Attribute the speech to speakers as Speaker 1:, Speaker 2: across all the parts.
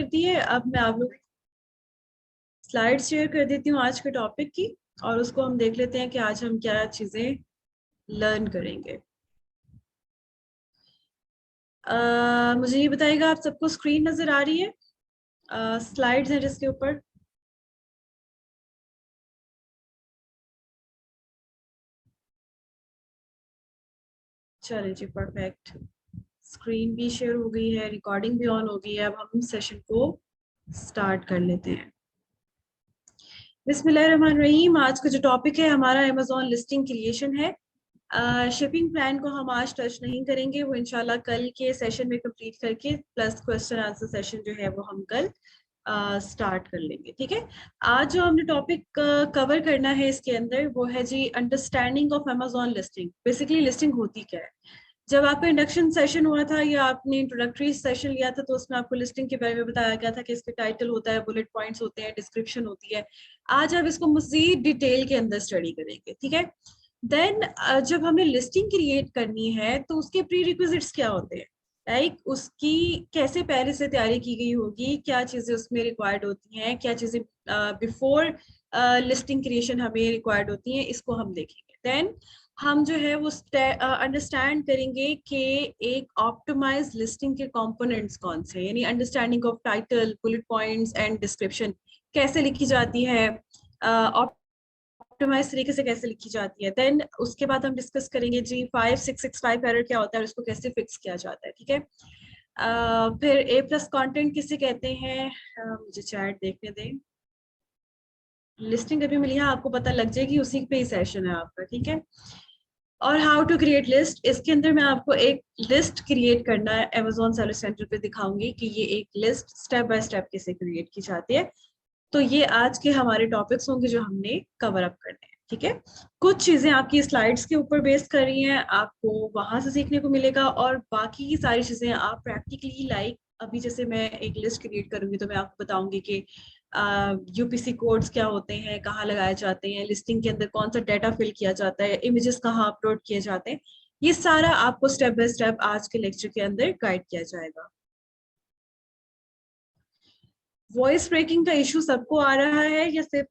Speaker 1: दिए। अब मैं आप लोग स्लाइड शेयर कर देती हूँ आज के टॉपिक की, और उसको हम देख लेते हैं कि आज हम क्या चीजें लर्न करेंगे। मुझे ये बताइएगा, आप सबको स्क्रीन नजर आ रही है? स्लाइड्स हैं जिसके ऊपर। चलिए जी, परफेक्ट। स्क्रीन भी शेयर हो गई है, रिकॉर्डिंग भी ऑन हो गई है। अब हम सेशन को स्टार्ट कर लेते हैं। बिस्मिल्लाहिर्रहमानिर्रहीम। आज का जो टॉपिक है हमारा अमेज़न लिस्टिंग क्रिएशन है। शिपिंग प्लान को हम आज टच नहीं करेंगे, वो इंशाल्लाह कल के सेशन में कंप्लीट करके प्लस क्वेश्चन आंसर सेशन जो है वो हम कल स्टार्ट कर लेंगे। ठीक है, आज जो हमने टॉपिक कवर करना है इसके अंदर वो है जी understanding of Amazon listing. Basically listing होती क्या है। जब आपका इंडक्शन सेशन हुआ था या आपने इंट्रोडक्टरी सेशन लिया था तो उसमें आपको लिस्टिंग के बारे में बताया गया था कि इसके टाइटल होता है, बुलेट पॉइंट्स होते हैं, डिस्क्रिप्शन होती है। आज आप इसको मजीद डिटेल के अंदर स्टडी करेंगे। ठीक है, देन जब हमें लिस्टिंग क्रिएट करनी है तो उसके प्री रिक्विजिट्स क्या होते हैं, लाइक उसकी कैसे पहले से तैयारी की गई होगी, क्या चीजें उसमें रिक्वायर्ड होती हैं, क्या चीजें बिफोर लिस्टिंग क्रिएशन हमें रिक्वायर्ड होती हैं, इसको हम देखेंगे। देन हम जो है वो अंडरस्टैंड करेंगे कि एक ऑप्टिमाइज लिस्टिंग के कंपोनेंट्स कौन से हैं, यानी understanding of title, bullet points and description कैसे लिखी जाती है, ऑप्टिमाइज तरीके से कैसे लिखी जाती है। देन उसके बाद हम डिस्कस करेंगे जी 5665 एरर क्या होता है और उसको कैसे फिक्स किया जाता है। ठीक है, फिर ए प्लस कॉन्टेंट किसे कहते हैं, मुझे चैट देखने दें। लिस्टिंग अभी मिली है, आपको पता लग जाएगी, उसी पे ही सेशन है आपका। ठीक है, और हाउ टू क्रिएट लिस्ट, इसके अंदर मैं आपको एक लिस्ट क्रिएट करना है अमेज़न सेलर सेंटर पे दिखाऊंगी कि ये एक लिस्ट स्टेप बाय स्टेप कैसे क्रिएट की जाती है। तो ये आज के हमारे टॉपिक्स होंगे जो हमने कवर अप करने हैं। ठीक है, कुछ चीजें आपकी स्लाइड्स के ऊपर बेस कर रही हैं, आपको वहां से सीखने को मिलेगा, और बाकी की सारी चीजें आप प्रैक्टिकली, लाइक अभी जैसे मैं एक लिस्ट क्रिएट करूंगी तो मैं आपको बताऊंगी कि यूपीसी कोड्स क्या होते हैं, कहाँ लगाए जाते हैं, लिस्टिंग के अंदर कौन सा डाटा फिल किया जाता है, इमेजेस कहाँ अपलोड किए जाते हैं। ये सारा आपको स्टेप बाय स्टेप आज के लेक्चर के अंदर गाइड किया जाएगा। वॉइस ब्रेकिंग का इशू सबको आ रहा है या सिर्फ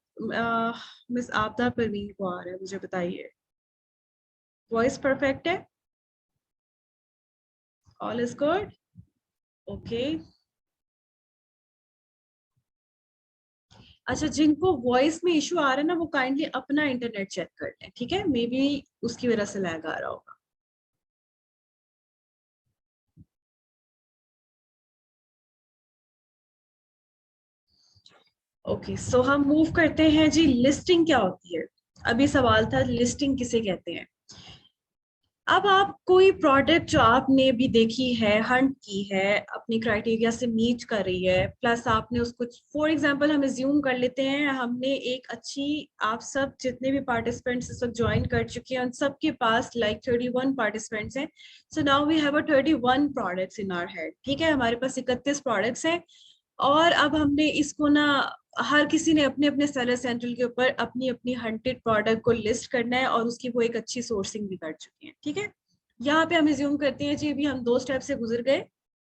Speaker 1: मिस आपदा परवीन को आ रहा है, मुझे बताइए। वॉइस परफेक्ट है, ऑल इज गुड, ओके। अच्छा, जिनको वॉइस में इशू आ रहा है ना वो काइंडली अपना इंटरनेट चेक कर लें। ठीक है, मे बी उसकी वजह से लैग आ रहा होगा। ओके, सो हम मूव करते हैं जी, लिस्टिंग क्या होती है। अभी सवाल था लिस्टिंग किसे कहते हैं। अब आप कोई प्रोडक्ट जो आपने भी देखी है, हंट की है, अपनी क्राइटेरिया से मीट कर रही है, प्लस आपने उसको, फॉर एग्जांपल हम एज्यूम कर लेते हैं हमने एक अच्छी, आप सब जितने भी पार्टिसिपेंट्स इस वक्त ज्वाइन कर चुके हैं उन सबके पास लाइक 31 पार्टिसिपेंट्स हैं। So now we have a 31 products in our head. ठीक है, हमारे पास 31 प्रोडक्ट्स हैं, और अब हमने इसको ना, हर किसी ने अपने अपने सेलर सेंट्रल के ऊपर अपनी अपनी हंटेड प्रोडक्ट को लिस्ट करना है, और उसकी वो एक अच्छी सोर्सिंग भी कर चुके हैं। ठीक है, यहाँ पे हम रिज्यूम करते हैं जी, अभी हम दो स्टेप से गुजर गए।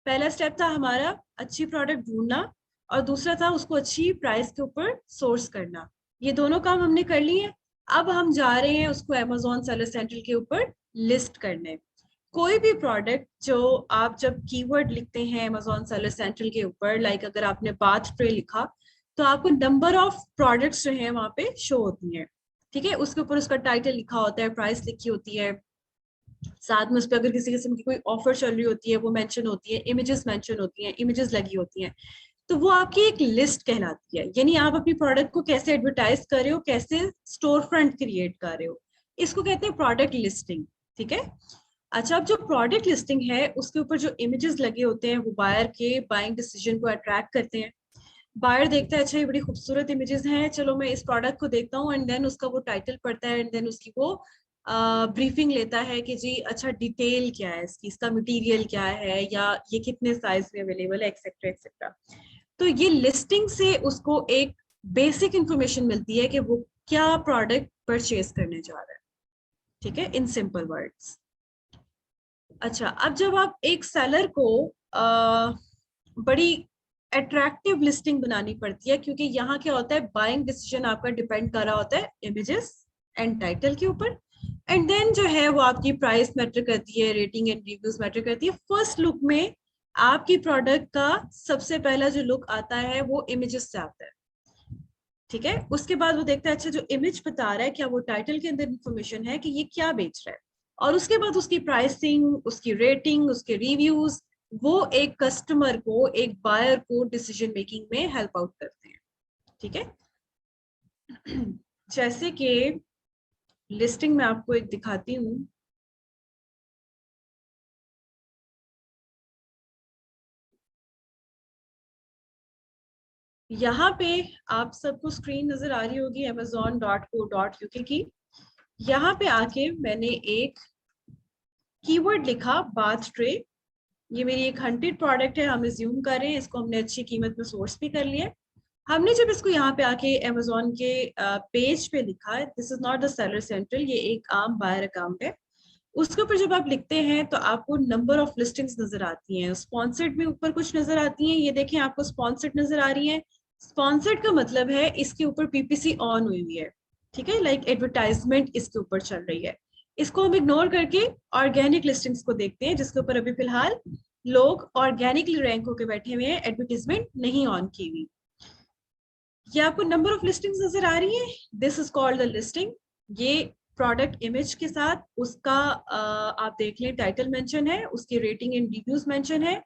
Speaker 1: पहला स्टेप था हमारा अच्छी प्रोडक्ट ढूंढना, और दूसरा था उसको अच्छी प्राइस के ऊपर सोर्स करना। ये दोनों काम हमने कर लिए। अब हम जा रहे हैं उसको अमेज़न सेलर सेंट्रल के ऊपर लिस्ट करने। कोई भी प्रोडक्ट जो आप जब कीवर्ड लिखते हैं अमेज़न सेलर सेंट्रल के ऊपर, लाइक अगर आपने बाथ ट्रे लिखा तो आपको नंबर ऑफ प्रोडक्ट्स जो है वहां पे शो होती हैं। ठीक है, उसके ऊपर उसका टाइटल लिखा होता है, प्राइस लिखी होती है, साथ में उस पर अगर किसी किस्म की कोई ऑफर चल रही होती है वो मेंशन होती है, इमेजेस मेंशन होती हैं, इमेजेस लगी होती हैं। तो वो आपकी एक लिस्ट कहलाती है, यानी आप अपनी प्रोडक्ट को कैसे एडवर्टाइज कर रहे हो, कैसे स्टोर फ्रंट क्रिएट कर रहे हो, इसको कहते हैं प्रोडक्ट लिस्टिंग। ठीक है, अच्छा, अब जो प्रोडक्ट लिस्टिंग है उसके ऊपर जो इमेजेस लगे होते हैं वो बायर के बाइंग डिसीजन को अट्रैक्ट करते हैं। बायर देखता है अच्छा ये बड़ी खूबसूरत इमेजेस हैं, चलो मैं इस प्रोडक्ट को देखता हूँ, एंड देन उसका वो टाइटल पढ़ता है, एंड देन उसकी वो ब्रीफिंग लेता है कि जी अच्छा डिटेल क्या है इसकी, इसका मटेरियल क्या है, या ये कितने साइज में अवेलेबल है, एक्सेट्रा एक्सेट्रा। तो ये लिस्टिंग से उसको एक बेसिक इंफॉर्मेशन मिलती है कि वो क्या प्रोडक्ट परचेज करने जा रहा है। ठीक है, इन सिंपल वर्ड्स। अच्छा, अब जब आप एक सेलर को बड़ी अट्रैक्टिव लिस्टिंग बनानी पड़ती है, क्योंकि यहाँ क्या होता है, बाइंग डिसीजन आपका डिपेंड कर रहा होता है इमेजेस एंड टाइटल के ऊपर। एंड देन जो है वो आपकी प्राइस मैटर करती है, रेटिंग एंड रिव्यूज मैटर करती है। फर्स्ट लुक में आपकी प्रोडक्ट का सबसे पहला जो लुक आता है वो इमेजेस से आता है, ठीक है। उसके बाद वो देखता है अच्छा जो इमेज बता रहा है क्या वो टाइटल के अंदर इंफॉर्मेशन है कि ये क्या बेच रहा है, और उसके बाद उसकी प्राइसिंग, उसकी रेटिंग, उसके रिव्यूज, वो एक कस्टमर को, एक बायर को डिसीजन मेकिंग में हेल्प आउट करते हैं, ठीक है। जैसे कि लिस्टिंग में आपको एक दिखाती हूँ। यहाँ पे आप सबको स्क्रीन नजर आ रही होगी amazon.co.uk की। यहाँ पे आके मैंने एक कीवर्ड लिखा बाथ ट्रे। ये मेरी एक हंटेड प्रोडक्ट है, हम एज्यूम कर रहे हैं इसको हमने अच्छी कीमत में सोर्स भी कर लिया। हमने जब इसको यहाँ पे आके अमेजोन के पेज पे लिखा है, this is not the seller central, ये एक आम बायर अकाउंट है, उसके ऊपर जब आप लिखते हैं तो आपको नंबर ऑफ लिस्टिंग्स नजर आती हैं। स्पॉन्सर्ड में ऊपर कुछ नजर आती हैं, ये देखें आपको स्पॉन्सर्ड नजर आ रही है। स्पॉन्सर्ड का मतलब है इसके ऊपर पीपीसी ऑन हुई हुई है, ठीक है, लाइक एडवर्टाइजमेंट इसके ऊपर चल रही है। इसको हम इग्नोर करके ऑर्गेनिक लिस्टिंग्स को देखते हैं, जिसके ऊपर अभी फिलहाल लोग ऑर्गेनिकली रैंक होकर बैठे हुए हैं, एडवर्टीजमेंट नहीं ऑन की हुई। ये आपको नंबर ऑफ लिस्टिंग्स नजर आ रही है, this is called the listing. ये प्रोडक्ट इमेज के साथ उसका आप देख लें टाइटल मेंशन है, उसकी रेटिंग एंड रिव्यूज मेंशन है,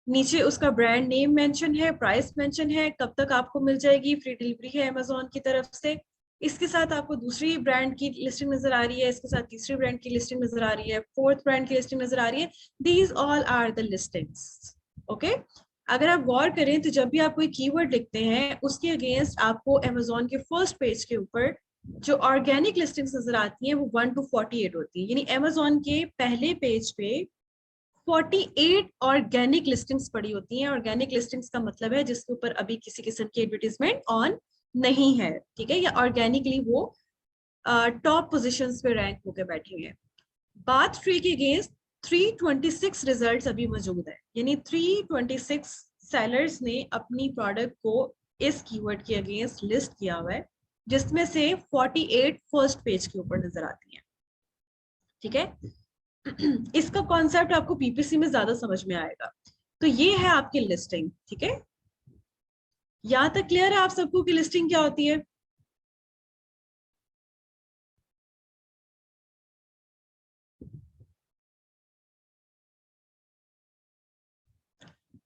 Speaker 1: नीचे उसका ब्रांड नेम मेंशन है, प्राइस मेंशन है, कब तक आपको मिल जाएगी, फ्री डिलीवरी है अमेजोन की तरफ से। इसके साथ आपको दूसरी ब्रांड की लिस्टिंग नजर आ रही है, इसके साथ तीसरी ब्रांड की लिस्टिंग नजर आ रही है, फोर्थ ब्रांड की लिस्टिंग नजर आ रही है। These all are the listings, okay. अगर आप गौर करें तो जब भी आप कोई कीवर्ड लिखते हैं उसके अगेंस्ट आपको अमेजोन के फर्स्ट पेज के ऊपर जो ऑर्गेनिक लिस्टिंग्स नजर आती हैं वो 1 to 48 होती है, यानी अमेजोन के पहले पेज पे 48 ऑर्गेनिक लिस्टिंग्स पड़ी होती हैं। ऑर्गेनिक लिस्टिंग्स का मतलब है जिसके ऊपर अभी किसी किस्म की एडवर्टीजमेंट ऑन नहीं है, ठीक है, या ऑर्गेनिकली वो टॉप पोजीशंस पे रैंक होकर बैठी हुई है। बाथ ट्री के अगेंस्ट 326 रिजल्ट्स अभी मौजूद है, यानी 326 सेलर्स ने अपनी प्रोडक्ट को इस कीवर्ड के अगेंस्ट लिस्ट किया हुआ है, जिसमें से 48 फर्स्ट पेज के ऊपर नजर आती हैं, ठीक है। इसका कॉन्सेप्ट आपको पीपीसी में ज्यादा समझ में आएगा। तो ये है आपकी लिस्टिंग, ठीक है। यहां तक क्लियर है आप सबको कि लिस्टिंग क्या होती है?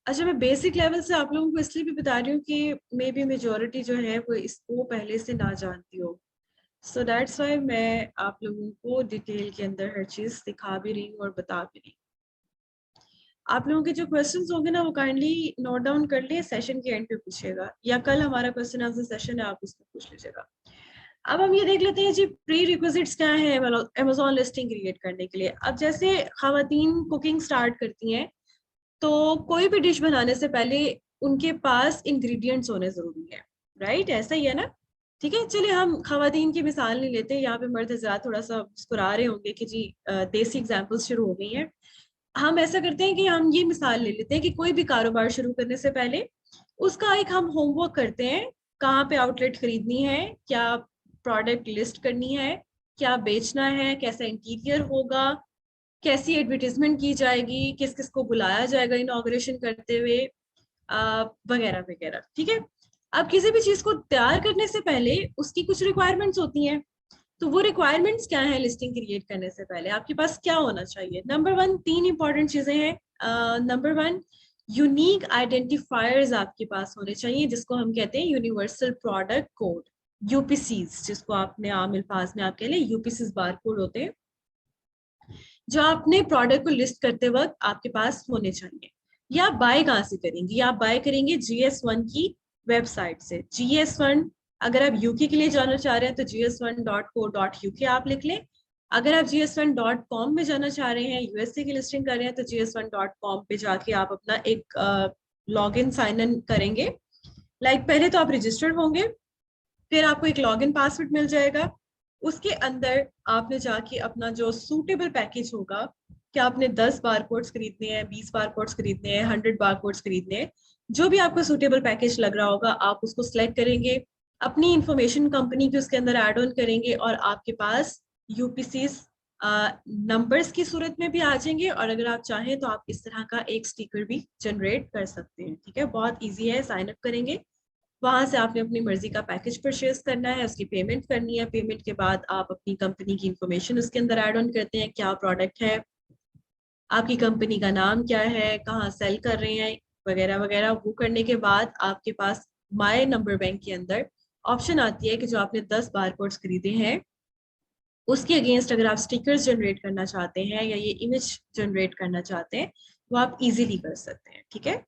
Speaker 1: अच्छा, मैं बेसिक लेवल से आप लोगों को इसलिए भी बता रही हूँ कि मे बी मेजोरिटी जो है वो इसको पहले से ना जानती हो, सो दैट्स वाई मैं आप लोगों को डिटेल के अंदर हर चीज सिखा भी रही हूँ और बता भी रही हूँ। आप लोगों के जो क्वेश्चंस होंगे ना वो काइंडली नोट डाउन कर लिए, सेशन के एंड पे पूछेगा, या कल हमारा क्वेश्चन आंसर सेशन है आप उसमें पूछ लीजिएगा। अब हम ये देख लेते हैं जी प्री रिक्विजिट्स क्या है अमेजोन लिस्टिंग क्रिएट करने के लिए। अब जैसे खवातीन कुकिंग स्टार्ट करती हैं तो कोई भी डिश बनाने से पहले उनके पास इंग्रेडिएंट्स होने जरूरी है, राइट, ऐसा ही है ना? ठीक है, चलिए हम खवातीन की मिसाल नहीं लेते, यहाँ पे मर्द हजरात थोड़ा सा मुस्कुरा रहे होंगे कि जी देसी एग्जाम्पल्स शुरू हो गई हैं। हम ऐसा करते हैं कि हम ये मिसाल ले लेते हैं कि कोई भी कारोबार शुरू करने से पहले उसका एक हम होमवर्क करते हैं, कहाँ पे आउटलेट खरीदनी है, क्या प्रोडक्ट लिस्ट करनी है, क्या बेचना है, कैसा इंटीरियर होगा, कैसी एडवर्टीजमेंट की जाएगी, किस किस को बुलाया जाएगा इनॉग्रेशन करते हुए, वगैरह वगैरह, ठीक है। अब किसी भी चीज को तैयार करने से पहले उसकी कुछ रिक्वायरमेंट्स होती हैं। तो वो रिक्वायरमेंट्स क्या है लिस्टिंग क्रिएट करने से पहले आपके पास क्या होना चाहिए? नंबर वन, तीन इंपॉर्टेंट चीजें हैं। नंबर वन, यूनिक आइडेंटिफायर्स आपके पास होने चाहिए, जिसको हम कहते हैं यूनिवर्सल प्रोडक्ट कोड, यूपीसीज, जिसको आपने आम अल्फाज में आप कह लें यूपीसीज बार कोड होते हैं, जो आपने प्रोडक्ट को लिस्ट करते वक्त आपके पास होने चाहिए। या आप बाय कहाँ से करेंगे? या आप बाय करेंगे GS1 की वेबसाइट से। GS1, अगर आप यूके के लिए जाना चाह रहे हैं तो gs1.co.uk आप लिख लें। अगर आप gs1.com में जाना चाह रहे हैं, यूएसए की लिस्टिंग कर रहे हैं, तो gs1.com पे जाके आप अपना एक लॉग इन साइन इन करेंगे। पहले तो आप रजिस्टर्ड होंगे, फिर आपको एक लॉगिन पासवर्ड मिल जाएगा, उसके अंदर आपने जाके अपना जो सूटेबल पैकेज होगा, क्या आपने 10 बार कोड्स खरीदने हैं, 20 बार कोड्स खरीदने हैं, 100 बार कोड्स खरीदने हैं, जो भी आपको सूटेबल पैकेज लग रहा होगा आप उसको सिलेक्ट करेंगे, अपनी इंफॉर्मेशन कंपनी की उसके अंदर ऐड ऑन करेंगे और आपके पास यूपीसीज नंबर्स की सूरत में भी आ जाएंगे। और अगर आप चाहें तो आप इस तरह का एक स्टिकर भी जनरेट कर सकते हैं। ठीक है, बहुत इजी है। साइन अप करेंगे, वहां से आपने अपनी मर्जी का पैकेज परचेज करना है, उसकी पेमेंट करनी है। पेमेंट के बाद आप अपनी कंपनी की इंफॉर्मेशन उसके अंदर ऐड ऑन करते हैं, क्या प्रोडक्ट है, आपकी कंपनी का नाम क्या है, कहाँ सेल कर रहे हैं, वगैरह वगैरह। वो करने के बाद आपके पास माय नंबर बैंक के अंदर ऑप्शन आती है कि जो आपने 10 बारकोड्स खरीदे हैं उसके अगेंस्ट अगर आप स्टिकर्स जनरेट करना चाहते हैं या ये इमेज जनरेट करना चाहते हैं वो आप इजीली कर सकते हैं। ठीक है,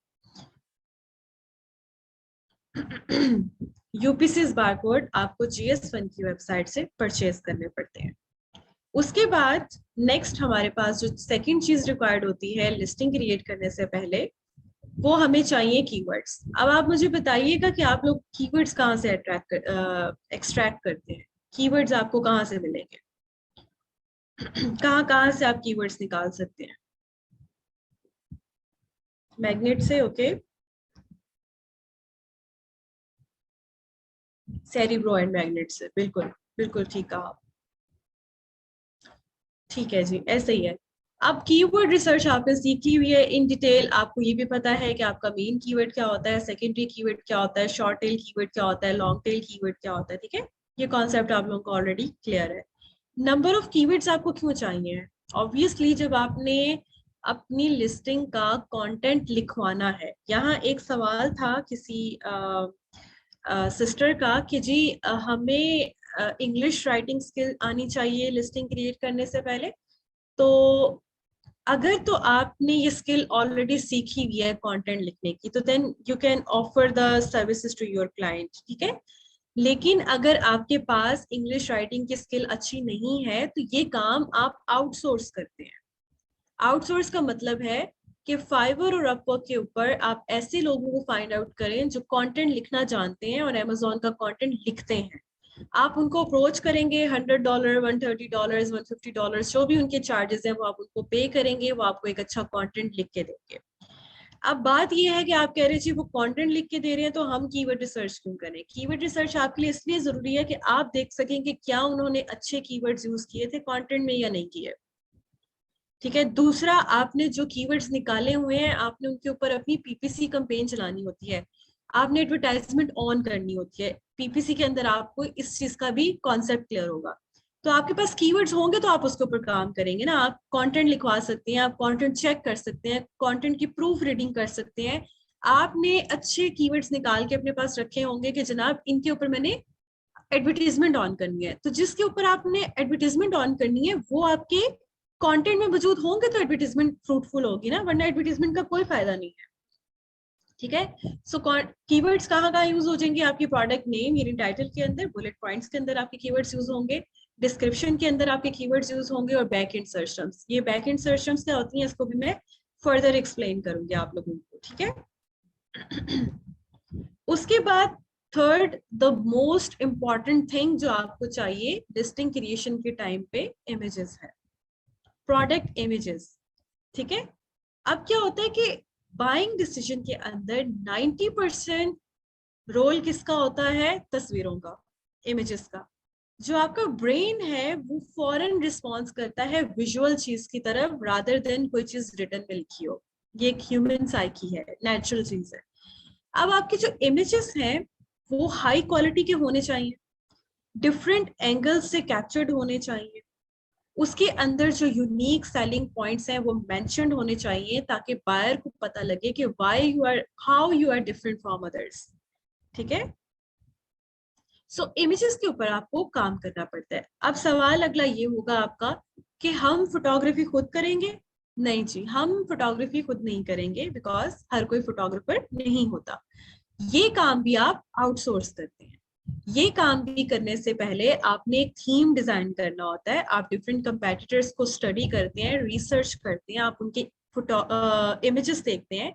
Speaker 1: यूपीसीज बारकोड आपको GS1 की वेबसाइट से परचेज करने पड़ते हैं। उसके बाद नेक्स्ट हमारे पास जो सेकंड चीज रिक्वायर्ड होती है लिस्टिंग क्रिएट करने से पहले, वो हमें चाहिए कीवर्ड्स। अब आप मुझे बताइएगा कि आप लोग कीवर्ड्स कहाँ से एक्सट्रैक्ट करते हैं, कीवर्ड्स आपको कहाँ से मिलेंगे, कहाँ कहाँ से आप कीवर्ड्स निकाल सकते हैं। मैग्नेट से, ओके, सेरिब्रो एंड मैग्नेट से, बिल्कुल बिल्कुल ठीक कहा। ठीक है जी, ऐसे ही है। अब कीवर्ड रिसर्च आपने सीखी हुई है इन डिटेल, आपको ये भी पता है कि आपका मेन कीवर्ड क्या होता है, सेकेंडरी कीवर्ड क्या होता है, शॉर्ट टेल कीवर्ड क्या होता है, लॉन्ग टेल कीवर्ड क्या होता है। ठीक है, ये कॉन्सेप्ट आप लोगों को ऑलरेडी क्लियर है। नंबर ऑफ कीवर्ड्स आपको क्यों चाहिए? ऑब्वियसली जब आपने अपनी लिस्टिंग का कंटेंट लिखवाना है। यहाँ एक सवाल था किसी सिस्टर का कि जी हमें इंग्लिश राइटिंग स्किल आनी चाहिए लिस्टिंग क्रिएट करने से पहले। तो अगर तो आपने ये स्किल ऑलरेडी सीखी हुई है कंटेंट लिखने की, तो then you can offer the services to your client. ठीक है, लेकिन अगर आपके पास इंग्लिश राइटिंग की स्किल अच्छी नहीं है तो ये काम आप आउटसोर्स करते हैं। आउटसोर्स का मतलब है कि फाइवर और अपवर्क के ऊपर आप ऐसे लोगों को फाइंड आउट करें जो कंटेंट लिखना जानते हैं और अमेजोन का कंटेंट लिखते हैं। आप उनको अप्रोच करेंगे, $100, $130, $150 जो भी उनके चार्जेस हैं वो आप उनको पे करेंगे, वो आपको एक अच्छा कंटेंट लिख के देंगे। अब बात ये है कि आप कह रहे जी वो कंटेंट लिख के दे रहे हैं तो हम कीवर्ड रिसर्च क्यों करें? कीवर्ड रिसर्च आपके लिए इसलिए जरूरी है कि आप देख सकें कि क्या उन्होंने अच्छे कीवर्ड्स यूज किए थे कंटेंट में या नहीं किए। ठीक है, दूसरा आपने जो कीवर्ड्स निकाले हुए हैं आपने उनके ऊपर अपनी पीपीसी कैंपेन चलानी होती है, आपने एडवर्टाइजमेंट ऑन करनी होती है। पीपीसी के अंदर आपको इस चीज का भी कॉन्सेप्ट क्लियर होगा। तो आपके पास कीवर्ड्स होंगे तो आप उसके ऊपर काम करेंगे ना। आप कंटेंट लिखवा सकते हैं, आप कंटेंट चेक कर सकते हैं, कंटेंट की प्रूफ रीडिंग कर सकते हैं। आपने अच्छे कीवर्ड्स निकाल के अपने पास रखे होंगे कि जनाब इनके ऊपर मैंने एडवर्टीजमेंट ऑन करनी है। तो जिसके ऊपर आपने एडवर्टीजमेंट ऑन करनी है वो आपके कंटेंट में मौजूद होंगे तो एडवर्टीजमेंट फ्रूटफुल होगी ना, वरना एडवर्टीजमेंट का कोई फायदा नहीं है। ठीक है, सो कीवर्ड्स कहाँ कहाँ यूज हो जाएंगे? आपकी प्रोडक्ट नेम यानी टाइटल के अंदर, बुलेट पॉइंट्स के अंदर आपके कीवर्ड्स यूज होंगे, डिस्क्रिप्शन के अंदर आपके कीवर्ड्स यूज होंगे, और बैक एंड सर्च टर्म्स। ये बैक एंड सर्च टर्म्स क्या होती हैं इसको भी मैं फर्दर एक्सप्लेन करूंगी आप लोगों को। ठीक है, उसके बाद third the most important thing जो आपको चाहिए लिस्टिंग क्रिएशन के टाइम पे, इमेजेस है, प्रोडक्ट इमेजेस। ठीक है, अब क्या होता है कि बाइंग डिसीजन के अंदर 90% रोल किसका होता है? तस्वीरों का, इमेजेस का। जो आपका ब्रेन है वो फौरन रिस्पॉन्स करता है विजुअल चीज की तरफ रादर देन कोई चीज रिटर्न में लिखी हो। ये एक ह्यूमन साइकी है, नेचुरल चीज है। अब आपके जो इमेजेस हैं वो हाई क्वालिटी के होने चाहिए, डिफरेंट एंगल्स से कैप्चर्ड होने चाहिए, उसके अंदर जो यूनिक सेलिंग पॉइंट्स हैं वो मेंशन्ड होने चाहिए ताकि बायर को पता लगे कि why you are, how you are different from others. ठीक है, सो इमेजेस के ऊपर आपको काम करना पड़ता है। अब सवाल अगला ये होगा आपका कि हम फोटोग्राफी खुद करेंगे? नहीं जी, हम फोटोग्राफी खुद नहीं करेंगे बिकॉज हर कोई फोटोग्राफर नहीं होता। ये काम भी आप आउटसोर्स करते हैं। ये काम भी करने से पहले आपने एक थीम डिजाइन करना होता है। आप डिफरेंट कंपेटिटर्स को स्टडी करते हैं, रिसर्च करते हैं, आप उनके फोटो इमेजेस देखते हैं,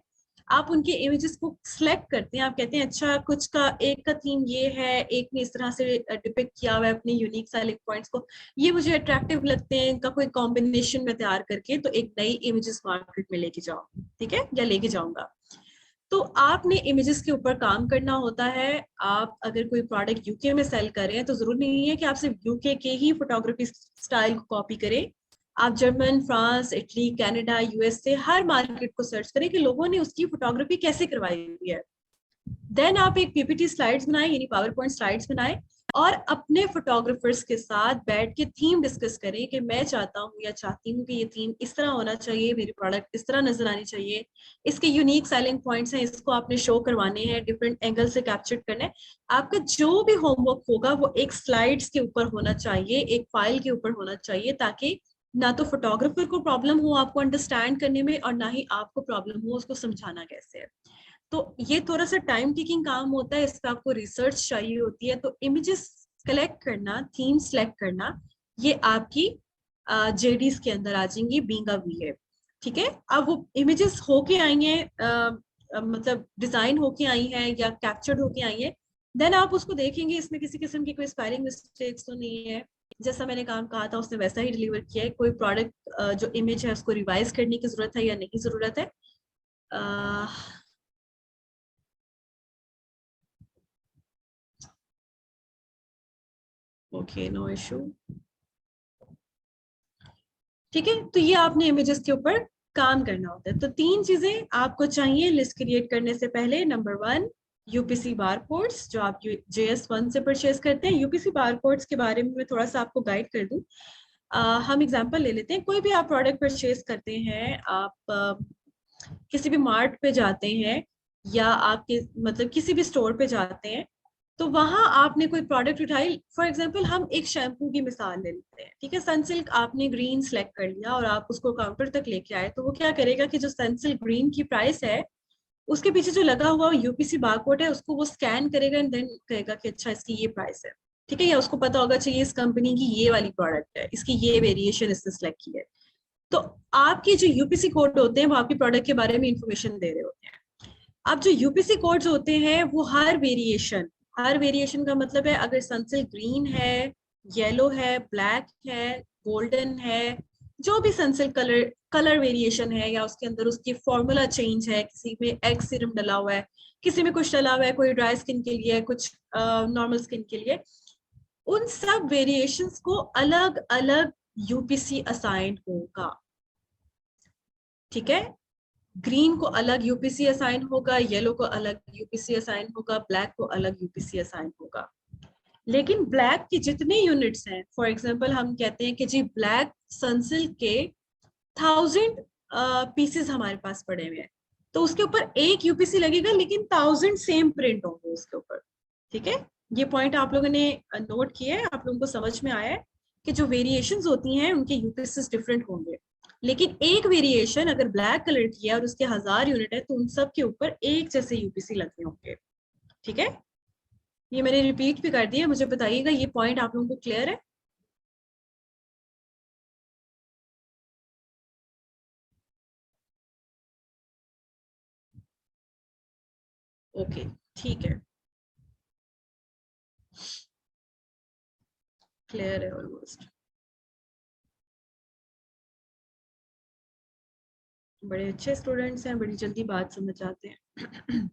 Speaker 1: आप उनके इमेजेस को सिलेक्ट करते हैं। आप कहते हैं अच्छा कुछ का एक का थीम ये है, एक ने इस तरह से डिपिक्ट किया हुआ है अपने यूनिक सेलिंग पॉइंट्स को, ये मुझे अट्रैक्टिव लगते हैं, इनका कोई कॉम्बिनेशन में तैयार करके तो एक नई इमेजेस मार्केट में लेके जाओ। ठीक है, या लेके जाऊंगा। तो आपने इमेजेस के ऊपर काम करना होता है। आप अगर कोई प्रोडक्ट यूके में सेल कर रहे हैं तो जरूरी नहीं है कि आप सिर्फ यूके के ही फोटोग्राफी स्टाइल को कॉपी करें। आप German, France, Italy, Canada, US से हर मार्केट को सर्च करें कि लोगों ने उसकी फोटोग्राफी कैसे करवाई हुई है। देन आप एक पीपीटी स्लाइड्स बनाए, यानी पावर पॉइंट स्लाइड्स बनाए, और अपने फोटोग्राफर्स के साथ बैठ के थीम डिस्कस करें कि मैं चाहता हूँ या चाहती हूँ कि ये थीम इस तरह होना चाहिए, मेरी प्रोडक्ट इस तरह नजर आनी चाहिए, इसके यूनिक सेलिंग पॉइंट्स हैं, इसको आपने शो करवाने हैं, डिफरेंट एंगल से कैप्चर करना है। आपका जो भी होमवर्क होगा वो एक स्लाइड्स के ऊपर होना चाहिए, एक फाइल के ऊपर होना चाहिए, ताकि ना तो फोटोग्राफर को प्रॉब्लम हो आपको अंडरस्टैंड करने में, और ना ही आपको प्रॉब्लम हो उसको समझाना कैसे है। तो ये थोड़ा सा टाइम टेकिंग काम होता है, इसका आपको रिसर्च चाहिए होती है। तो इमेजेस कलेक्ट करना, थीम सेलेक्ट करना, ये आपकी जेडीज के अंदर आ जाएंगी बीइंग अ वीए। ठीक है, अब वो इमेजेस होके आई हैं, मतलब डिजाइन होके आई हैं या कैप्चर्ड होके आई हैं, देन आप उसको देखेंगे इसमें किसी किस्म की कोई स्पेलिंग मिस्टेक्स तो नहीं है। जैसा मैंने काम कहा था उसने वैसा ही डिलीवर किया है। कोई प्रोडक्ट जो इमेज है उसको रिवाइज करने की जरूरत है या नहीं जरूरत है। Okay, no issue. ठीक है, तो ये आपने इमेजेस के ऊपर काम करना होता है। तो तीन चीजें आपको चाहिए लिस्ट क्रिएट करने से पहले। नंबर वन, यूपीसी बार कोड्स जो आप JS1 से परचेज करते हैं। यूपीसी बार कोड्स के बारे में मैं थोड़ा सा आपको गाइड कर दूं। हम एग्जांपल ले लेते हैं। कोई भी आप प्रोडक्ट परचेज करते हैं, आप किसी भी मार्ट पे जाते हैं या आपके मतलब किसी भी स्टोर पे जाते हैं, तो वहां आपने कोई प्रोडक्ट उठाई। फॉर एग्जांपल हम एक शैम्पू की मिसाल ले लेते हैं। ठीक है, सनसिल्क आपने ग्रीन सेलेक्ट कर लिया और आप उसको काउंटर तक लेके आए, तो वो क्या करेगा कि जो सनसिल्क ग्रीन की प्राइस है उसके पीछे जो लगा हुआ यूपीसी बारकोड है उसको वो स्कैन करेगा एंड देन कहेगा कि अच्छा इसकी ये प्राइस है। ठीक है, या उसको पता होगा चाहिए इस कंपनी की ये वाली प्रोडक्ट है, इसकी ये वेरिएशन इसने सेलेक्ट की है। तो आपके जो यूपीसी कोड होते हैं वो आपकी प्रोडक्ट के बारे में इंफॉर्मेशन दे रहे होते हैं। अब जो यूपीसी कोड्स होते हैं वो हर वेरिएशन का मतलब है, अगर सनसिल्क ग्रीन है, येलो है, ब्लैक है, गोल्डन है, जो भी सनसिल्क कलर कलर वेरिएशन है, या उसके अंदर उसकी फॉर्मूला चेंज है, किसी में एग सीरम डला हुआ है, किसी में कुछ डला हुआ है, कोई ड्राई स्किन के लिए, कुछ नॉर्मल स्किन के लिए, उन सब वेरिएशंस को अलग अलग यूपीसी असाइंड होगा। ठीक है, ग्रीन को अलग यूपीसी असाइन होगा, येलो को अलग यूपीसी असाइन होगा, ब्लैक को अलग यूपीसी असाइन होगा। लेकिन ब्लैक की जितने यूनिट्स हैं, फॉर एग्जांपल हम कहते हैं कि जी ब्लैक सनसिल्क के 1000 पीसेस हमारे पास पड़े हुए हैं, तो उसके ऊपर एक यूपीसी लगेगा लेकिन 1000 सेम प्रिंट होंगे उसके ऊपर। ठीक है, ये पॉइंट आप लोगों ने नोट किया है, आप लोगों को समझ में आया है कि जो वेरिएशंस होती हैं उनके यूपीसीस डिफरेंट होंगे। लेकिन एक वेरिएशन अगर ब्लैक कलर की है और उसके 1000 यूनिट है तो उन सब के ऊपर एक जैसे यूपीसी लगे होंगे। ठीक है, ये मैंने रिपीट भी कर दिया, मुझे बताइएगा ये पॉइंट आप लोगों को क्लियर है। ओके, ठीक है, क्लियर है ऑलमोस्ट। बड़े अच्छे स्टूडेंट्स हैं, बड़ी जल्दी बात समझ आते हैं।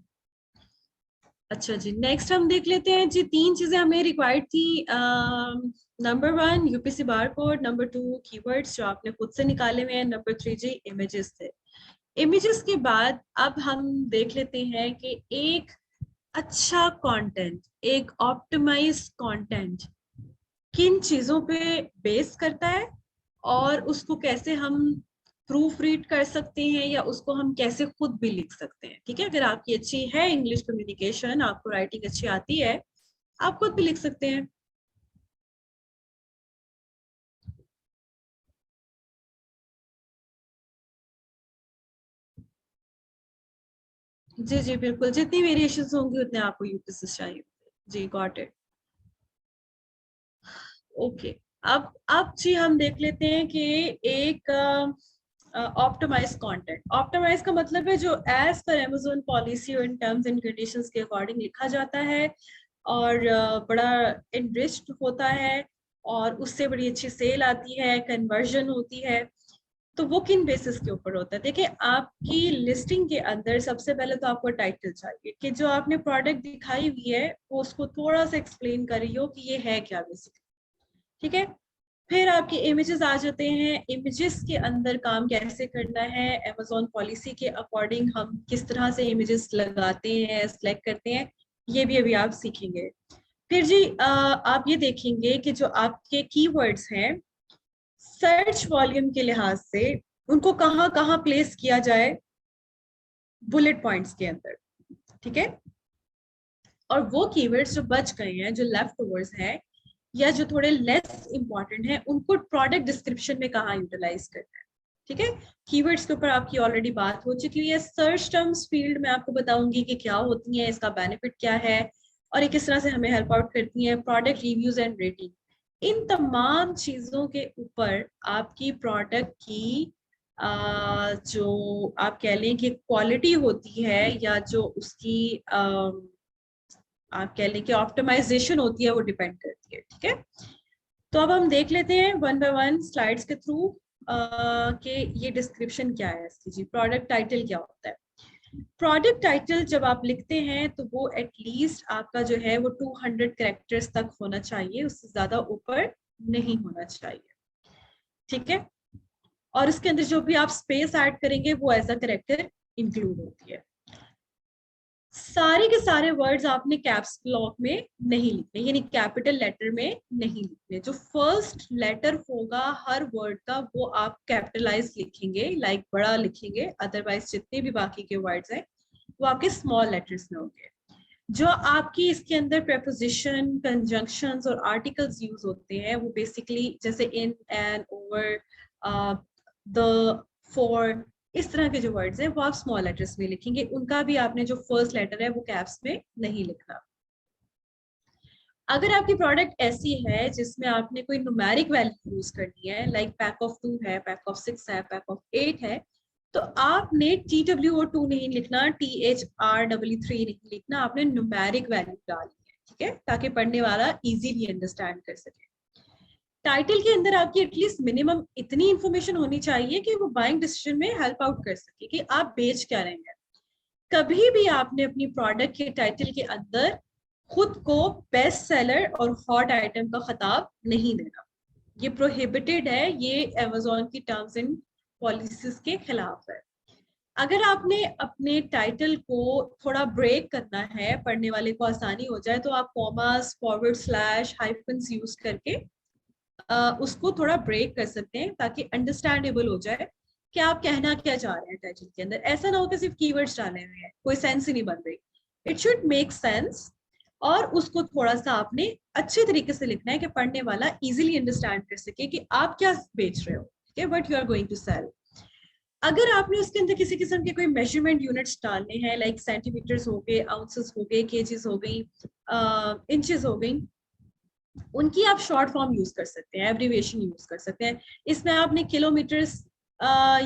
Speaker 1: अच्छा जी, नेक्स्ट हम देख लेते हैं जी। तीन चीजें हमें रिक्वायर्ड थी। Number one, UPC bar code. Number two, keywords जो आपने खुद से निकाले हुए हैं। नंबर थ्री जी, इमेजेस थे। इमेजेस के बाद अब हम देख लेते हैं कि एक अच्छा कंटेंट, एक ऑप्टिमाइज्ड कंटेंट किन चीजों पे बेस करता है, और उसको कैसे हम प्रूफ रीड कर सकते हैं, या उसको हम कैसे खुद भी लिख सकते हैं। ठीक है, अगर आपकी अच्छी है इंग्लिश कम्युनिकेशन, आपको राइटिंग अच्छी आती है, आप खुद भी लिख सकते हैं। जी जी बिल्कुल, जितनी वेरिएशंस होंगी उतने आपको यूपीएस चाहिए। जी, गॉट इट। ओके, अब जी हम देख लेते हैं कि एक ऑप्टिमाइज कंटेंट। ऑप्टिमाइज का मतलब है जो एज पर अमेज़न पॉलिसी और इन टर्म्स एंड कंडीशंस के अकॉर्डिंग लिखा जाता है, और बड़ा इनरिच्ड होता है, और उससे बड़ी अच्छी सेल आती है, कन्वर्जन होती है। तो वो किन बेसिस के ऊपर होता है? देखिए, आपकी लिस्टिंग के अंदर सबसे पहले तो आपको टाइटल चाहिए कि जो आपने प्रोडक्ट दिखाई हुई है वो उसको थोड़ा सा एक्सप्लेन कर रही हो कि ये है क्या बेसिकली, ठीक है। फिर आपके इमेजेस आ जाते हैं। इमेजेस के अंदर काम कैसे करना है, अमेज़न पॉलिसी के अकॉर्डिंग हम किस तरह से इमेजेस लगाते हैं, सिलेक्ट करते हैं, ये भी अभी आप सीखेंगे। फिर जी आप ये देखेंगे कि जो आपके कीवर्ड्स हैं सर्च वॉल्यूम के लिहाज से उनको कहाँ कहाँ प्लेस किया जाए बुलेट पॉइंट्स के अंदर, ठीक है। और वो कीवर्ड्स जो बच गए हैं, जो लेफ्ट ओवर्स हैं या जो थोड़े लेस इंपॉर्टेंट हैं, उनको प्रोडक्ट डिस्क्रिप्शन में कहाँ यूटिलाइज करना है, ठीक है। कीवर्ड्स के ऊपर आपकी ऑलरेडी बात हो चुकी है। सर्च टर्म्स फील्ड में आपको बताऊंगी कि क्या होती है, इसका बेनिफिट क्या है और ये किस तरह से हमें हेल्प आउट करती है। प्रोडक्ट रिव्यूज एंड रेटिंग, इन तमाम चीजों के ऊपर आपकी प्रोडक्ट की जो आप कह लें कि क्वालिटी होती है या जो उसकी आप कह लें कि ऑप्टिमाइजेशन होती है वो डिपेंड करती है, ठीक है। तो अब हम देख लेते हैं वन बाय वन स्लाइड्स के थ्रू कि ये डिस्क्रिप्शन क्या है इसकी। जी, प्रोडक्ट टाइटल क्या होता है? प्रोडक्ट टाइटल जब आप लिखते हैं तो वो एटलीस्ट आपका जो है वो 200 कैरेक्टर्स तक होना चाहिए, उससे ज्यादा ऊपर नहीं होना चाहिए, ठीक है। और इसके अंदर जो भी आप स्पेस ऐड करेंगे वो एज अ कैरेक्टर इंक्लूड होती है। सारे के सारे वर्ड्स आपने कैप्स लॉक में नहीं लिखने, यानी कैपिटल लेटर में नहीं लिखने। जो फर्स्ट लेटर होगा हर वर्ड का वो आप कैपिटलाइज लिखेंगे, लाइक बड़ा लिखेंगे। अदरवाइज जितने भी बाकी के वर्ड्स हैं वो आपके स्मॉल लेटर्स में होंगे। जो आपकी इसके अंदर प्रेपोजिशन, कंजंक्शंस और आर्टिकल्स यूज होते हैं वो बेसिकली जैसे इन, एंड, ओवर, द, फॉर, इस तरह के जो वर्ड्स हैं वो आप स्मॉल लेटर्स में लिखेंगे। उनका भी आपने जो फर्स्ट लेटर है वो कैप्स में नहीं लिखना। अगर आपकी प्रोडक्ट ऐसी है जिसमें आपने कोई न्यूमेरिक वैल्यू यूज करनी है, लाइक पैक ऑफ 2 है, पैक ऑफ 6 है, पैक ऑफ 8 है, तो आपने TWO2 नहीं लिखना, THRW3 नहीं लिखना, आपने न्यूमेरिक वैल्यू डालनी है, ठीक है, ताकि पढ़ने वाला इजीली अंडरस्टैंड कर सके। टाइटल के अंदर आपकी एटलीस्ट मिनिमम इतनी इंफॉर्मेशन होनी चाहिए कि वो बाइंग डिसीजन में हेल्प आउट कर सके कि आप बेच क्या रहे हैं। कभी भी आपने अपनी प्रोडक्ट के टाइटल के अंदर खुद को बेस्ट सेलर और हॉट आइटम का खिताब नहीं देना, ये प्रोहिबिटेड है, ये अमेज़न की टर्म्स एंड पॉलिसीज के खिलाफ है। अगर आपने अपने टाइटल को थोड़ा ब्रेक करना है, पढ़ने वाले को आसानी हो जाए, तो आप commas, forward slash, hyphens use करके उसको थोड़ा ब्रेक कर सकते हैं ताकि अंडरस्टैंडेबल हो जाए कि आप कहना क्या चाह रहे हैं टाइटल के अंदर। ऐसा ना हो कि सिर्फ कीवर्ड्स डाले हुए हैं, कोई सेंस ही नहीं बन रही। इट शुड मेक सेंस और उसको थोड़ा सा आपने अच्छे तरीके से लिखना है कि पढ़ने वाला इजीली अंडरस्टैंड कर सके कि आप क्या बेच रहे हो, ठीक है, what you are going to sell. अगर आपने उसके अंदर किसी किस्म के कोई मेजरमेंट यूनिट्स डालने हैं, लाइक सेंटीमीटर्स हो गए, आउंसेस हो गए, केजीज हो गई, इंचेस हो गई, उनकी आप शॉर्ट फॉर्म यूज कर सकते हैं, एब्रीविएशन यूज कर सकते हैं। इसमें आपने किलोमीटर्स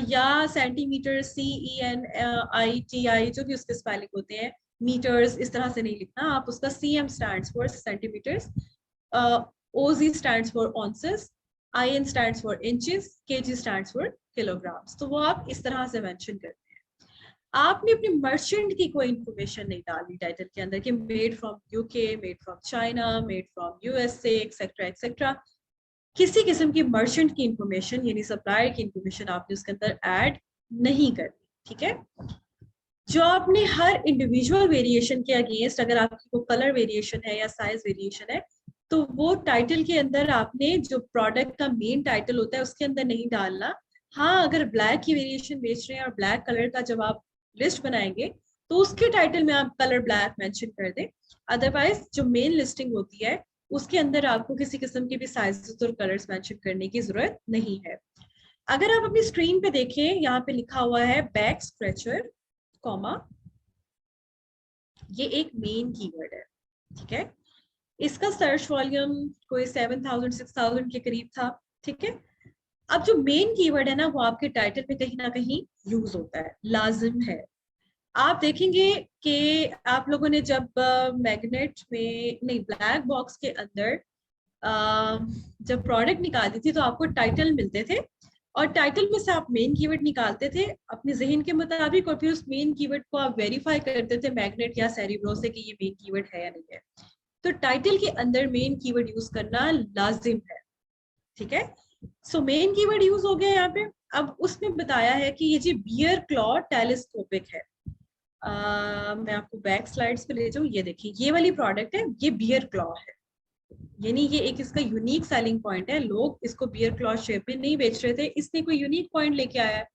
Speaker 1: या सेंटीमीटर, CENITI जो भी उसके स्पेलिंग होते हैं, मीटर्स, इस तरह से नहीं लिखना। आप उसका CM stands for centimetres, OZ stands for ounces, IN stands for inches, KG stands for kilograms, तो वो आप इस तरह से मेंशन करते हैं। आपने अपनी मर्चेंट की कोई इंफॉर्मेशन नहीं डालनी टाइटल के अंदर कि made from UK, made from China, made from USA, etcetera etcetera. किसी किस्म की मर्चेंट की इंफॉर्मेशन यानी सप्लायर की इंफॉर्मेशन आपने उसके अंदर ऐड नहीं करनी, ठीक है। जो आपने हर इंडिविजुअल वेरिएशन के अगेंस्ट, अगर आपकी को कलर वेरिएशन है या साइज वेरिएशन है, तो वो टाइटल के अंदर आपने जो प्रोडक्ट का मेन टाइटल होता है उसके अंदर नहीं डालना। हाँ, अगर ब्लैक की वेरिएशन बेच रहे हैं और ब्लैक कलर का जब आप लिस्ट बनाएंगे तो उसके टाइटल में आप कलर ब्लैक मेंशन कर दें। अदरवाइज जो मेन लिस्टिंग होती है उसके अंदर आपको किसी किस्म के भी साइजेस और कलर्स मेंशन करने की जरूरत नहीं है। अगर आप अपनी स्क्रीन पे देखें, यहाँ पे लिखा हुआ है बैक स्क्रैचर, कॉमा, ये एक मेन कीवर्ड है, ठीक है। इसका सर्च वॉल्यूम कोई 7000 6000 के करीब था, ठीक है। अब जो मेन कीवर्ड है ना वो आपके टाइटल पे कहीं ना कहीं यूज होता है, लाजिम है। आप देखेंगे कि आप लोगों ने जब मैग्नेट में नहीं, ब्लैक बॉक्स के अंदर जब प्रोडक्ट निकालती थी तो आपको टाइटल मिलते थे और टाइटल में से आप मेन कीवर्ड निकालते थे अपने जहन के मुताबिक, और फिर उस मेन कीवर्ड को आप वेरीफाई करते थे मैग्नेट या सेरिब्रो से कि ये मेन कीवर्ड है या नहीं है। तो टाइटल के अंदर मेन कीवर्ड यूज करना लाजिम है, ठीक है। सो मेन कीवर्ड यूज हो गया यहाँ पे। अब उसमें बताया है कि ये जी बियर क्लॉ टेलीस्कोपिक है। मैं आपको बैक स्लाइड्स पे ले जाऊं, ये देखिए ये वाली प्रोडक्ट है, ये बियर क्लॉ है, यानी ये एक इसका यूनिक सेलिंग पॉइंट है। लोग इसको बियर क्लॉ शेप में नहीं बेच रहे थे, इसने कोई यूनिक पॉइंट लेके आया है,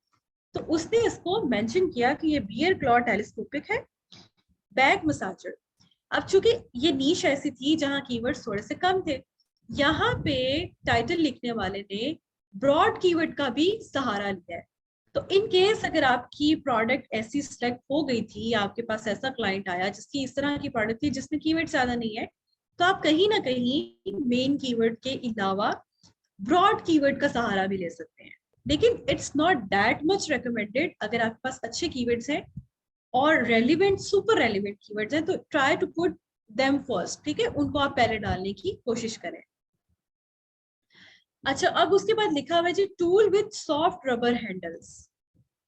Speaker 1: तो उसने इसको मेंशन किया कि ये बियर क्लॉ टेलीस्कोपिक है, बैक मसाजर। अब चूंकि ये नीश ऐसी थी जहां कीवर्ड्स थोड़े से कम थे, यहाँ पे टाइटल लिखने वाले ने ब्रॉड कीवर्ड का भी सहारा लिया है। तो इन केस अगर आपकी प्रोडक्ट ऐसी सिलेक्ट हो गई थी, या आपके पास ऐसा क्लाइंट आया जिसकी इस तरह की प्रोडक्ट थी जिसमें कीवर्ड ज्यादा नहीं है, तो आप कहीं ना कहीं मेन कीवर्ड के अलावा ब्रॉड कीवर्ड का सहारा भी ले सकते हैं। लेकिन it's not that much recommended. अगर आपके पास अच्छे कीवर्ड्स हैं और रेलिवेंट, सुपर रेलिवेंट कीवर्ड्स हैं, तो try to put them first, ठीक है, उनको आप पहले डालने की कोशिश करें। अच्छा, अब उसके बाद लिखा हुआ है जी tool with soft rubber handles.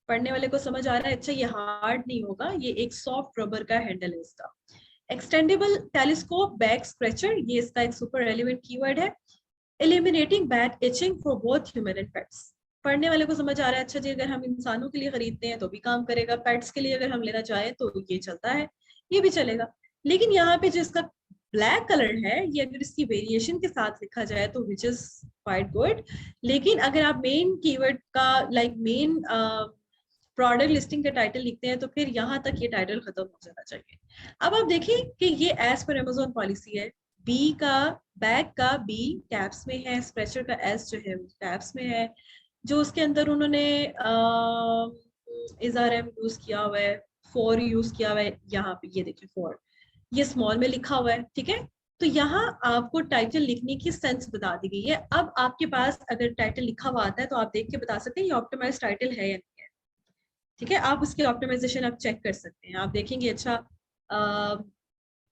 Speaker 1: पढ़ने वाले को समझ आ रहा है, अच्छा ये हार्ड नहीं होगा, ये एक सॉफ्ट रबर का हैंडल है इसका। एक्सटेंडेबल टेलीस्कोप बैक स्क्रेचर, ये इसका एक सुपर रेलिवेंट कीवर्ड है। Eliminating bad itching for both human and pets. पढ़ने वाले को समझ आ रहा है, अच्छा जी अगर हम इंसानों के लिए खरीदते हैं तो भी काम करेगा, पेट्स के लिए अगर हम लेना चाहें तो ये चलता है, ये भी चलेगा। लेकिन यहाँ पे जो इसका ब्लैक कलर है, ये अगर इसकी वेरिएशन के साथ लिखा जाए तो विच इज क्वाइट गुड। लेकिन अगर आप मेन कीवर्ड का मेन प्रोडक्ट लिस्टिंग का टाइटल लिखते हैं तो फिर यहाँ तक ये टाइटल खत्म हो जाना चाहिए। अब आप देखें कि ये एज पर अमेज़न पॉलिसी है, बी का बैक का बी कैप्स में है, स्ट्रेचर का एस जो है वो कैप्स में है, जो उसके अंदर उन्होंने इजआरएम यूज किया हुआ है, फॉर यूज किया हुआ है, यहाँ पे ये देखिए फॉर, ये स्मॉल में लिखा हुआ है, ठीक है। तो यहाँ आपको टाइटल लिखने की सेंस बता दी गई है। अब आपके पास अगर टाइटल लिखा हुआ आता है तो आप देख के बता सकते हैं ये ऑप्टिमाइज टाइटल है या नहीं है, ठीक है। आप उसकी ऑप्टिमाइजेशन आप चेक कर सकते हैं, आप देखेंगे अच्छा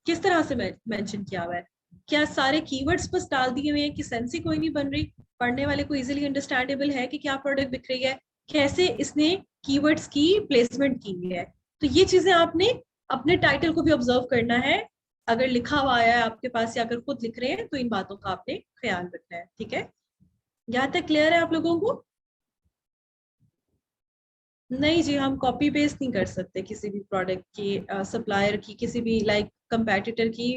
Speaker 1: किस तरह से मेंशन किया हुआ है, क्या सारे कीवर्ड्स बस डाल दिए हुए हैं कि सेंस ही कोई नहीं बन रही, पढ़ने वाले को इजीली अंडरस्टैंडेबल है कि क्या प्रोडक्ट बिक रही है, कैसे इसने कीवर्ड्स की प्लेसमेंट की हुई है। तो ये चीजें आपने अपने टाइटल को भी ऑब्जर्व करना है। अगर लिखा हुआ आया है आपके पास या अगर खुद लिख रहे हैं तो इन बातों का आपने ख्याल रखना है, ठीक है। यहाँ तक क्लियर है आप लोगों को? नहीं जी, हम कॉपी पेस्ट नहीं कर सकते किसी भी प्रोडक्ट की, सप्लायर की, किसी भी कंपैटिटर की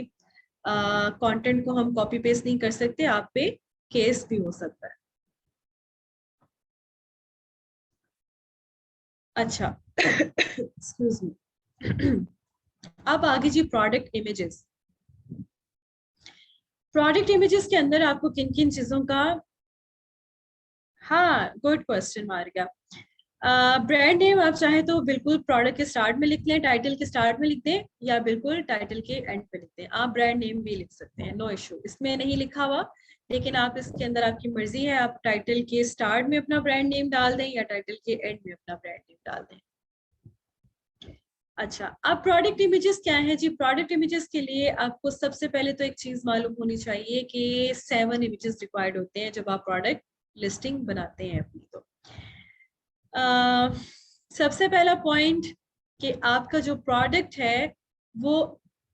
Speaker 1: कंटेंट को हम कॉपी पेस्ट नहीं कर सकते, आप पे केस भी हो सकता है। अच्छा एक्सक्यूज मी। अब आगे जी प्रोडक्ट इमेजेस। प्रोडक्ट इमेजेस के अंदर आपको किन किन चीजों का, हाँ गुड क्वेश्चन मार गया। ब्रांड नेम आप चाहे तो बिल्कुल प्रोडक्ट के स्टार्ट में लिख लें, टाइटल के स्टार्ट में लिख दें, या बिल्कुल टाइटल के एंड पे लिख दें। आप ब्रांड नेम भी लिख सकते हैं, नो इशू, इसमें नहीं लिखा हुआ, लेकिन आप इसके अंदर आपकी मर्जी है, आप टाइटल के स्टार्ट में अपना ब्रांड नेम डाल दें या टाइटल के एंड में अपना ब्रांड नेम डाल दें। अच्छा, अब प्रोडक्ट इमेजेस क्या है जी? प्रोडक्ट इमेजेस के लिए आपको सबसे पहले तो एक चीज मालूम होनी चाहिए कि 7 इमेजेस रिक्वायर्ड होते हैं जब आप प्रोडक्ट लिस्टिंग बनाते हैं अपनी। तो सबसे पहला पॉइंट कि आपका जो प्रोडक्ट है वो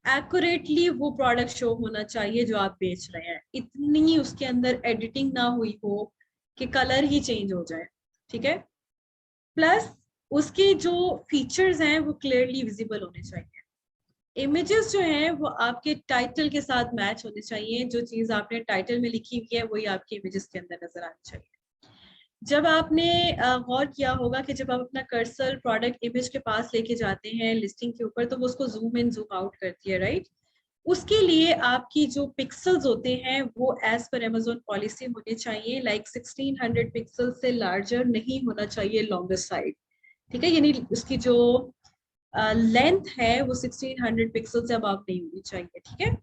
Speaker 1: एक्यूरेटली वो प्रोडक्ट शो होना चाहिए जो आप बेच रहे हैं, इतनी उसके अंदर एडिटिंग ना हुई हो कि कलर ही चेंज हो जाए, ठीक है। प्लस उसके जो फीचर्स हैं वो क्लियरली विजिबल होने चाहिए। इमेजेस जो हैं वो आपके टाइटल के साथ मैच होने चाहिए, जो चीज आपने टाइटल में लिखी हुई है वही आपके इमेजेस के अंदर नजर आनी चाहिए। जब आपने गौर किया होगा कि जब आप अपना कर्सर प्रोडक्ट इमेज के पास लेके जाते हैं लिस्टिंग के ऊपर तो वो उसको जूम इन जूम आउट करती है, राइट। उसके लिए आपकी जो पिक्सल्स होते हैं वो एज पर अमेज़न पॉलिसी होने चाहिए 1600 पिक्सल से लार्जर नहीं होना चाहिए लॉन्गर साइड, ठीक है। यानी उसकी जो लेंथ है वो 1600 पिक्सल से अब आप नहीं होनी चाहिए, ठीक है।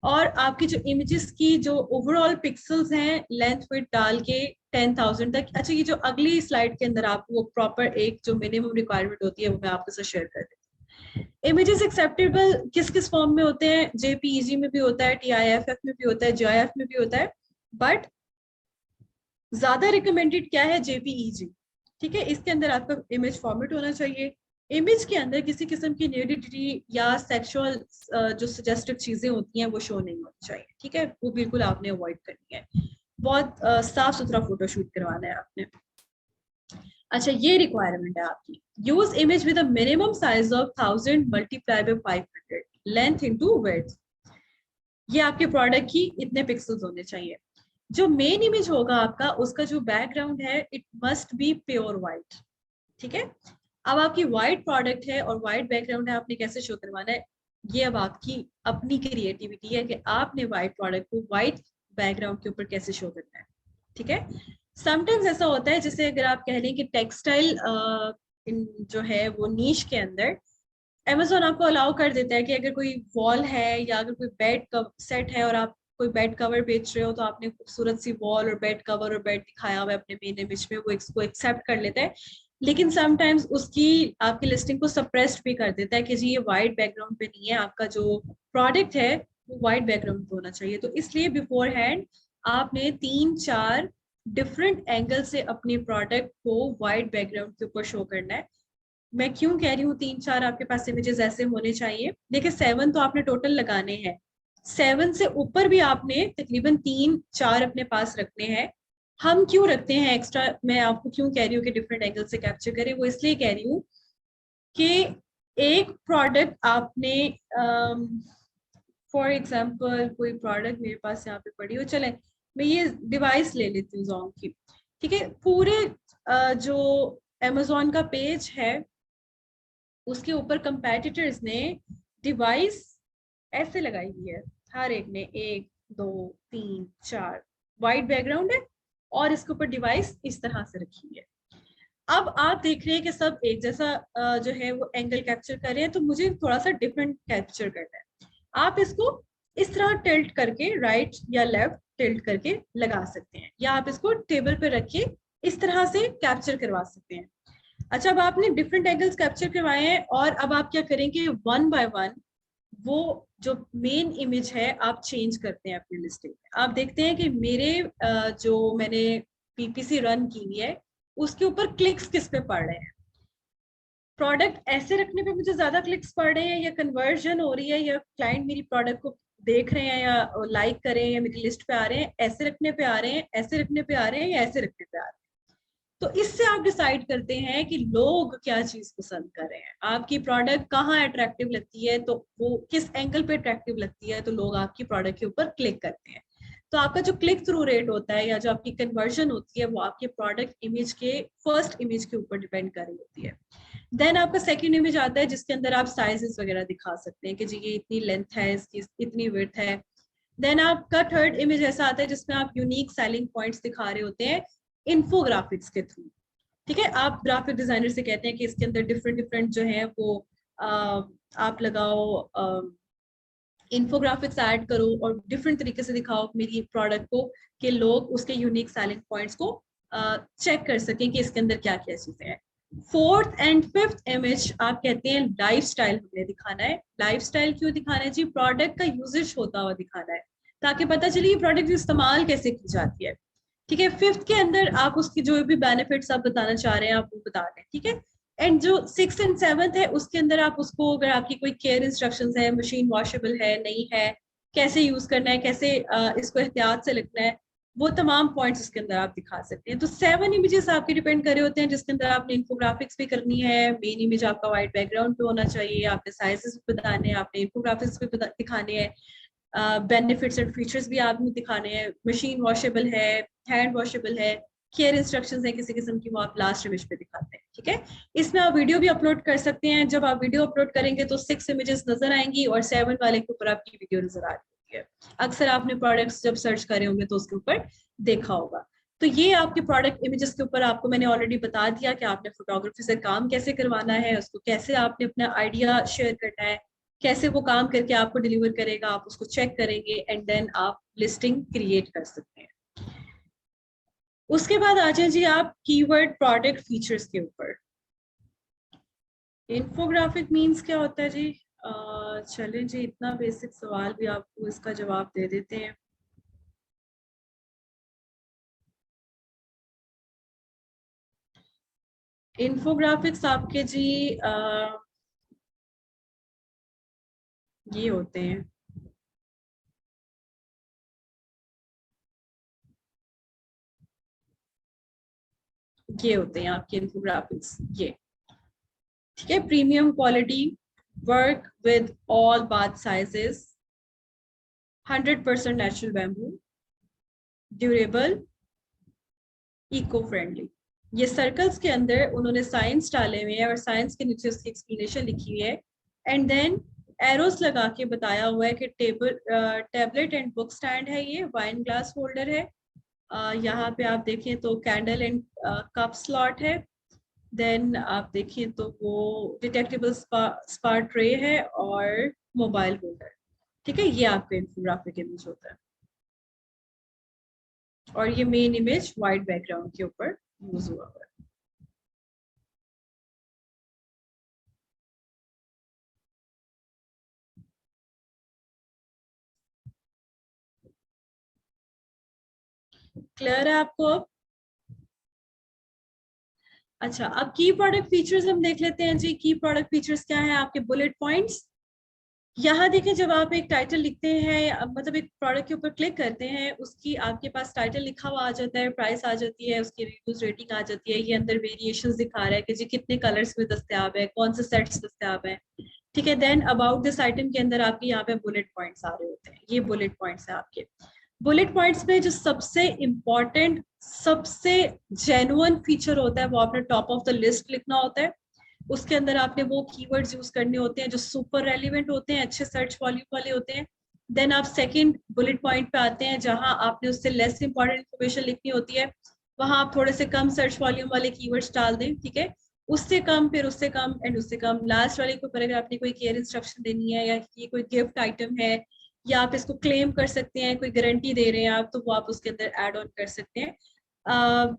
Speaker 1: और आपकी जो इमेजेस की जो ओवरऑल पिक्सल्स हैं लेंथ विड्थ डाल के 10,000 तक। अच्छा, ये जो अगली स्लाइड के अंदर आपको वो प्रॉपर एक जो मिनिमम रिक्वायरमेंट होती है वो मैं आपके साथ शेयर कर देती हूँ। इमेजेस एक्सेप्टेबल किस किस फॉर्म में होते हैं? जेपीईजी में भी होता है, टीआईएफएफ में भी होता है, जीआईएफ में भी होता है, बट ज्यादा रिकमेंडेड क्या है, जेपीईजी। ठीक है, इसके अंदर आपका इमेज फॉर्मेट होना चाहिए। इमेज के अंदर किसी किस्म की न्यूडिटी या सेक्सुअल जो सजेस्टिव चीजें होती हैं वो शो नहीं होनी चाहिए। ठीक है, वो बिल्कुल आपने अवॉइड करनी है। बहुत साफ सुथरा फोटोशूट करवाना है आपने। अच्छा, ये रिक्वायरमेंट है आपकी। Use image with a minimum size of 1000 multiply by 500 length into width. ये आपके प्रोडक्ट की इतने पिक्सल्स होने चाहिए। जो मेन इमेज होगा आपका, उसका जो बैकग्राउंड है it must be pure white. ठीक है, अब आपकी वाइट प्रोडक्ट है और वाइट बैकग्राउंड है, आपने कैसे शो करवाना है, ये अब आपकी अपनी क्रिएटिविटी है कि आपने वाइट प्रोडक्ट को वाइट बैकग्राउंड के ऊपर कैसे शो करना है। ठीक है, समटाइम्स ऐसा होता है, जैसे अगर आप कह लें कि टेक्सटाइल जो है वो नीश के अंदर Amazon आपको अलाउ कर देता है कि अगर कोई वॉल है या अगर कोई बेड सेट है और आप कोई बेड कवर बेच रहे हो, तो आपने खूबसूरत सी वॉल और बेड कवर और बेड दिखाया हुआ है अपने मेन इमेज में, वो इसको एक्सेप्ट कर लेता है। लेकिन समटाइम्स उसकी आपकी लिस्टिंग को सप्रेस्ड भी कर देता है कि जी ये वाइट बैकग्राउंड पे नहीं है, आपका जो प्रोडक्ट है वो वाइट बैकग्राउंड पे होना चाहिए। तो इसलिए बिफोर हैंड आपने 3-4 डिफरेंट एंगल से अपने प्रोडक्ट को वाइट बैकग्राउंड के ऊपर शो करना है। मैं क्यों कह रही हूँ 3-4 आपके पास इमेजेस ऐसे होने चाहिए, देखिए 7 तो आपने टोटल लगाने हैं, 7 से ऊपर भी आपने तकरीबन 3-4 अपने पास रखने हैं। हम क्यों रखते हैं एक्स्ट्रा, मैं आपको क्यों कह रही हूँ कि डिफरेंट एंगल से कैप्चर करें, वो इसलिए कह रही हूँ कि एक प्रोडक्ट आपने फॉर एग्जाम्पल कोई प्रोडक्ट मेरे पास यहाँ पे पड़ी हो, चले मैं ये डिवाइस ले लेती हूँ जोंग की। ठीक है, पूरे जो अमेजोन का पेज है उसके ऊपर कंपेटिटर्स ने डिवाइस ऐसे लगाई हुई है, हर एक ने 1 2 3 4 वाइट बैकग्राउंड है और इसके ऊपर डिवाइस इस तरह से रखी हुई है। अब आप देख रहे हैं कि सब एक जैसा जो है वो एंगल कैप्चर कर रहे हैं, तो मुझे थोड़ा सा डिफरेंट कैप्चर करना है। आप इसको इस तरह टिल्ट करके राइट या लेफ्ट टिल्ट करके लगा सकते हैं, या आप इसको टेबल पे रख के इस तरह से कैप्चर करवा सकते हैं। अच्छा, अब आपने डिफरेंट एंगल्स कैप्चर करवाए हैं और अब आप क्या करेंगे, वन बाय वन वो जो मेन इमेज है आप चेंज करते हैं अपनी लिस्टिंग में। आप देखते हैं कि मेरे जो मैंने पीपीसी रन की हुई है उसके ऊपर क्लिक्स किस पे पड़ रहे हैं। प्रोडक्ट ऐसे रखने पे मुझे ज्यादा क्लिक्स पड़ रहे हैं, या कन्वर्जन हो रही है, या क्लाइंट मेरी प्रोडक्ट को देख रहे हैं या लाइक कर रहे हैं या मेरी लिस्ट पे आ रहे हैं, ऐसे रखने पे आ रहे हैं, ऐसे रखने पे आ रहे हैं, या ऐसे रखने पे आ रहे हैं। तो इससे आप डिसाइड करते हैं कि लोग क्या चीज पसंद कर रहे हैं, आपकी प्रोडक्ट कहाँ अट्रैक्टिव लगती है, तो वो किस एंगल पे अट्रैक्टिव लगती है, तो लोग आपकी प्रोडक्ट के ऊपर क्लिक करते हैं। तो आपका जो क्लिक थ्रू रेट होता है या जो आपकी कन्वर्जन होती है वो आपके प्रोडक्ट इमेज के फर्स्ट इमेज के ऊपर डिपेंड कर रही होती है। देन आपका सेकंड इमेज आता है जिसके अंदर आप साइजेस वगैरह दिखा सकते हैं कि जी ये इतनी लेंथ है, इसकी इतनी विड्थ है। देन आपका थर्ड इमेज ऐसा आता है जिसमें आप यूनिक सेलिंग पॉइंट्स दिखा रहे होते हैं इन्फोग्राफिक्स के थ्रू। ठीक है, आप ग्राफिक डिजाइनर से कहते हैं कि इसके अंदर डिफरेंट डिफरेंट जो है वो आप लगाओ, इन्फोग्राफिक्स ऐड करो और डिफरेंट तरीके से दिखाओ मेरी प्रोडक्ट को, कि लोग उसके यूनिक सेलिंग पॉइंट्स को चेक कर सकें कि इसके अंदर क्या क्या चीजें हैं। फोर्थ एंड फिफ्थ इमेज आप कहते हैं लाइफस्टाइल हमने दिखाना है। लाइफस्टाइल क्यों दिखाना है जी, प्रोडक्ट का यूजेज होता हुआ दिखाना है ताकि पता चले ये प्रोडक्ट इस्तेमाल कैसे की जाती है। ठीक है, फिफ्थ के अंदर आप उसकी जो भी बेनिफिट्स आप बताना चाह रहे हैं आप वो बता दें। ठीक है, एंड जो 6th एंड 7th है उसके अंदर आप उसको, अगर आपकी कोई केयर इंस्ट्रक्शंस है, मशीन वॉशेबल है नहीं है, कैसे यूज करना है, कैसे इसको एहतियात से लिखना है, वो तमाम पॉइंट्स उसके अंदर आप दिखा सकते हैं। तो 7 इमेजेस आपके डिपेंड कर रहे होते हैं जिसके अंदर आपने इन्फोग्राफिक्स भी करनी है, मेन इमेज आपका वाइट बैकग्राउंड पे होना चाहिए, आपने साइजेस भी बताने हैं, आपने इन्फोग्राफिक्स भी दिखाने हैं, बेनिफिट्स एंड फीचर्स भी आपने दिखाने हैं, मशीन वॉशेबल है, हैंड वॉशेबल है, केयर इंस्ट्रक्शंस है किसी किस्म की, वो आप लास्ट इमेज पे दिखाते हैं। ठीक है, इसमें आप वीडियो भी अपलोड कर सकते हैं। जब आप वीडियो अपलोड करेंगे तो 6 इमेजेस नजर आएंगी और 7 वाले के ऊपर आपकी वीडियो नजर आ रही है। अक्सर आपने प्रोडक्ट्स जब सर्च करे होंगे तो उसके ऊपर देखा होगा। तो ये आपके प्रोडक्ट इमेजेस के ऊपर आपको मैंने ऑलरेडी बता दिया कि आपने फोटोग्राफी से काम कैसे करवाना है, उसको कैसे आपने अपना आइडिया शेयर करना है, कैसे वो काम करके आपको डिलीवर करेगा, आप उसको चेक करेंगे एंड देन आप लिस्टिंग क्रिएट कर सकते हैं। उसके बाद आ जाए जी आप कीवर्ड प्रोडक्ट फीचर्स के ऊपर। इन्फोग्राफिक मींस क्या होता है जी, चलें जी इतना बेसिक सवाल भी आपको इसका जवाब दे देते हैं। इन्फोग्राफिक्स आपके जी ये होते हैं, ये होते हैं आपके इन्फोग्राफिक्स ये, ठीक है। Premium quality, work with all bath sizes, 100% natural bamboo, durable, eco friendly. ये सर्कल्स के अंदर उन्होंने साइंस डाले हुए हैं और साइंस के नीचे उसकी एक्सप्लेनेशन लिखी हुई है, एंड देन एरोस लगा के बताया हुआ है कि टेबलेट एंड बुक स्टैंड है, ये वाइन ग्लास होल्डर है, यहाँ पे आप देखें तो कैंडल एंड कप स्लॉट है, देन आप देखें तो वो डिटेक्टेबल स्पा ट्रे है और मोबाइल होल्डर, ठीक है। ये आपका इन्फोग्राफिक इमेज होता है और ये मेन इमेज वाइट बैकग्राउंड के ऊपर यूज हुआ हुआ है। क्लियर है आपको अब? अच्छा, अब की प्रोडक्ट फीचर्स हम देख लेते हैं जी। की प्रोडक्ट फीचर्स क्या है? आपके बुलेट पॉइंट्स। यहाँ देखें, जब आप एक टाइटल लिखते हैं, मतलब एक प्रोडक्ट के ऊपर क्लिक करते हैं, उसकी आपके पास टाइटल लिखा हुआ आ जाता है, प्राइस आ जाती है, उसकी रिव्यूज रेटिंग आ जाती है, ये अंदर वेरिएशंस दिखा रहा है कि जी कितने कलर्स में दस्तयाब है, कौन से सेट्स दस्तयाब है, ठीक है। देन अबाउट दिस आइटम के अंदर आपके यहाँ पे बुलेट पॉइंट्स आ रहे होते हैं, ये बुलेट पॉइंट्स है आपके। बुलेट पॉइंट्स में जो सबसे इंपॉर्टेंट, सबसे जेन्युइन फीचर होता है वो आपने टॉप ऑफ द लिस्ट लिखना होता है। उसके अंदर आपने वो कीवर्ड्स यूज करने होते हैं जो सुपर रेलिवेंट होते हैं, अच्छे सर्च वॉल्यूम वाले होते हैं। देन आप सेकंड बुलेट पॉइंट पे आते हैं जहां आपने उससे लेस इंपॉर्टेंट इंफॉर्मेशन लिखनी होती है, वहां आप थोड़े से कम सर्च वॉल्यूम वाले कीवर्ड्स डाल दें, ठीक है। उससे कम, फिर उससे कम एंड उससे कम, लास्ट वाले के ऊपर अगर आपने कोई केयर इंस्ट्रक्शन देनी है या ये कोई गिफ्ट आइटम है या आप इसको क्लेम कर सकते हैं, कोई गारंटी दे रहे हैं आप, तो वो आप उसके अंदर ऐड ऑन कर सकते हैं।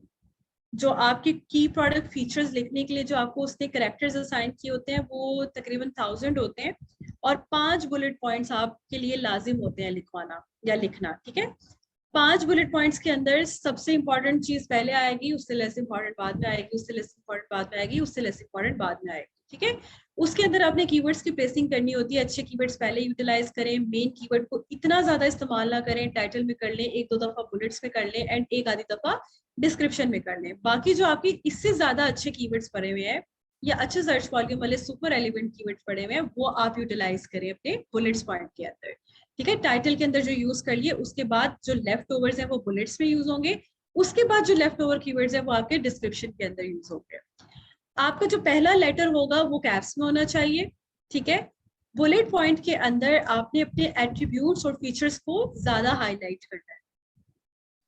Speaker 1: जो आपके की प्रोडक्ट फीचर्स लिखने के लिए जो आपको उसने करेक्टर्स असाइन किए होते हैं वो तकरीबन 1000 होते हैं, और 5 बुलेट पॉइंट्स आपके लिए लाजिम होते हैं लिखवाना या लिखना, ठीक है। 5 बुलेट पॉइंट्स के अंदर सबसे इंपॉर्टेंट चीज पहले आएगी, उससे लेस इंपॉर्टेंट बाद में आएगी, उससे लेस इंपॉर्टेंट बाद में आएगी, उससे लेस इंपॉर्टेंट बाद में आएगी, ठीक है। उसके अंदर आपने कीवर्ड्स की प्लेसिंग करनी होती है, अच्छे कीवर्ड्स पहले यूटिलाइज करें, मेन कीवर्ड को इतना ज्यादा इस्तेमाल ना करें, टाइटल में कर लें, एक दो दफा बुलेट्स में कर लें एंड एक आधी दफा डिस्क्रिप्शन में कर लें। बाकी जो आपके इससे ज्यादा अच्छे कीवर्ड्स पड़े हुए हैं या अच्छे सर्च वॉल्यूम वाले सुपर एलिवेंट कीवर्ड्स पड़े हुए हैं, वो आप यूटिलाइज करें अपने बुलेट्स पॉइंट के अंदर, ठीक है। टाइटल के अंदर जो यूज कर लिए, उसके बाद जो लेफ्ट ओवर्स हैं वो बुलेट्स में यूज होंगे, उसके बाद जो लेफ्ट ओवर कीवर्ड्स हैं वो आपके डिस्क्रिप्शन के अंदर यूज होंगे। आपका जो पहला लेटर होगा वो कैप्स में होना चाहिए, ठीक है। बुलेट पॉइंट के अंदर आपने अपने एट्रीब्यूट्स और फीचर्स को ज्यादा हाईलाइट करना है।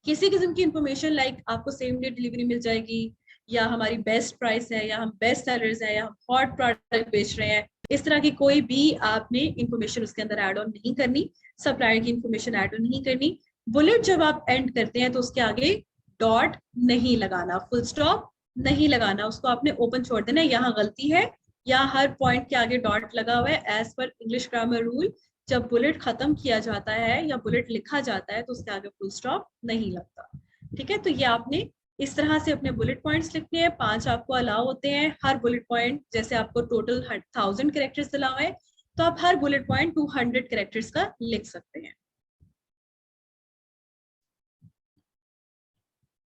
Speaker 1: किसी किस्म की इंफॉर्मेशन लाइक आपको सेम डे डिलीवरी मिल जाएगी, या हमारी बेस्ट प्राइस है, या हम बेस्ट सेलर्स हैं, या हम हॉट प्रोडक्ट बेच रहे हैं, इस तरह की कोई भी आपने इंफॉर्मेशन उसके अंदर ऐड ऑन नहीं करनी, सप्लायर की इंफॉर्मेशन ऐड ऑन नहीं करनी। बुलेट जब आप एंड करते हैं तो उसके आगे डॉट नहीं लगाना, फुल स्टॉप नहीं लगाना, उसको आपने ओपन छोड़ देना। यहाँ गलती है, यहाँ हर पॉइंट के आगे डॉट लगा हुआ है as per English grammar rule. जब बुलेट खत्म किया जाता है या बुलेट लिखा जाता है तो उसके आगे फुल स्टॉप नहीं लगता, ठीक है। तो ये आपने इस तरह से अपने बुलेट पॉइंट्स लिखने हैं। 5 आपको अलाउ होते हैं हर बुलेट पॉइंट, जैसे आपको टोटल 1000 कैरेक्टर्स अलाउ है तो आप हर बुलेट पॉइंट 200 कैरेक्टर्स का लिख सकते हैं,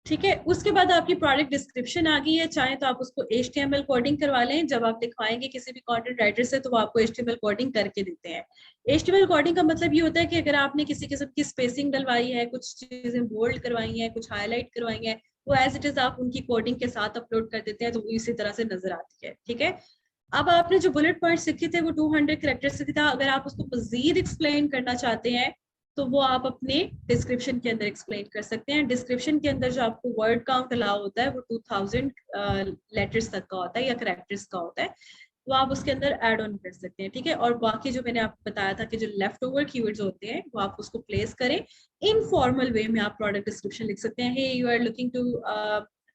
Speaker 1: ठीक है। उसके बाद आपकी प्रोडक्ट डिस्क्रिप्शन आ गई है, चाहे तो आप उसको HTML कोडिंग करवा लें, जब आप लिखवाएंगे किसी भी कंटेंट राइटर से तो वो आपको HTML कोडिंग करके देते हैं। HTML कोडिंग का मतलब ये होता है कि अगर आपने किसी किस्म की स्पेसिंग डलवाई है, कुछ चीजें बोल्ड करवाई हैं, कुछ हाईलाइट करवाई हैं, वो एज इट इज आप उनकी कोडिंग के साथ अपलोड कर देते हैं तो वो इसी तरह से नजर आती है, ठीक है। अब आपने जो बुलेट पॉइंट लिखे थे वो 200 कैरेक्टर्स से था, अगर आप उसको मजीद एक्सप्लेन करना चाहते हैं तो वो आप अपने डिस्क्रिप्शन के अंदर एक्सप्लेन कर सकते हैं। डिस्क्रिप्शन के अंदर जो आपको वर्ड काउंट अलाउ होता है वो 2000 लेटर्स तक का होता है या कैरेक्टर्स का होता है, वो आप उसके अंदर ऐड ऑन कर सकते हैं, ठीक है। और बाकी जो मैंने आपको बताया था कि जो लेफ्ट ओवर कीवर्ड्स होते हैं वो आप उसको प्लेस करें। इनफॉर्मल वे में आप प्रोडक्ट डिस्क्रिप्शन लिख सकते हैं, hey you are looking to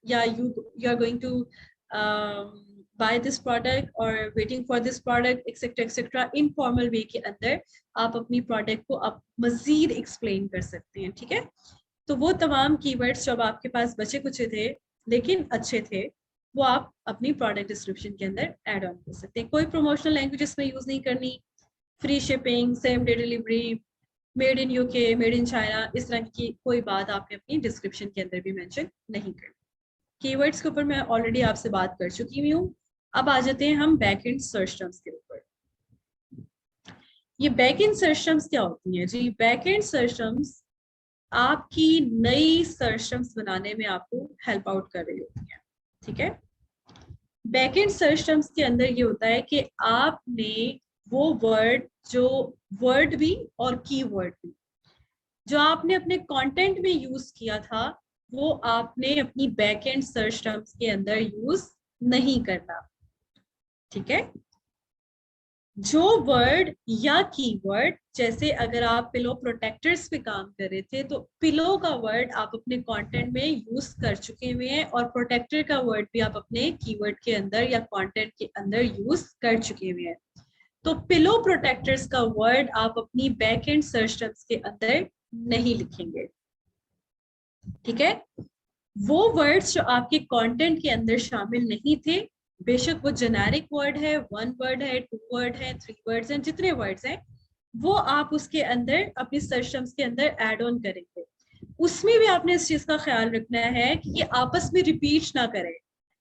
Speaker 1: या you are going to buy this product or waiting for this product etc etc। Informal वे के अंदर आप अपनी प्रोडक्ट को आप मजीद एक्सप्लेन कर सकते हैं, ठीक है। तो वो तमाम कीवर्ड्स जब आपके पास बचे कुछ थे लेकिन अच्छे थे, वो आप अपनी प्रोडक्ट डिस्क्रिप्शन के अंदर ऐड ऑन कर सकते हैं। कोई प्रमोशनल लैंग्वेज इसमें यूज नहीं करनी, free shipping, same day delivery, made in UK, made in China, इस तरह की कोई बात आपने अपनी डिस्क्रिप्शन के अंदर भी मेंशन नहीं करनी। कीवर्ड्स के ऊपर मैं ऑलरेडी आपसे बात कर चुकी हुई हूँ। अब आ जाते हैं हम बैक एंड सर्च टर्म्स के ऊपर। ये बैक एंड सर्च टर्म्स क्या होती हैं जी? बैक एंड सर्च टर्म्स आपकी नई सर्च टर्म्स बनाने में आपको हेल्प आउट कर रही होती है। ठीक है, बैक एंड सर्च टर्म्स के अंदर ये होता है कि आपने वो वर्ड, जो वर्ड भी और कीवर्ड भी जो आपने अपने कंटेंट में यूज किया था, वो आपने अपनी बैक एंड सर्च टर्म्स के अंदर यूज नहीं करना। ठीक है, जो वर्ड या कीवर्ड, जैसे अगर आप पिलो प्रोटेक्टर्स पे काम कर रहे थे तो पिलो का वर्ड आप अपने कंटेंट में यूज कर चुके हुए हैं और प्रोटेक्टर का वर्ड भी आप अपने कीवर्ड के अंदर या कंटेंट के अंदर यूज कर चुके हुए हैं। तो पिलो प्रोटेक्टर्स का वर्ड आप अपनी बैक एंड सर्च टर्म्स के अंदर नहीं लिखेंगे। ठीक है, वो वर्ड्स जो आपके कंटेंट के अंदर शामिल नहीं थे, बेशक वो जेनेरिक वर्ड है, वन वर्ड है, टू वर्ड है, थ्री वर्ड्स हैं, जितने वर्ड्स हैं वो आप उसके अंदर अपनी सर्च टर्म्स के अंदर ऐड ऑन करेंगे। उसमें भी आपने इस चीज का ख्याल रखना है कि ये आपस में रिपीट ना करें।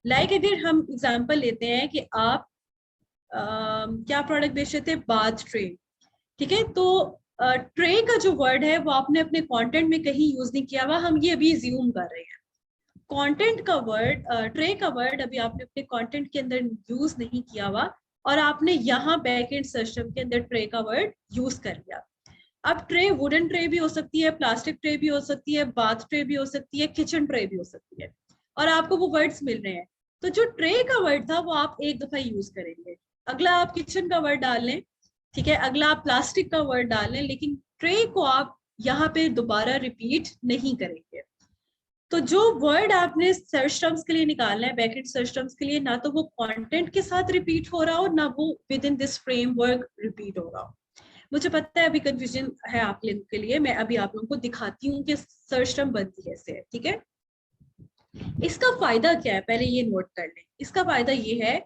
Speaker 1: लाइक अगर हम एग्जांपल लेते हैं कि आप क्या प्रोडक्ट बेच रहे थे, बाथ ट्रे। ठीक है, तो ट्रे का जो वर्ड है वो आपने अपने कंटेंट में कहीं यूज नहीं किया हुआ, हम ये अभी ज्यूम कर रहे हैं। कंटेंट का वर्ड, ट्रे का वर्ड अभी आपने अपने कंटेंट के अंदर यूज नहीं किया हुआ और आपने यहाँ बैक एंड सिस्टम के अंदर ट्रे का वर्ड यूज कर लिया। अब ट्रे वुडन ट्रे भी हो सकती है, प्लास्टिक ट्रे भी हो सकती है, बाथ ट्रे भी हो सकती है, किचन ट्रे भी हो सकती है, और आपको वो वर्ड्स मिल रहे हैं। तो जो ट्रे का वर्ड था वो आप एक दफा यूज करेंगे, अगला आप किचन का वर्ड डाल लें, ठीक है, अगला आप प्लास्टिक का वर्ड डाल लें, लेकिन ट्रे को आप यहाँ पे दोबारा रिपीट नहीं करेंगे। तो जो वर्ड आपने सर्च टर्म्स के लिए निकालना है, बैकेंड सर्च टर्म्स के लिए, ना तो वो कंटेंट के साथ रिपीट हो रहा हो, ना वो with in this framework repeat हो रहा हो। मुझे पता है अभी कंफ्यूजन है आप लोगों के लिए, मैं अभी आप लोगों को दिखाती हूँ कि सर्च टर्म बनती कैसे है। ठीक है, इसका फायदा क्या है पहले ये नोट कर लें। इसका फायदा ये है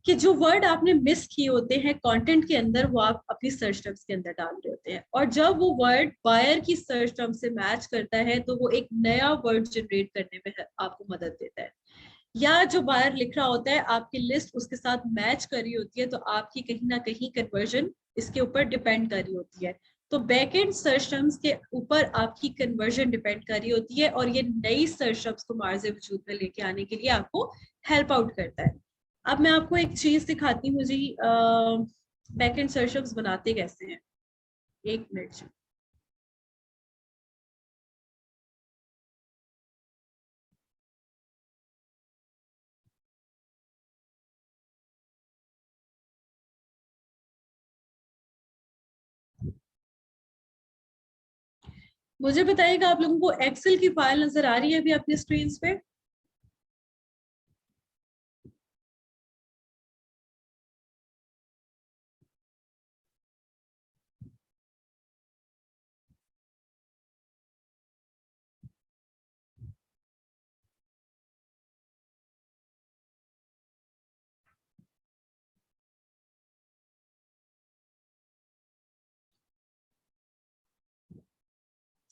Speaker 1: कि जो वर्ड आपने मिस किए होते हैं कंटेंट के अंदर, वो आप अपनी सर्च टर्म्स के अंदर डाल रहे होते हैं, और जब वो वर्ड बायर की सर्च टर्म से मैच करता है तो वो एक नया वर्ड जनरेट करने में आपको मदद देता है। या जो बायर लिख रहा होता है, आपकी लिस्ट उसके साथ मैच कर रही होती है, तो आपकी कहीं ना कहीं कन्वर्जन इसके ऊपर डिपेंड कर रही होती है। तो बैक एंड सर्च टर्म्स के ऊपर आपकी कन्वर्जन डिपेंड कर रही होती है, और ये नई सर्च टर्म्स को मार्जे वजूद में लेके आने के लिए आपको हेल्प आउट करता है। अब मैं आपको एक चीज दिखाती हूँ जी, बैक एंड सर्च टर्म्स बनाते कैसे हैं। एक मिनट जी। मुझे बताइएगा, आप लोगों को एक्सेल की फाइल नजर आ रही है अभी अपनी स्क्रीन पे?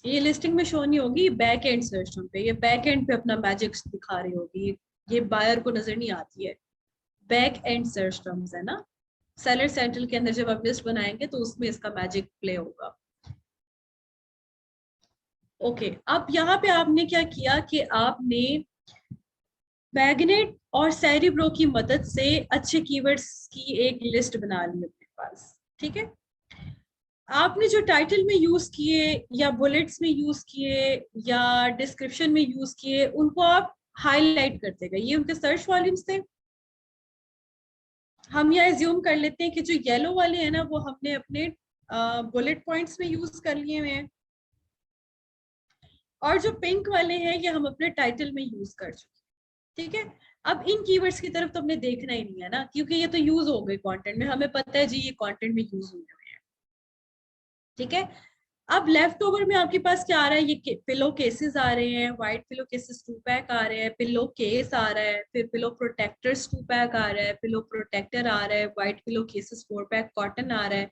Speaker 1: ये लिस्टिंग में शो नहीं होगी, बैक एंड सिस्टम पे, ये बैक एंड पे अपना मैजिक दिखा रही होगी, ये बायर को नजर नहीं आती है। बैक एंड सिस्टम्स है ना, सेलर सेंट्रल के अंदर जब आप लिस्ट बनाएंगे तो उसमें इसका मैजिक प्ले होगा। ओके, अब यहाँ पे आपने क्या किया कि आपने मैग्नेट और सेरिब्रो की मदद से अच्छे कीवर्ड्स की एक लिस्ट बना ली अपने पास। ठीक है, आपने जो टाइटल में यूज किए या बुलेट्स में यूज किए या डिस्क्रिप्शन में यूज किए, उनको आप हाईलाइट करते गए, ये उनके सर्च वॉल्यूम्स थे। हम यह एज्यूम कर लेते हैं कि जो येलो वाले हैं ना, वो हमने अपने बुलेट पॉइंट्स में यूज कर लिए हुए हैं, और जो पिंक वाले हैं ये हम अपने टाइटल में यूज कर चुके हैं। ठीक है, अब इन कीवर्ड्स की तरफ तो हमने देखना ही नहीं है ना, क्योंकि ये तो यूज हो गए कंटेंट में, हमें पता है जी ये कंटेंट में यूज हुए हैं। ठीक है, अब लेफ्ट ओवर में आपके पास क्या आ रहा है, ये पिलो केसेस आ रहे हैं, व्हाइट पिलो केसेस 2 पैक आ रहे हैं, पिलो केस आ रहा है, फिर पिलो प्रोटेक्टर्स 2 पैक आ रहा है, पिलो प्रोटेक्टर आ रहा है, white pillow cases 4 pack cotton आ रहा है।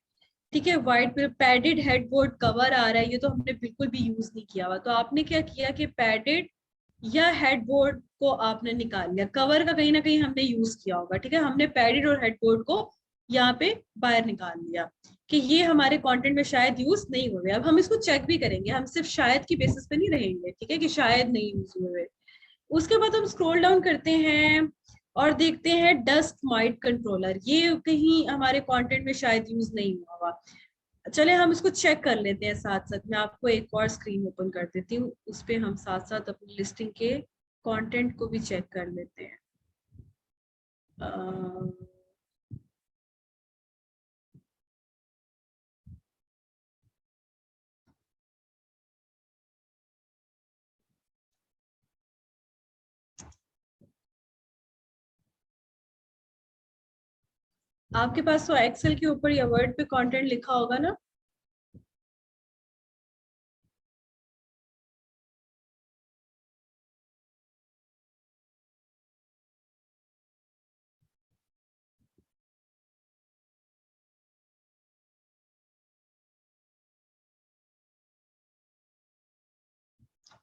Speaker 1: ठीक है, white pillow padded headboard cover आ रहा है, ये तो हमने बिल्कुल भी यूज नहीं किया हुआ। तो आपने क्या किया कि पैडेड या हेडबोर्ड को आपने निकाल लिया, कवर का कहीं ना कहीं हमने यूज किया होगा। ठीक है, हमने पैडेड और हेडबोर्ड को यहाँ पे बाहर निकाल लिया कि ये हमारे कंटेंट में शायद यूज नहीं हुए। अब हम इसको चेक भी करेंगे, हम सिर्फ शायद की बेसिस पे नहीं रहेंगे, ठीक है, कि शायद नहीं यूज हुए। उसके बाद हम स्क्रॉल डाउन करते हैं और देखते हैं डस्ट माइट कंट्रोलर, ये कहीं हमारे कंटेंट में शायद यूज नहीं हुआ हुआ। चले हम इसको चेक कर लेते हैं साथ साथ, मैं आपको एक और स्क्रीन ओपन कर देती हूँ, उस पर हम साथ साथ अपनी लिस्टिंग के कंटेंट को भी चेक कर लेते हैं। आपके पास तो एक्सेल के ऊपर या वर्ड पे कंटेंट लिखा होगा ना।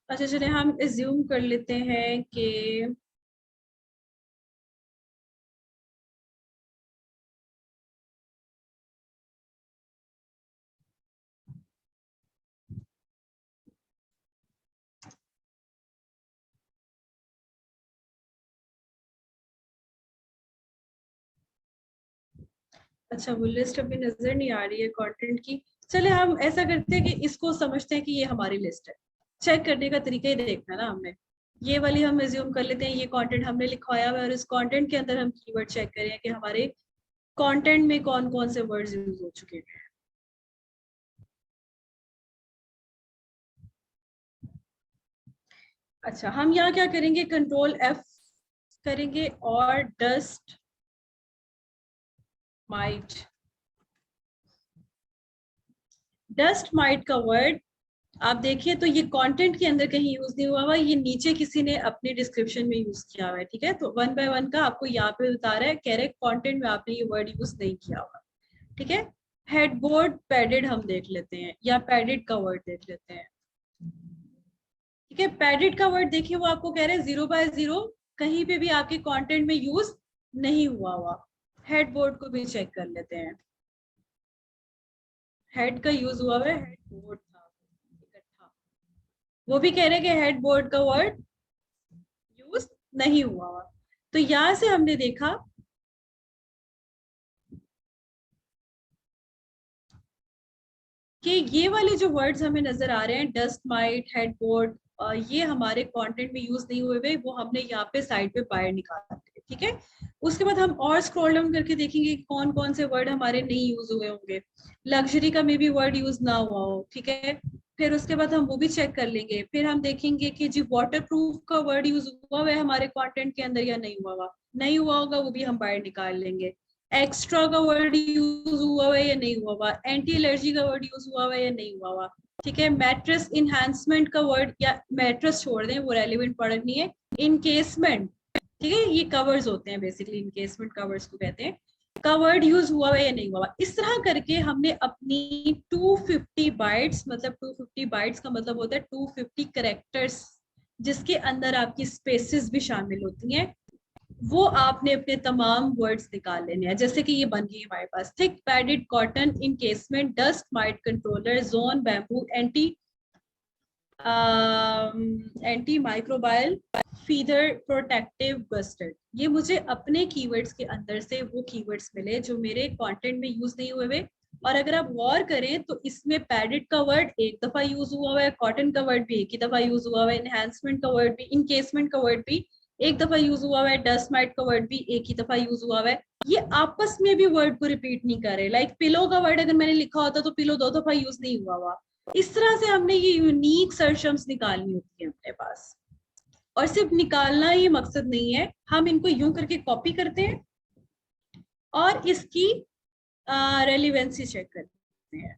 Speaker 1: अच्छा चलिए हम एज्यूम कर लेते हैं कि अच्छा वो लिस्ट अभी नजर नहीं आ रही है कंटेंट की। चले हम ऐसा करते हैं कि इसको समझते हैं कि ये हमारी लिस्ट है। चेक करने का तरीका ही देखना है ना हमने। ये वाली हम एज्यूम कर लेते हैं ये कंटेंट हमने लिखवाया हुआ है और इस कंटेंट के अंदर हम कीवर्ड चेक करें कि हमारे कंटेंट में कौन कौन से वर्ड्स यूज हो चुके हैं। अच्छा हम यहाँ क्या करेंगे, कंट्रोल F करेंगे और डस्ट माइट, डस्ट माइट का वर्ड आप देखिए तो ये कंटेंट के अंदर कहीं यूज नहीं हुआ हुआ, ये नीचे किसी ने अपने डिस्क्रिप्शन में यूज किया हुआ है। ठीक है, तो 1 बाय 1 का आपको यहाँ पे बता रहा है, कह रहे कंटेंट में आपने ये वर्ड यूज नहीं किया हुआ। ठीक है, हेडबोर्ड पैडेड हम देख लेते हैं या पैडेड का वर्ड देख लेते हैं। ठीक है, पैडेड का वर्ड देखिए वो आपको कह रहे हैं 0 बाय 0 कहीं पे भी आपके कंटेंट में यूज नहीं हुआ हुआ। हेडबोर्ड को भी चेक कर लेते हैं, हेड का यूज हुआ है, हेडबोर्ड था इकट्ठा, वो भी कह रहे हैं कि हेडबोर्ड का वर्ड यूज नहीं हुआ हुआ। तो यहां से हमने देखा कि ये वाले जो वर्ड्स हमें नजर आ रहे हैं, डस्ट माइट, हेडबोर्ड, ये हमारे कंटेंट में यूज नहीं हुए हुए, वो हमने यहाँ पे साइड पे बाहर निकाल दिए। ठीक है, उसके बाद हम और स्क्रॉल डाउन करके देखेंगे कि कौन कौन से वर्ड हमारे नहीं यूज हुए होंगे। लग्जरी का मे बी वर्ड यूज ना हुआ हो। ठीक है, फिर उसके बाद हम वो भी चेक कर लेंगे। फिर हम देखेंगे कि जी वाटर प्रूफ का वर्ड यूज हुआ हुआ है हमारे कंटेंट के अंदर या नहीं हुआ हुआ, नहीं हुआ होगा वो भी हम बाहर निकाल लेंगे। एक्स्ट्रा का वर्ड यूज हुआ हुआ है या नहीं हुआ हुआ, एंटी एलर्जी का वर्ड यूज हुआ हुआ है या नहीं हुआ हुआ। ठीक है, मैट्रेस इनहेंसमेंट का वर्ड, या मैट्रेस छोड़ दें वो रेलिवेंट प्रोडक्ट नहीं है, इनकेसमेंट। ठीक है, ये कवर्स होते हैं बेसिकली, इनकेसमेंट कवर्स को कहते हैं। का वर्ड यूज हुआ हुआ है या नहीं हुआ हुआ, इस तरह करके हमने अपनी 250 बाइट्स, मतलब 250 बाइट्स का मतलब होता है 250 करेक्टर्स, जिसके अंदर आपकी स्पेसेस भी शामिल होती हैं, वो आपने अपने तमाम वर्ड्स निकाल लेने हैं। जैसे कि ये बन गई हमारे पास, thick padded cotton encasement, dust mite controller, zone bamboo, anti anti microbial, feather protective bustard. ये मुझे अपने कीवर्ड्स के अंदर से वो कीवर्ड्स मिले जो मेरे कंटेंट में यूज नहीं हुए हुए। और अगर आप गौर करें तो इसमें पैडेड का वर्ड एक दफा यूज हुआ हुआ है, कॉटन का वर्ड भी एक ही दफा यूज हुआ हुआ है, इनहेंसमेंट का वर्ड भी, इनकेसमेंट का वर्ड भी एक दफा यूज हुआ हुआ है, डस्ट माइट का वर्ड भी एक ही दफा यूज हुआ हुआ है। ये आपस में भी वर्ड को रिपीट नहीं कर रहे। लाइक पिलो का वर्ड अगर मैंने लिखा होता तो पिलो 2 दफा यूज नहीं हुआ हुआ। इस तरह से हमने ये यूनिक सर्च टर्म्स निकालनी होती है अपने पास। और सिर्फ निकालना ही मकसद नहीं है, हम इनको यूं करके कॉपी करते हैं और इसकी रेलिवेंसी चेक करते हैं।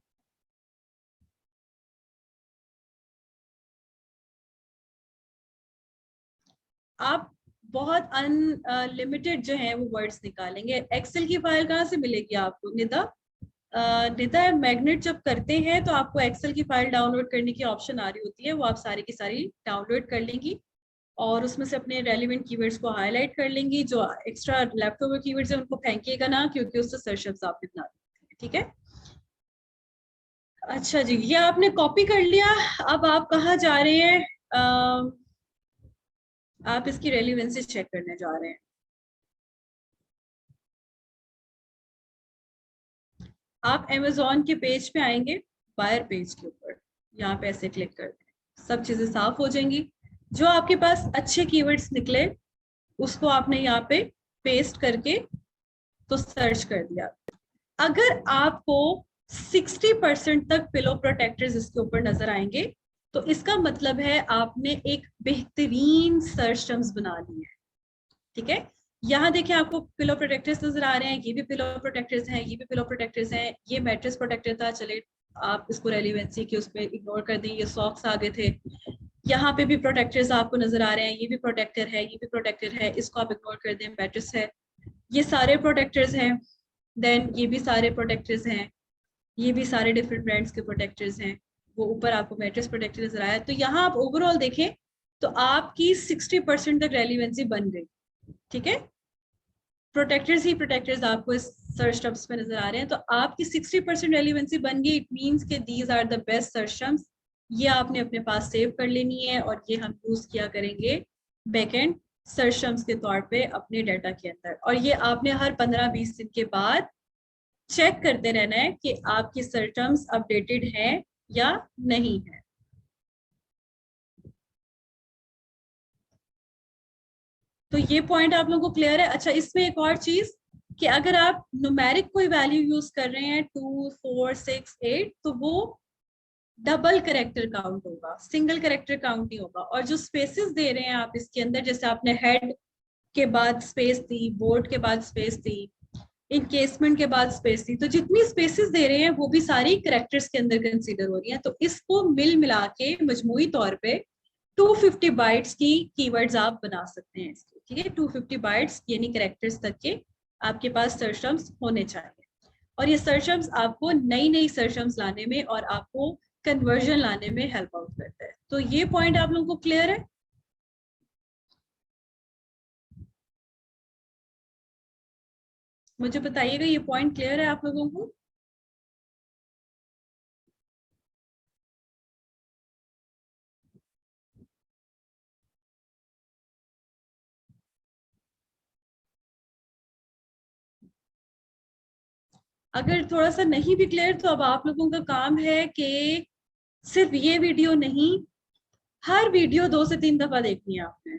Speaker 1: आप बहुत अनलिमिटेड जो है वो वर्ड्स निकालेंगे। एक्सेल की फाइल कहाँ से मिलेगी आपको निदा? निदा मैग्नेट जब करते हैं तो आपको एक्सेल की फाइल डाउनलोड करने की ऑप्शन आ रही होती है, वो आप सारी की सारी डाउनलोड कर लेंगी और उसमें से अपने रेलिवेंट कीवर्ड्स को हाईलाइट कर लेंगी। जो एक्स्ट्रा लेफ्ट ओवर कीवर्ड्स है उनको फेंकिएगा ना, क्योंकि उससे सर्च शब्द आपने बना दिए हैं, ठीक है। अच्छा जी, ये आपने कॉपी कर लिया। अब आप कहाँ जा रहे हैं? आप इसकी रेलिवेंसी चेक करने जा रहे हैं। आप अमेजोन के पेज पे आएंगे, बायर पेज के ऊपर, यहाँ पे ऐसे क्लिक कर दें, सब चीजें साफ हो जाएंगी। जो आपके पास अच्छे कीवर्ड्स निकले उसको आपने यहाँ पे पेस्ट करके तो सर्च कर दिया। अगर आपको 60% तक पिलो प्रोटेक्टर्स इसके ऊपर नजर आएंगे तो इसका मतलब है आपने एक बेहतरीन सर्च टर्म्स बना ली है, ठीक है। यहाँ देखिए आपको पिलो प्रोटेक्टर्स नजर आ रहे हैं, ये भी पिलो प्रोटेक्टर्स हैं, ये भी पिलो प्रोटेक्टर्स हैं। ये मैट्रेस प्रोटेक्टर था, चले आप इसको रेलिवेंसी की उसमें इग्नोर कर दें, ये सॉक्स आगे थे। यहाँ पे भी प्रोटेक्टर्स आपको नजर आ रहे हैं, ये भी प्रोटेक्टर है, ये भी प्रोटेक्टर है, इसको आप इग्नोर कर दें, मैट्रेस है। ये सारे प्रोटेक्टर्स हैं, देन ये भी सारे प्रोटेक्टर्स हैं, ये भी सारे डिफरेंट ब्रांड्स के प्रोटेक्टर्स हैं। वो ऊपर आपको मैट्रेस प्रोटेक्टर नजर आया। तो यहाँ आप ओवरऑल देखें तो आपकी 60% तक रेलिवेंसी बन गई, ठीक है। प्रोटेक्टर्स ही प्रोटेक्टर्स आपको इस सर्च टर्म्स में नजर आ रहे हैं, तो आपकी 60% रेलिवेंसी बन गई। इट मींस के these are the best search terms. ये आपने अपने पास सेव कर लेनी है और ये हम यूज किया करेंगे बैकएंड सर्च टर्म्स के तौर पे अपने डाटा के अंदर। और ये आपने हर 15-20 दिन के बाद चेक करते रहना है कि आपकी सर्च टर्म्स अपडेटेड हैं या नहीं है। तो ये पॉइंट आप लोगों को क्लियर है? अच्छा, इसमें एक और चीज कि अगर आप न्यूमेरिक कोई वैल्यू यूज कर रहे हैं 2, 4, 6, 8 तो वो डबल करेक्टर काउंट होगा, सिंगल करेक्टर काउंट नहीं होगा। और जो स्पेसेस दे रहे हैं आप इसके अंदर, जैसे आपने हेड के बाद स्पेस दी, बोर्ड के बाद स्पेस दी, इनकेसमेंट के बाद स्पेस दी, तो जितनी स्पेसेस दे रहे हैं वो भी सारी करेक्टर्स के अंदर कंसीडर हो रही हैं। तो इसको मिल मिला के मजमूई तौर पे 250 बाइट्स की कीवर्ड्स आप बना सकते हैं इसके, ठीक है। 250 बाइट्स यानी करेक्टर्स तक के आपके पास सर्च टर्म्स होने चाहिए। और ये सर्च टर्म्स आपको नई नई सर्च टर्म्स लाने में और आपको कन्वर्जन लाने में हेल्प आउट करता है। तो ये पॉइंट आप लोगों को क्लियर है? मुझे बताइएगा ये पॉइंट क्लियर है आप लोगों को? अगर थोड़ा सा नहीं भी क्लियर तो अब आप लोगों का काम है कि सिर्फ ये वीडियो नहीं, हर वीडियो 2 से 3 दफा देखनी है आपने,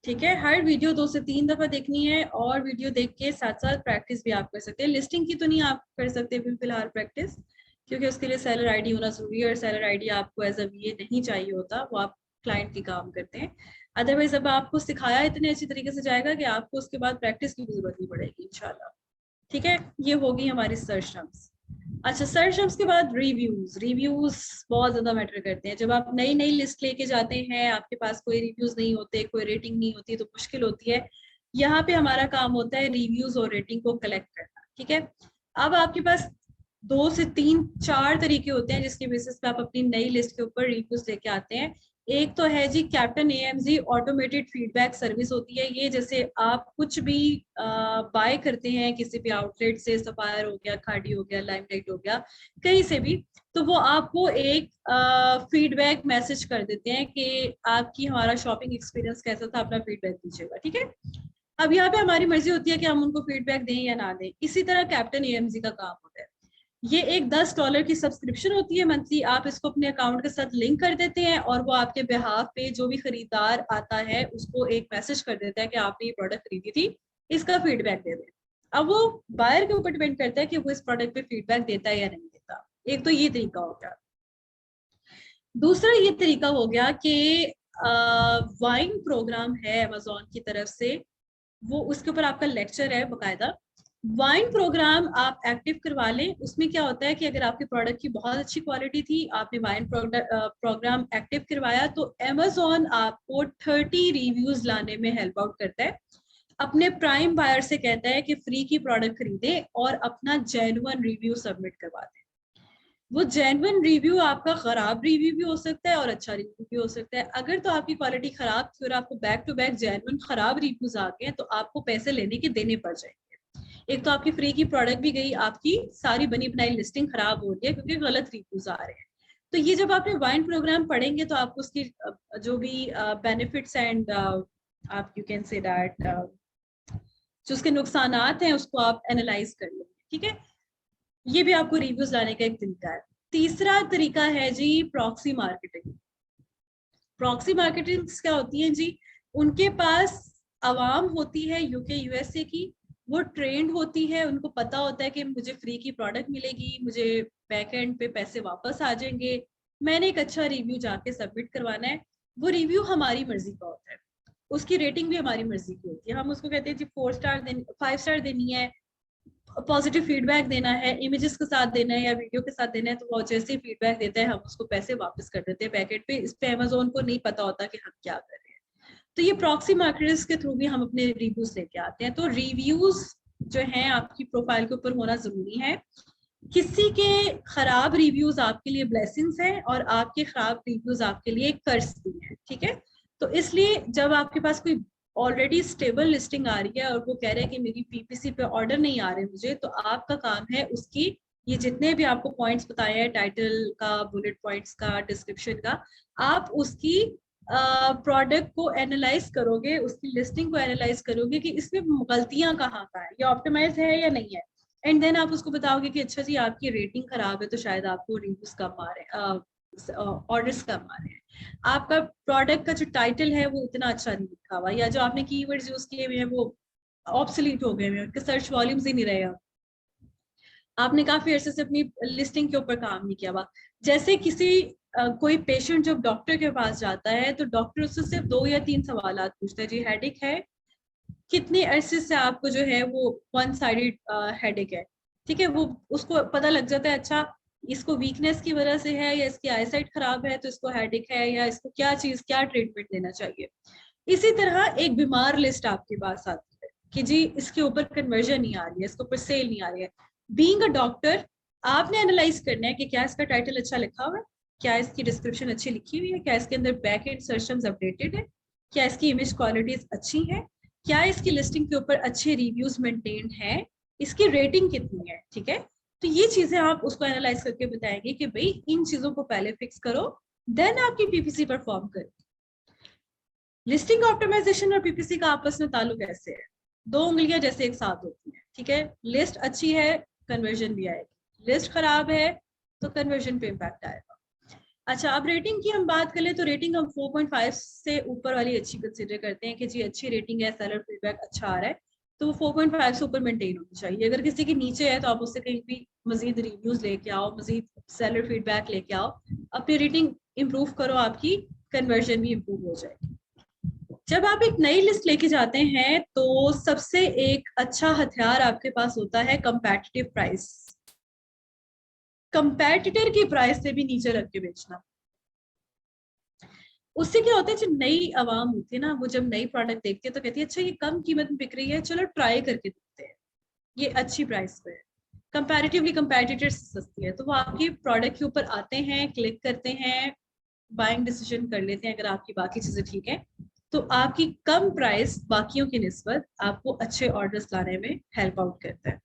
Speaker 1: ठीक है। हर वीडियो 2 से 3 दफा देखनी है और वीडियो देख के साथ साथ प्रैक्टिस भी आप कर सकते हैं। लिस्टिंग की तो नहीं आप कर सकते फिलहाल प्रैक्टिस, क्योंकि उसके लिए सेलर आईडी होना जरूरी है और सेलर आईडी आपको एज अ वीए नहीं चाहिए होता, वो आप क्लाइंट की काम करते हैं। अदरवाइज अब आपको सिखाया इतने अच्छी तरीके से जाएगा कि आपको उसके बाद प्रैक्टिस की भी जरूरत नहीं पड़ेगी इंशाल्लाह, ठीक है। ये होगी हमारी सर्च टर्म्स। अच्छा, सर्च टर्म्स के बाद रिव्यूज। रिव्यूज बहुत ज्यादा मैटर करते हैं। जब आप नई नई लिस्ट लेके जाते हैं, आपके पास कोई रिव्यूज नहीं होते, कोई रेटिंग नहीं होती, तो मुश्किल होती है। यहाँ पे हमारा काम होता है रिव्यूज और रेटिंग को कलेक्ट करना, ठीक है। अब आपके पास 2 से 3, 4 तरीके होते हैं जिसके बेसिस पे आप अपनी नई लिस्ट के ऊपर रिव्यूज लेके आते हैं। एक तो है जी captain AMG automated feedback service होती है। ये जैसे आप कुछ भी बाय करते हैं किसी भी आउटलेट से, सफायर हो गया, खाड़ी हो गया, लाइमलाइट हो गया, कहीं से भी, तो वो आपको एक फीडबैक मैसेज कर देते हैं कि आपकी हमारा शॉपिंग एक्सपीरियंस कैसा था, अपना फीडबैक दीजिएगा, ठीक है। अब यहाँ पे हमारी मर्जी होती है कि हम उनको फीडबैक दें या ना दें। इसी तरह कैप्टन एएमजी का काम होता है। ये एक $10 की सब्सक्रिप्शन होती है मंथली। आप इसको अपने अकाउंट के साथ लिंक कर देते हैं और वो आपके बिहाफ पे जो भी खरीदार आता है उसको एक मैसेज कर देता है कि आपने ये प्रोडक्ट खरीदी थी, इसका फीडबैक दे दें। अब वो बायर के ऊपर डिपेंड करता है कि वो इस प्रोडक्ट पे फीडबैक देता है या नहीं देता। एक तो ये तरीका हो गया। दूसरा ये तरीका हो गया कि वाइन प्रोग्राम है अमेजोन की तरफ से, वो उसके ऊपर आपका लेक्चर है बकायदा। वाइन प्रोग्राम आप एक्टिव करवा लें। उसमें क्या होता है कि अगर आपके प्रोडक्ट की बहुत अच्छी क्वालिटी थी, आपने वाइन प्रोग्राम एक्टिव करवाया, तो Amazon आपको 30 रिव्यूज लाने में हेल्प आउट करता है। अपने प्राइम बायर से कहता है कि फ्री की प्रोडक्ट खरीदे और अपना जेन्युइन रिव्यू सबमिट करवा दें। वो जेन्युइन रिव्यू आपका खराब रिव्यू भी हो सकता है और अच्छा रिव्यू भी हो सकता है। अगर तो आपकी क्वालिटी खराब थी और आपको बैक टू बैक जेन्युइन खराब रिव्यूज आ गए, तो आपको पैसे लेने के देने पड़ जाएंगे। एक तो आपकी फ्री की प्रोडक्ट भी गई, आपकी सारी बनी बनाई लिस्टिंग खराब हो रही है क्योंकि गलत रिव्यूज आ रहे हैं। तो ये जब आपने वाइन प्रोग्राम पढ़ेंगे तो आपको उसकी जो भी बेनिफिट्स एंड आप यू कैन से दैट जो उसके नुकसानात हैं उसको आप एनालाइज कर लेंगे। ठीक है, ये भी आपको रिव्यूज लाने का एक तरीका है। तीसरा तरीका है जी प्रॉक्सी मार्केटिंग। प्रॉक्सी मार्केटिंग क्या होती है जी? उनके पास आवाम होती है यूके यूएसए की, वो ट्रेंड होती है, उनको पता होता है कि मुझे फ्री की प्रोडक्ट मिलेगी, मुझे बैक एंड पे पैसे वापस आ जाएंगे, मैंने एक अच्छा रिव्यू जाके सबमिट करवाना है। वो रिव्यू हमारी मर्जी का होता है, उसकी रेटिंग भी हमारी मर्जी की होती है। हम उसको कहते हैं जी 4 स्टार देनी, 5 स्टार देनी है, पॉजिटिव फीडबैक देना है, इमेजेस के साथ देना है या वीडियो के साथ देना है, तो वो जैसे ही फीडबैक देता है हम उसको पैसे वापस कर देते हैं पैकेट पे। इस पे अमेजोन को नहीं पता होता कि हम क्या कर रहे हैं। तो ये प्रॉक्सी मार्केटर्स के थ्रू भी हम अपने रिव्यूज लेके आते हैं। तो रिव्यूज जो है आपकी प्रोफाइल के ऊपर होना जरूरी है। किसी के खराब रिव्यूज आपके लिए ब्लेसिंग्स हैं और आपके खराब रिव्यूज आपके लिए कर्स भी हैं। ठीक है, तो इसलिए जब आपके पास कोई ऑलरेडी स्टेबल लिस्टिंग आ रही है और वो कह रहे हैं कि मेरी पीपीसी पे ऑर्डर नहीं आ रहे मुझे, तो आपका काम है उसकी, ये जितने भी आपको पॉइंट्स बताए हैं, टाइटल का, बुलेट पॉइंट्स का, डिस्क्रिप्शन का, आप उसकी प्रोडक्ट को एनालाइज करोगे, उसकी लिस्टिंग को एनालाइज करोगे कि इसमें गलतियां कहाँ का है, ये ऑप्टिमाइज है या नहीं है। एंड देन आप उसको बताओगे कि अच्छा जी आपकी रेटिंग खराब है तो शायद आपको रिव्यूज कम आ रहे हैं, ऑर्डर्स कम आ रहे हैं, आपका प्रोडक्ट का जो टाइटल है वो इतना अच्छा नहीं लिखा हुआ, या जो आपने कीवर्ड्स यूज किए हुए हैं वो ऑब्सोलीट हो गए हैं, उनके सर्च वॉल्यूम्स ही नहीं रहे, आपने काफी अरसे से अपनी लिस्टिंग के ऊपर काम नहीं किया हुआ। जैसे किसी कोई पेशेंट जब डॉक्टर के पास जाता है तो डॉक्टर उससे सिर्फ 2 या 3 सवाल पूछता है, जी हेडेक है, कितने अरसे से आपको जो है वो वन साइडेड हेडेक है। ठीक है, वो उसको पता लग जाता है अच्छा इसको वीकनेस की वजह से है या इसकी आईसाइट खराब है तो इसको हेडेक है, या इसको क्या चीज क्या ट्रीटमेंट देना चाहिए। इसी तरह एक बीमार लिस्ट आपके पास आती है कि जी इसके ऊपर कन्वर्जन नहीं आ रही है, इसके ऊपर सेल नहीं आ रही है। बीइंग अ डॉक्टर आपने एनालाइज करना है कि क्या इसका टाइटल अच्छा लिखा हुआ है, क्या इसकी डिस्क्रिप्शन अच्छी लिखी हुई है, क्या इसके अंदर back and search terms updated है, क्या इसकी इमेज क्वालिटीज अच्छी है, क्या इसकी लिस्टिंग के ऊपर अच्छे रिव्यूज मेंटेन है, इसकी रेटिंग कितनी है। ठीक है, तो ये चीजें आप उसको एनालाइज करके बताएंगे कि भाई इन चीजों को पहले फिक्स करो, देन आपकी पीपीसी परफॉर्म करें। लिस्टिंग ऑप्टिमाइजेशन और पीपीसी का आपस में ताल्लुक ऐसे है, दो उंगलियां जैसे एक साथ होती हैं। ठीक है, लिस्ट अच्छी है कन्वर्जन भी आएगी, लिस्ट खराब है तो कन्वर्जन पे इम्पैक्ट आएगा। अच्छा, अब रेटिंग की हम बात करें तो रेटिंग हम 4.5 से ऊपर वाली अच्छी कंसिडर करते हैं कि जी अच्छी रेटिंग है, सेलर फीडबैक अच्छा आ रहा है, तो वो 4.5 से ऊपर मेंटेन होनी चाहिए। अगर किसी के नीचे है तो आप उससे कहीं भी मजीद रिव्यूज लेके आओ, मजीद सेलर फीडबैक लेके आओ, अपनी रेटिंग इंप्रूव करो, आपकी कन्वर्जन भी इंप्रूव हो जाएगी। जब आप एक नई लिस्ट लेके जाते हैं तो सबसे एक अच्छा हथियार आपके पास होता है कंपैटिटिव प्राइस। कंपैटिटर की प्राइस से भी नीचे रख के बेचना। उससे क्या होता है, जो नई आवाम होती है ना, वो जब नई प्रोडक्ट देखती है तो कहती है अच्छा ये कम कीमत में बिक रही है, चलो ट्राई करके देखते हैं, ये अच्छी प्राइस पे है, कंपैरेटिवली कंपैटिटर सस्ती है, तो वो आपकी प्रोडक्ट के ऊपर आते हैं, क्लिक करते हैं, बाइंग डिसीजन कर लेते हैं। अगर आपकी बाकी चीजें ठीक है तो आपकी कम प्राइस बाकियों की निस्बत आपको अच्छे ऑर्डर्स लाने में हेल्प आउट करता है।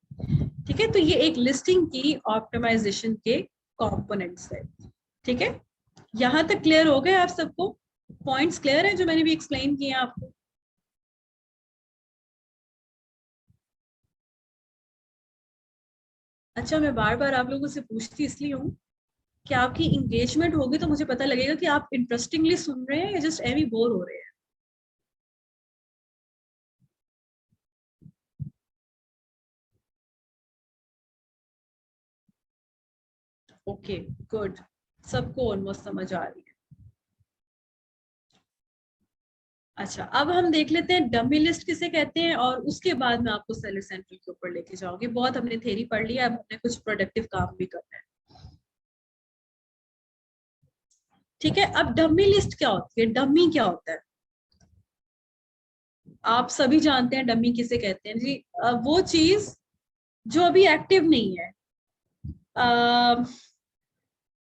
Speaker 1: ठीक है, तो ये एक लिस्टिंग की ऑप्टिमाइजेशन के कंपोनेंट्स है। ठीक है, यहां तक क्लियर हो गए आप सबको? पॉइंट्स क्लियर है जो मैंने भी एक्सप्लेन किए आपको? अच्छा, मैं बार बार आप लोगों से पूछती इसलिए हूँ कि आपकी इंगेजमेंट होगी तो मुझे पता लगेगा कि आप इंटरेस्टिंगली सुन रहे हैं या जस्ट एवी बोर हो रहे हैं। ओके, गुड, सबको ऑलमोस्ट समझ आ रही है। अच्छा, अब हम देख लेते हैं डमी लिस्ट किसे कहते हैं, और उसके बाद मैं आपको सेलर सेंट्रल के ऊपर लेके जाऊंगी। बहुत हमने थ्योरी पढ़ लिया, अब हमने कुछ प्रोडक्टिव काम भी करना है। ठीक है, अब डमी लिस्ट क्या होती है, डमी क्या होता है? आप सभी जानते हैं डमी किसे कहते हैं जी। वो चीज जो अभी एक्टिव नहीं है।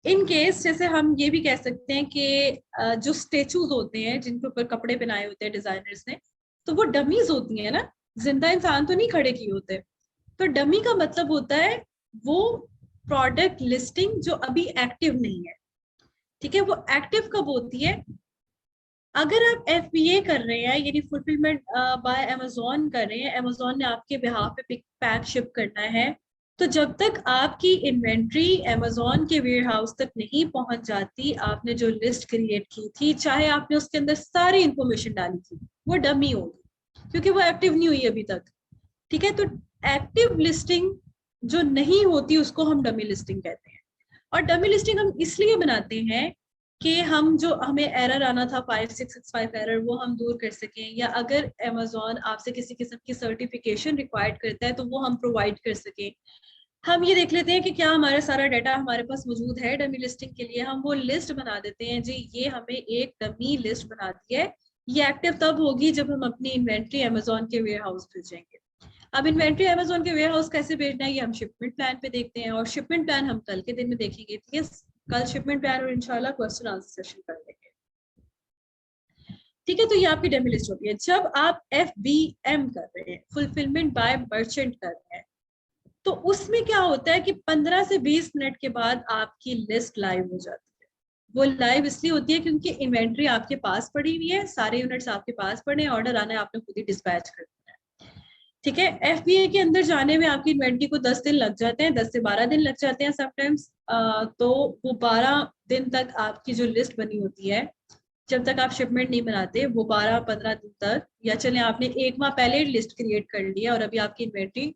Speaker 1: इन केस जैसे हम ये भी कह सकते हैं कि जो स्टेचूज होते हैं जिनके ऊपर कपड़े पहनाए होते हैं डिजाइनर्स ने, तो वो डमीज होती हैं ना, जिंदा इंसान तो नहीं खड़े किए होते। तो डमी का मतलब होता है वो प्रोडक्ट लिस्टिंग जो अभी एक्टिव नहीं है। ठीक है, वो एक्टिव कब होती है? अगर आप FBA कर रहे हैं, यानी फुलफिलमेंट बाय अमेजोन कर रहे हैं, अमेजोन ने आपके बिहाफ पे पिक पैक शिप करना है, तो जब तक आपकी इन्वेंट्री अमेजोन के वेयर हाउस तक नहीं पहुंच जाती, आपने जो लिस्ट क्रिएट की थी, चाहे आपने उसके अंदर सारी इंफॉर्मेशन डाली थी, वो डमी होगी, क्योंकि वो एक्टिव नहीं हुई अभी तक। ठीक है, तो एक्टिव लिस्टिंग जो नहीं होती उसको हम डमी लिस्टिंग कहते हैं। और डमी लिस्टिंग हम इसलिए बनाते हैं कि हम जो हमें एरर आना था 5665 एरर, वो हम दूर कर सकें, या अगर अमेजोन आपसे किसी किस्म की सर्टिफिकेशन रिक्वायर्ड करता है तो वो हम प्रोवाइड कर सकें। हम ये देख लेते हैं कि क्या हमारा सारा डाटा हमारे पास मौजूद है डमी लिस्टिंग के लिए, हम वो लिस्ट बना देते हैं जी, ये हमें एक डमी लिस्ट बना दी है। ये एक्टिव तब होगी जब हम अपनी इन्वेंट्री अमेजोन के वेयर हाउस भेजेंगे। अब इन्वेंट्री अमेजोन के वेयर हाउस कैसे भेजना है, ये हम शिपमेंट प्लान पे देखते हैं, और शिपमेंट प्लान हम कल के दिन में देखेंगे। ठीक है, कल शिपमेंट प्लान और इंशाल्लाह क्वेश्चन आंसर सेशन कर लेंगे। ठीक है, तो ये आपकी डेमो लिस्ट होती है। जब आप FBM कर रहे हैं, फुलफिलमेंट बाय मर्चेंट कर रहे हैं, तो उसमें क्या होता है कि 15 से 20 मिनट के बाद आपकी लिस्ट लाइव हो जाती है। वो लाइव इसलिए होती है क्योंकि इन्वेंट्री आपके पास पड़ी हुई है, सारे यूनिट्स आपके पास पड़े हैं, ऑर्डर आना है, आपने खुद ही डिस्पैच कर दिया है। ठीक है, FBA के अंदर जाने में आपकी इन्वेंट्री को 10 दिन लग जाते हैं, 10 से 12 दिन लग जाते हैं समटाइम्स। तो वो 12 दिन तक आपकी जो लिस्ट बनी होती है, जब तक आप शिपमेंट नहीं बनाते, वो 12-15 दिन तक, या चले आपने 1 माह पहले लिस्ट क्रिएट कर लिया और अभी आपकी इन्वेंट्री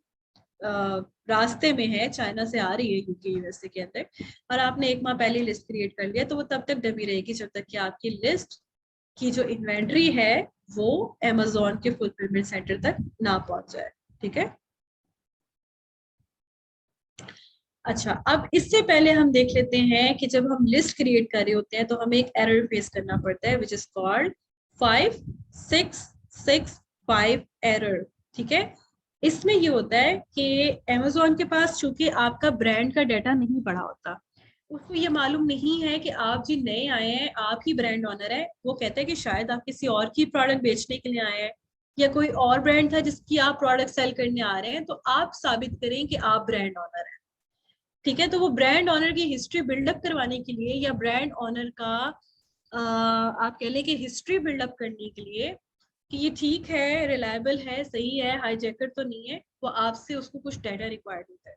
Speaker 1: रास्ते में है, चाइना से आ रही है UK USA के अंदर, और आपने 1 माह पहले लिस्ट क्रिएट कर लिया, तो वो तब तक डमी रहेगी जब तक कि आपकी लिस्ट की जो इन्वेंट्री है वो अमेजोन के फुलफिलमेंट सेंटर तक ना पहुंच जाए। ठीक है, अच्छा, अब इससे पहले हम देख लेते हैं कि जब हम लिस्ट क्रिएट कर रहे होते हैं तो हमें एक एरर फेस करना पड़ता है, विच इज कॉल्ड 5665 एरर। ठीक है, इसमें ये होता है कि अमेजोन के पास चूंकि आपका ब्रांड का डाटा नहीं पड़ा होता, उसको ये मालूम नहीं है कि आप जी नए आए हैं, आप ही ब्रांड ऑनर है। वो कहते हैं कि शायद आप किसी और की प्रोडक्ट बेचने के लिए आए हैं, या कोई और ब्रांड था जिसकी आप प्रोडक्ट सेल करने आ रहे हैं, तो आप साबित करें कि आप ब्रांड ऑनर है। ठीक है, तो वो ब्रांड ऑनर की हिस्ट्री बिल्डअप करवाने के लिए, या ब्रांड ऑनर का आप कह लें कि हिस्ट्री बिल्डअप करने के लिए कि ये ठीक है, रिलायबल है, सही है, हाईजैकर तो नहीं है, वो आपसे उसको कुछ डाटा रिक्वायर्ड होता है।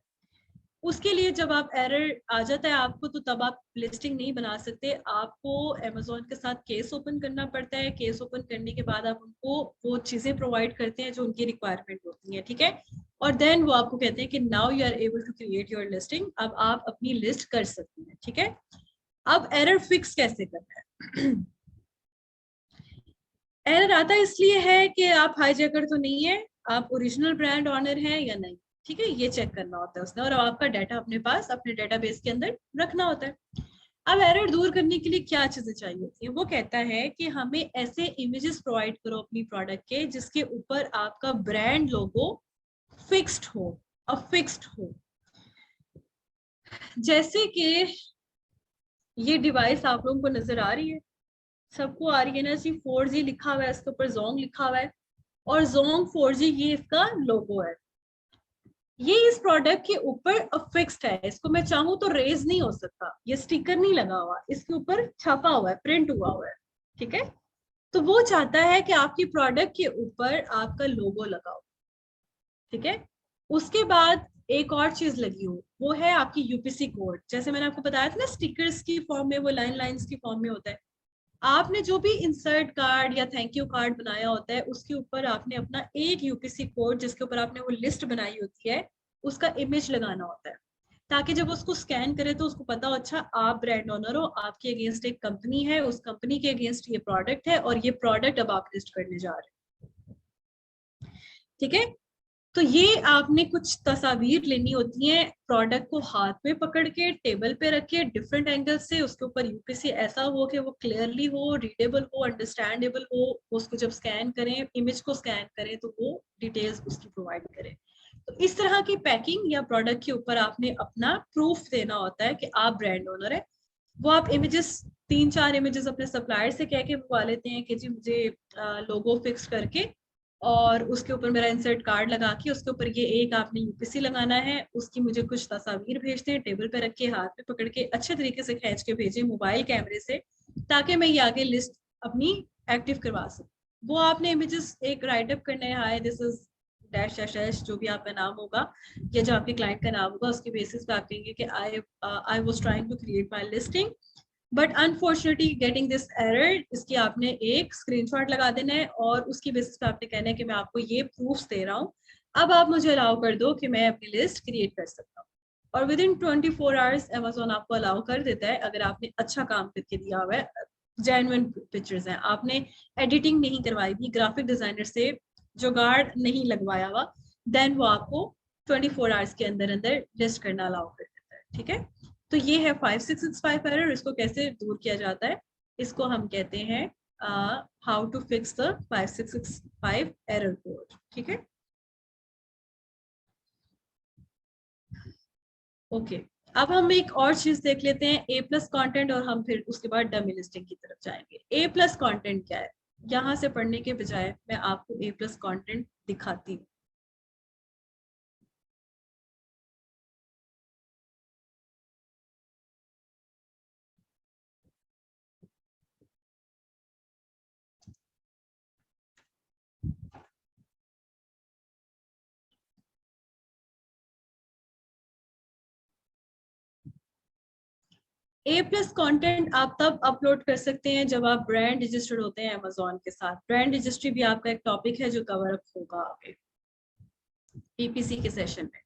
Speaker 1: उसके लिए जब आप एरर आ जाता है आपको, तो तब आप लिस्टिंग नहीं बना सकते, आपको अमेजोन के साथ केस ओपन करना पड़ता है। केस ओपन करने के बाद आप उनको वो चीजें प्रोवाइड करते हैं जो उनकी रिक्वायरमेंट होती है। ठीक है, और देन वो आपको कहते हैं कि now you are able to create your listing, अब आप अपनी लिस्ट कर सकते हैं। ठीक है, अब एरर फिक्स कैसे करना है? एरर आता इसलिए है कि आप हाईजैकर तो नहीं है, आप ओरिजिनल ब्रांड ऑनर हैं या नहीं। ठीक है, ये चेक करना होता है उसने, और आपका डाटा अपने पास अपने डेटाबेस के अंदर रखना होता है। अब एरर दूर करने के लिए क्या चीजें चाहिए होती है? वो कहता है कि हमें ऐसे इमेजेस प्रोवाइड करो अपनी प्रोडक्ट के जिसके ऊपर आपका ब्रांड लोगो फिक्स्ड हो, अफिक्स्ड हो। जैसे कि ये डिवाइस आप लोगों को नजर आ रही है, सबको आ रही है ना जी, 4G लिखा हुआ है, इसके ऊपर जोंग लिखा हुआ है, और जोंग 4G ये इसका लोगो है। ये इस प्रोडक्ट के ऊपर अफिक्स्ड है, इसको मैं चाहूं तो रेज नहीं हो सकता, ये स्टिकर नहीं लगा हुआ, इसके ऊपर छपा हुआ है, प्रिंट हुआ हुआ है। ठीक है, तो वो चाहता है कि आपकी प्रोडक्ट के ऊपर आपका लोगो लगा हो। ठीक है, उसके बाद एक और चीज लगी हो, वो है आपकी UPC कोड। जैसे मैंने आपको बताया था ना, स्टिकर्स की फॉर्म में, वो लाइंस की फॉर्म में होता है। आपने जो भी इंसर्ट कार्ड या थैंक यू कार्ड बनाया होता है, उसके ऊपर आपने अपना एक UPC कोड, जिसके ऊपर आपने वो लिस्ट बनाई होती है, उसका इमेज लगाना होता है। ताकि जब उसको स्कैन करे तो उसको पता हो अच्छा आप ब्रांड ओनर हो, आपके अगेंस्ट एक कंपनी है, उस कंपनी के अगेंस्ट ये प्रोडक्ट है और ये प्रोडक्ट अब आप लिस्ट करने जा रहे हैं। ठीक है, तो ये आपने कुछ तस्वीर लेनी होती हैं, प्रोडक्ट को हाथ में पकड़ के टेबल पे रखे डिफरेंट एंगल से, उसके ऊपर यूपीसी ऐसा हो कि वो क्लियरली हो, रीडेबल हो, अंडरस्टैंडेबल हो, उसको जब स्कैन करें, इमेज को स्कैन करें तो वो डिटेल्स उसकी प्रोवाइड करें। तो इस तरह की पैकिंग या प्रोडक्ट के ऊपर आपने अपना प्रूफ देना होता है कि आप ब्रांड ओनर है। वो आप इमेजेस 3-4 इमेजेस अपने सप्लायर से कह के मंगवा लेते हैं कि जी मुझे लोगो फिक्स करके और उसके ऊपर मेरा इंसर्ट कार्ड लगा के उसके ऊपर ये एक आपने यूपीसी लगाना है, उसकी मुझे कुछ तस्वीर भेजते हैं, टेबल पे रख के हाथ में पकड़ के अच्छे तरीके से खींच के भेजें मोबाइल कैमरे से, ताकि मैं ये आगे लिस्ट अपनी एक्टिव करवा सकूं। वो आपने इमेजेस एक राइट अप करना है, hi this is dash dash dash, जो भी आपका नाम होगा या जो आपके क्लाइंट का नाम होगा उसके बेसिस पे आप कहेंगे कि I was trying to create my listing but unfortunately getting this error. इसकी आपने एक स्क्रीनशॉट लगा देना है और उसकी बेसिस पे आपने कहना है कि मैं आपको ये प्रूफ्स दे रहा हूँ, अब आप मुझे अलाउ कर दो कि मैं अपनी लिस्ट क्रिएट कर सकता हूँ। और विद इन 24 आवर्स अमेजोन आपको अलाउ कर देता है, अगर आपने अच्छा काम करके दिया हुआ है, जेन्युइन पिक्चर्स हैं, आपने एडिटिंग नहीं करवाई थी, ग्राफिक डिजाइनर से जुगाड़ नहीं लगवाया हुआ, देन वो आपको 24 आवर्स के अंदर अंदर लिस्ट करना अलाउ कर देता है। ठीक है, तो ये है 5665 एरर। इसको कैसे दूर किया जाता है, इसको हम कहते हैं how to fix the 5665 error code. ठीक है, ओके। अब हम एक और चीज देख लेते हैं, ए प्लस कॉन्टेंट, और हम फिर उसके बाद डमी लिस्टिंग की तरफ जाएंगे। ए प्लस कॉन्टेंट क्या है, यहाँ से पढ़ने के बजाय मैं आपको ए प्लस कॉन्टेंट दिखाती हूँ। ए प्लस कॉन्टेंट आप तब अपलोड कर सकते हैं जब आप ब्रांड रजिस्टर्ड होते हैं अमेजोन के साथ। ब्रांड रजिस्ट्री भी आपका एक टॉपिक है जो कवर अप होगा आगे पीपीसी के सेशन में।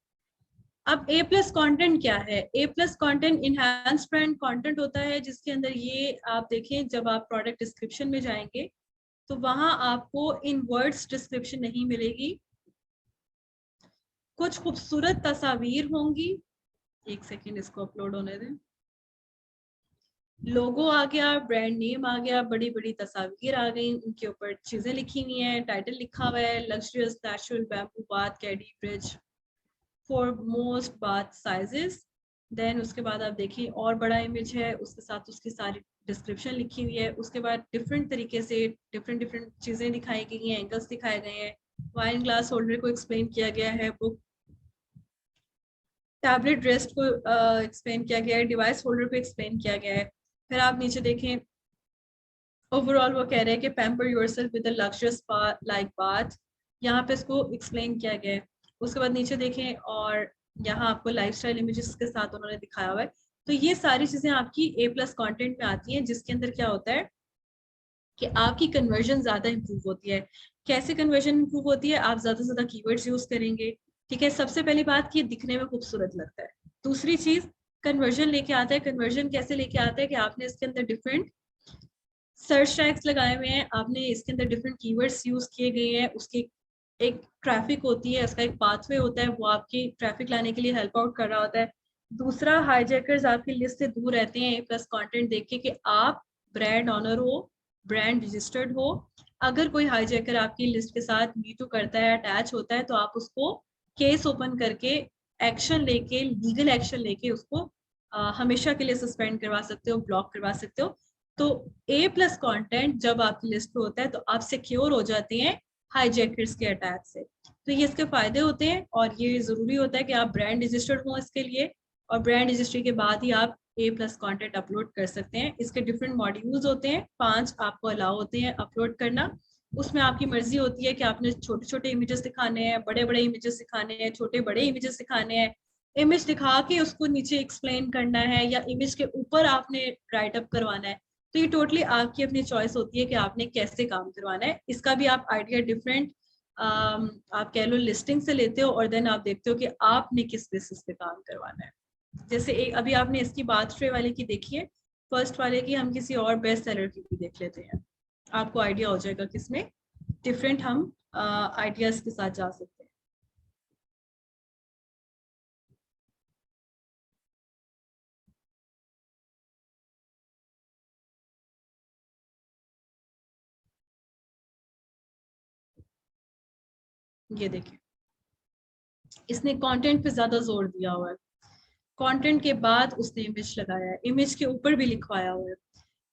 Speaker 1: अब ए प्लस कॉन्टेंट क्या है, A plus content enhance brand content होता है, जिसके अंदर ये आप देखें जब आप प्रोडक्ट डिस्क्रिप्शन में जाएंगे तो वहां आपको इन वर्ड्स डिस्क्रिप्शन नहीं मिलेगी, कुछ खूबसूरत तस्वीर होंगी। एक सेकेंड इसको अपलोड होने दें। लोगो आ गया, ब्रांड नेम आ गया, बड़ी बड़ी तस्वीर आ गई, उनके ऊपर चीजें लिखी हुई हैं, टाइटल लिखा हुआ है luxurious natural bamboo bath caddy bridge for most bath sizes. Then उसके बाद आप देखिए और बड़ा इमेज है, उसके साथ उसकी सारी डिस्क्रिप्शन लिखी हुई है। उसके बाद डिफरेंट तरीके से डिफरेंट डिफरेंट चीजें दिखाई गई हैं, एंगल्स दिखाए गए हैं, वाइन ग्लास होल्डर को एक्सप्लेन किया गया है, बुक टैबलेट रेस्ट को एक्सप्लेन किया गया है, डिवाइस होल्डर को एक्सप्लेन किया गया है। फिर आप नीचे देखें, ओवरऑल वो कह रहे हैं कि pamper yourself with a luxurious like bath, यहाँ पे इसको एक्सप्लेन किया गया है। उसके बाद नीचे देखें और यहाँ आपको लाइफस्टाइल इमेजेस के साथ उन्होंने दिखाया हुआ है। तो ये सारी चीजें आपकी ए प्लस कॉन्टेंट में आती हैं, जिसके अंदर क्या होता है कि आपकी कन्वर्जन ज्यादा इंप्रूव होती है। कैसे कन्वर्जन इंप्रूव होती है, आप ज्यादा से ज्यादा कीवर्ड्स यूज करेंगे। ठीक है, सबसे पहली बात कि दिखने में खूबसूरत लगता है। दूसरी चीज कन्वर्जन लेके आता है। कन्वर्जन कैसे लेके आता है कि आपने इसके अंदर डिफरेंट सर्च टैग्स लगाए हुए हैं, आपने इसके अंदर डिफरेंट कीवर्ड्स यूज किए गए हैं, उसकी एक ट्रैफिक होती है, उसका एक पाथवे होता है, वो आपकी ट्रैफिक लाने के लिए हेल्प आउट कर रहा होता है। दूसरा, हाईजैकर्स आपकी लिस्ट से दूर रहते हैं प्लस कंटेंट देख के कि आप ब्रांड ऑनर हो, ब्रांड रजिस्टर्ड हो। अगर कोई हाईजैकर आपकी लिस्ट के साथ मीटू करता है, अटैच होता है, तो आप उसको केस ओपन करके एक्शन लेके, लीगल एक्शन लेके उसको हमेशा के लिए सस्पेंड करवा सकते हो, ब्लॉक करवा सकते हो। तो ए प्लस कॉन्टेंट जब आपकी लिस्ट पे होता है तो आप सिक्योर हो जाते हैं हाईजैकर्स के अटैक से। तो ये इसके फायदे होते हैं और ये जरूरी होता है कि आप ब्रांड रजिस्टर्ड हो इसके लिए, और ब्रांड रजिस्ट्री के बाद ही आप ए प्लस कॉन्टेंट अपलोड कर सकते हैं। इसके डिफरेंट मॉड्यूल्स होते हैं, 5 आपको अलाउ होते हैं अपलोड करना। उसमें आपकी मर्जी होती है कि आपने छोटे छोटे इमेजेस दिखाने हैं, बड़े बड़े इमेजेस दिखाने हैं, छोटे बड़े इमेजेस दिखाने हैं, इमेज दिखा के उसको नीचे एक्सप्लेन करना है, या इमेज के ऊपर आपने राइट अप करवाना है। तो ये टोटली आपकी अपनी चॉइस होती है कि आपने कैसे काम करवाना है। इसका भी आप आइडिया डिफरेंट आप कह लो लिस्टिंग से लेते हो और देन आप देखते हो कि आपने किस बेसिस पे काम करवाना है। जैसे एक अभी आपने इसकी बात ट्रे वाले की देखी है, फर्स्ट वाले की हम किसी और बेस्ट सेलर की भी देख लेते हैं, आपको आइडिया हो जाएगा किसमें डिफरेंट हम आइडियाज के साथ जा सकते हैं। ये देखिए, इसने कंटेंट पे ज्यादा जोर दिया हुआ है, कंटेंट के बाद उसने इमेज लगाया है, इमेज के ऊपर भी लिखवाया हुआ है,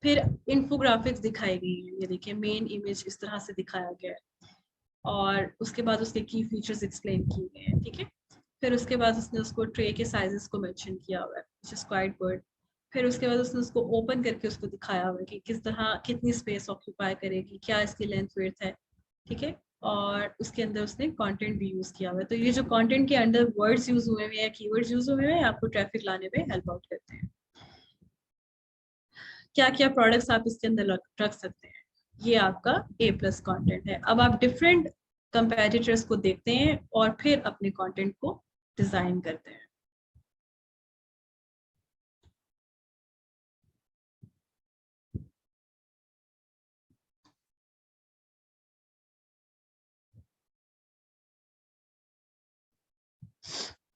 Speaker 1: फिर इन्फोग्राफिक्स दिखाई गई है, ये देखिए मेन इमेज इस तरह से दिखाया गया है, और उसके बाद उसके की फीचर्स एक्सप्लेन किए गए हैं, ठीक है। फिर उसके बाद उसने उसको ट्रे के साइजेस को मेंशन किया हुआ है, व्हिच इज क्वाइट गुड। फिर उसके बाद उसने उसको ओपन करके उसको दिखाया हुआ है कि किस तरह कितनी स्पेस ऑक्यूपाई करेगी, क्या इसकी लेंथ विड्थ है, ठीक है। और उसके अंदर उसने कंटेंट भी यूज किया हुआ है, तो ये जो कंटेंट के अंदर वर्ड्स यूज हुए हैं या कीवर्ड्स यूज हुए हैं आपको ट्रैफिक लाने में हेल्प आउट करते हैं। क्या क्या प्रोडक्ट्स आप इसके अंदर रख सकते हैं, ये आपका A+ कंटेंट है। अब आप डिफरेंट कंपेटिटर्स को देखते हैं और फिर अपने कंटेंट को डिजाइन करते हैं।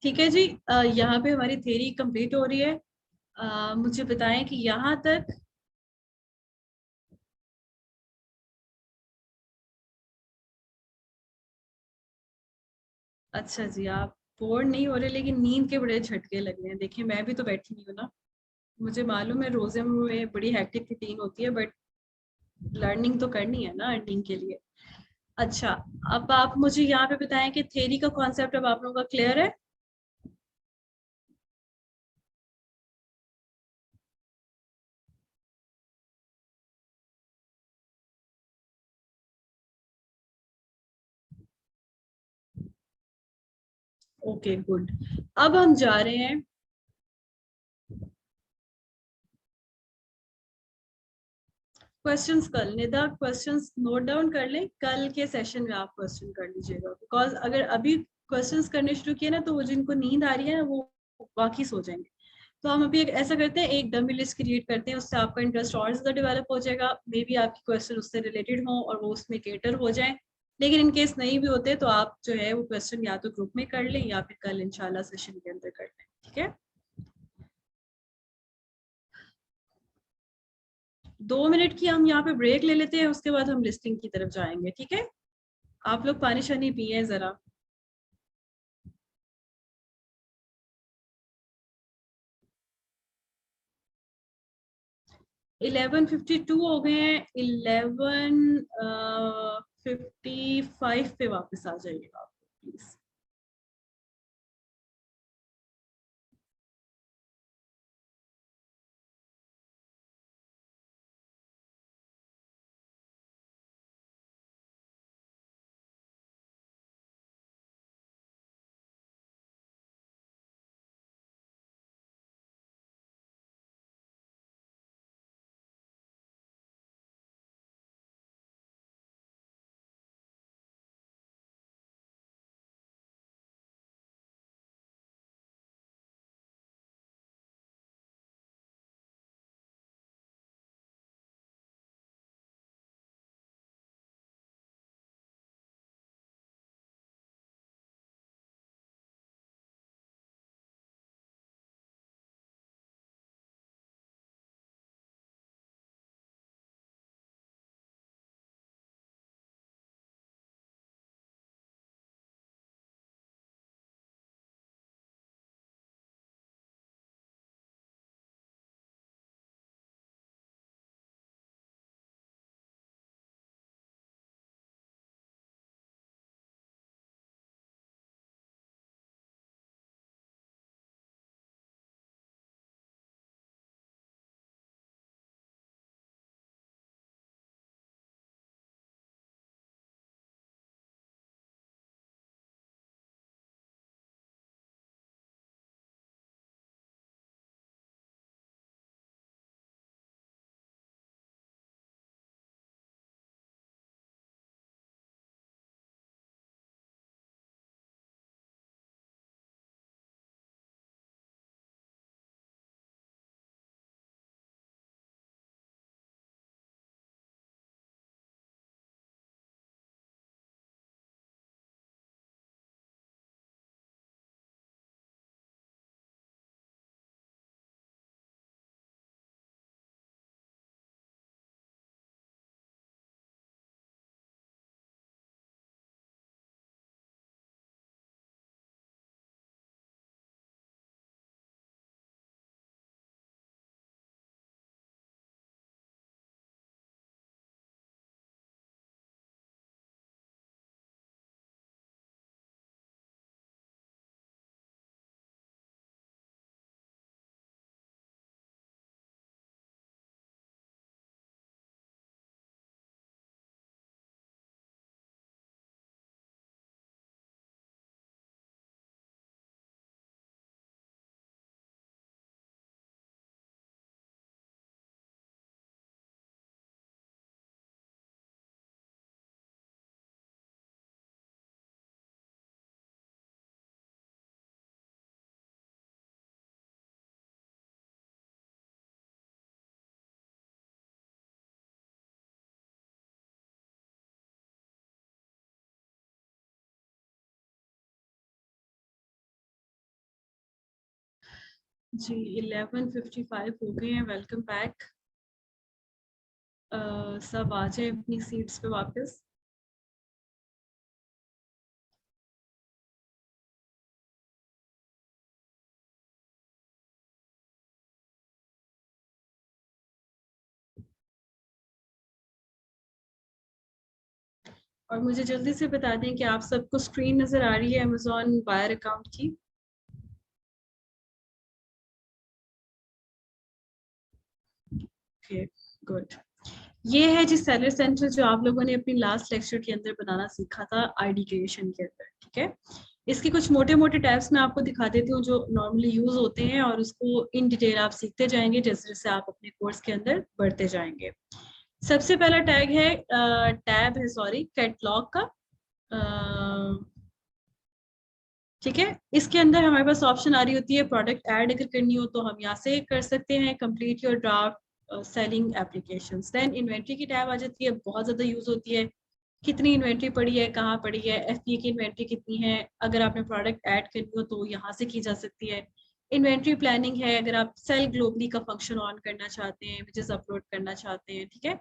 Speaker 1: ठीक है जी, यहाँ पे हमारी थ्योरी कंप्लीट हो रही है। मुझे बताएं कि यहाँ तक अच्छा जी, आप बोर नहीं हो रहे लेकिन नींद के बड़े झटके लग रहे हैं। देखिए मैं भी तो बैठी नहीं हूँ ना, मुझे मालूम है रोजे में बड़ी हैक्टिक रूटीन होती है, बट लर्निंग तो करनी है ना अर्निंग के लिए। अच्छा, अब आप मुझे यहाँ पे बताएं कि थ्योरी का कॉन्सेप्ट अब आप लोगों का क्लियर है। Okay good. अब हम जा रहे हैं, क्वेश्चंस कर निदा, क्वेश्चंस नोट डाउन कर लें, कल के सेशन में आप क्वेश्चन कर लीजिएगा, बिकॉज अगर अभी क्वेश्चंस करने शुरू किए ना तो वो जिनको नींद आ रही है ना वो बाकी सो जाएंगे। तो हम अभी एक ऐसा करते हैं, एक डमी लिस्ट क्रिएट करते हैं, उससे आपका इंटरेस्ट और ज्यादा डेवलप हो जाएगा, मे बी आपकी क्वेश्चन उससे रिलेटेड हो और वो उसमें केटर हो जाए। लेकिन इन केस नहीं भी होते तो आप जो है वो क्वेश्चन या तो ग्रुप में कर लें या फिर कल इंशाल्लाह सेशन के अंदर कर लें, ठीक है। 2 मिनट की हम यहाँ पे ब्रेक ले लेते हैं, उसके बाद हम लिस्टिंग की तरफ जाएंगे, ठीक है। आप लोग पानी शानी पिए जरा। 11:52 हो गए हैं, 11:55 पे वापस आ जाइएगा आप प्लीज। जी 11:55 हो गए हैं। Welcome back. सब आ जाए अपनी सीट्स पे वापस। और मुझे जल्दी से बता दें कि आप सबको स्क्रीन नजर आ रही है अमेजॉन बायर अकाउंट की। Okay good. ये है जी सेलर सेंटर जो आप लोगों ने अपनी लास्ट लेक्चर के अंदर बनाना सीखा था आईडी क्रिएशन के अंदर। ठीक है, इसके कुछ मोटे मोटे टैब्स मैं आपको दिखा देती हूँ जो नॉर्मली यूज होते हैं, और उसको इन डिटेल आप सीखते जाएंगे जैसे जैसे आप अपने कोर्स के अंदर बढ़ते जाएंगे। सबसे पहला टैग है टैब है सॉरी कैटलॉग का। ठीक है, इसके अंदर हमारे पास ऑप्शन आ रही होती है प्रोडक्ट ऐड अगर करनी हो तो हम यहाँ से कर सकते हैं complete your draft selling applications. Then inventory की टैब आ जाती है, बहुत ज़्यादा यूज होती है। कितनी इन्वेंट्री पड़ी है, कहाँ पड़ी है, एफपीए की इन्वेंट्री कितनी है, अगर आपने प्रोडक्ट ऐड करनी हो तो यहाँ से की जा सकती है। इन्वेंट्री प्लानिंग है अगर आप सेल ग्लोबली का फंक्शन ऑन करना चाहते हैं, विच इज अपलोड करना चाहते हैं। ठीक है,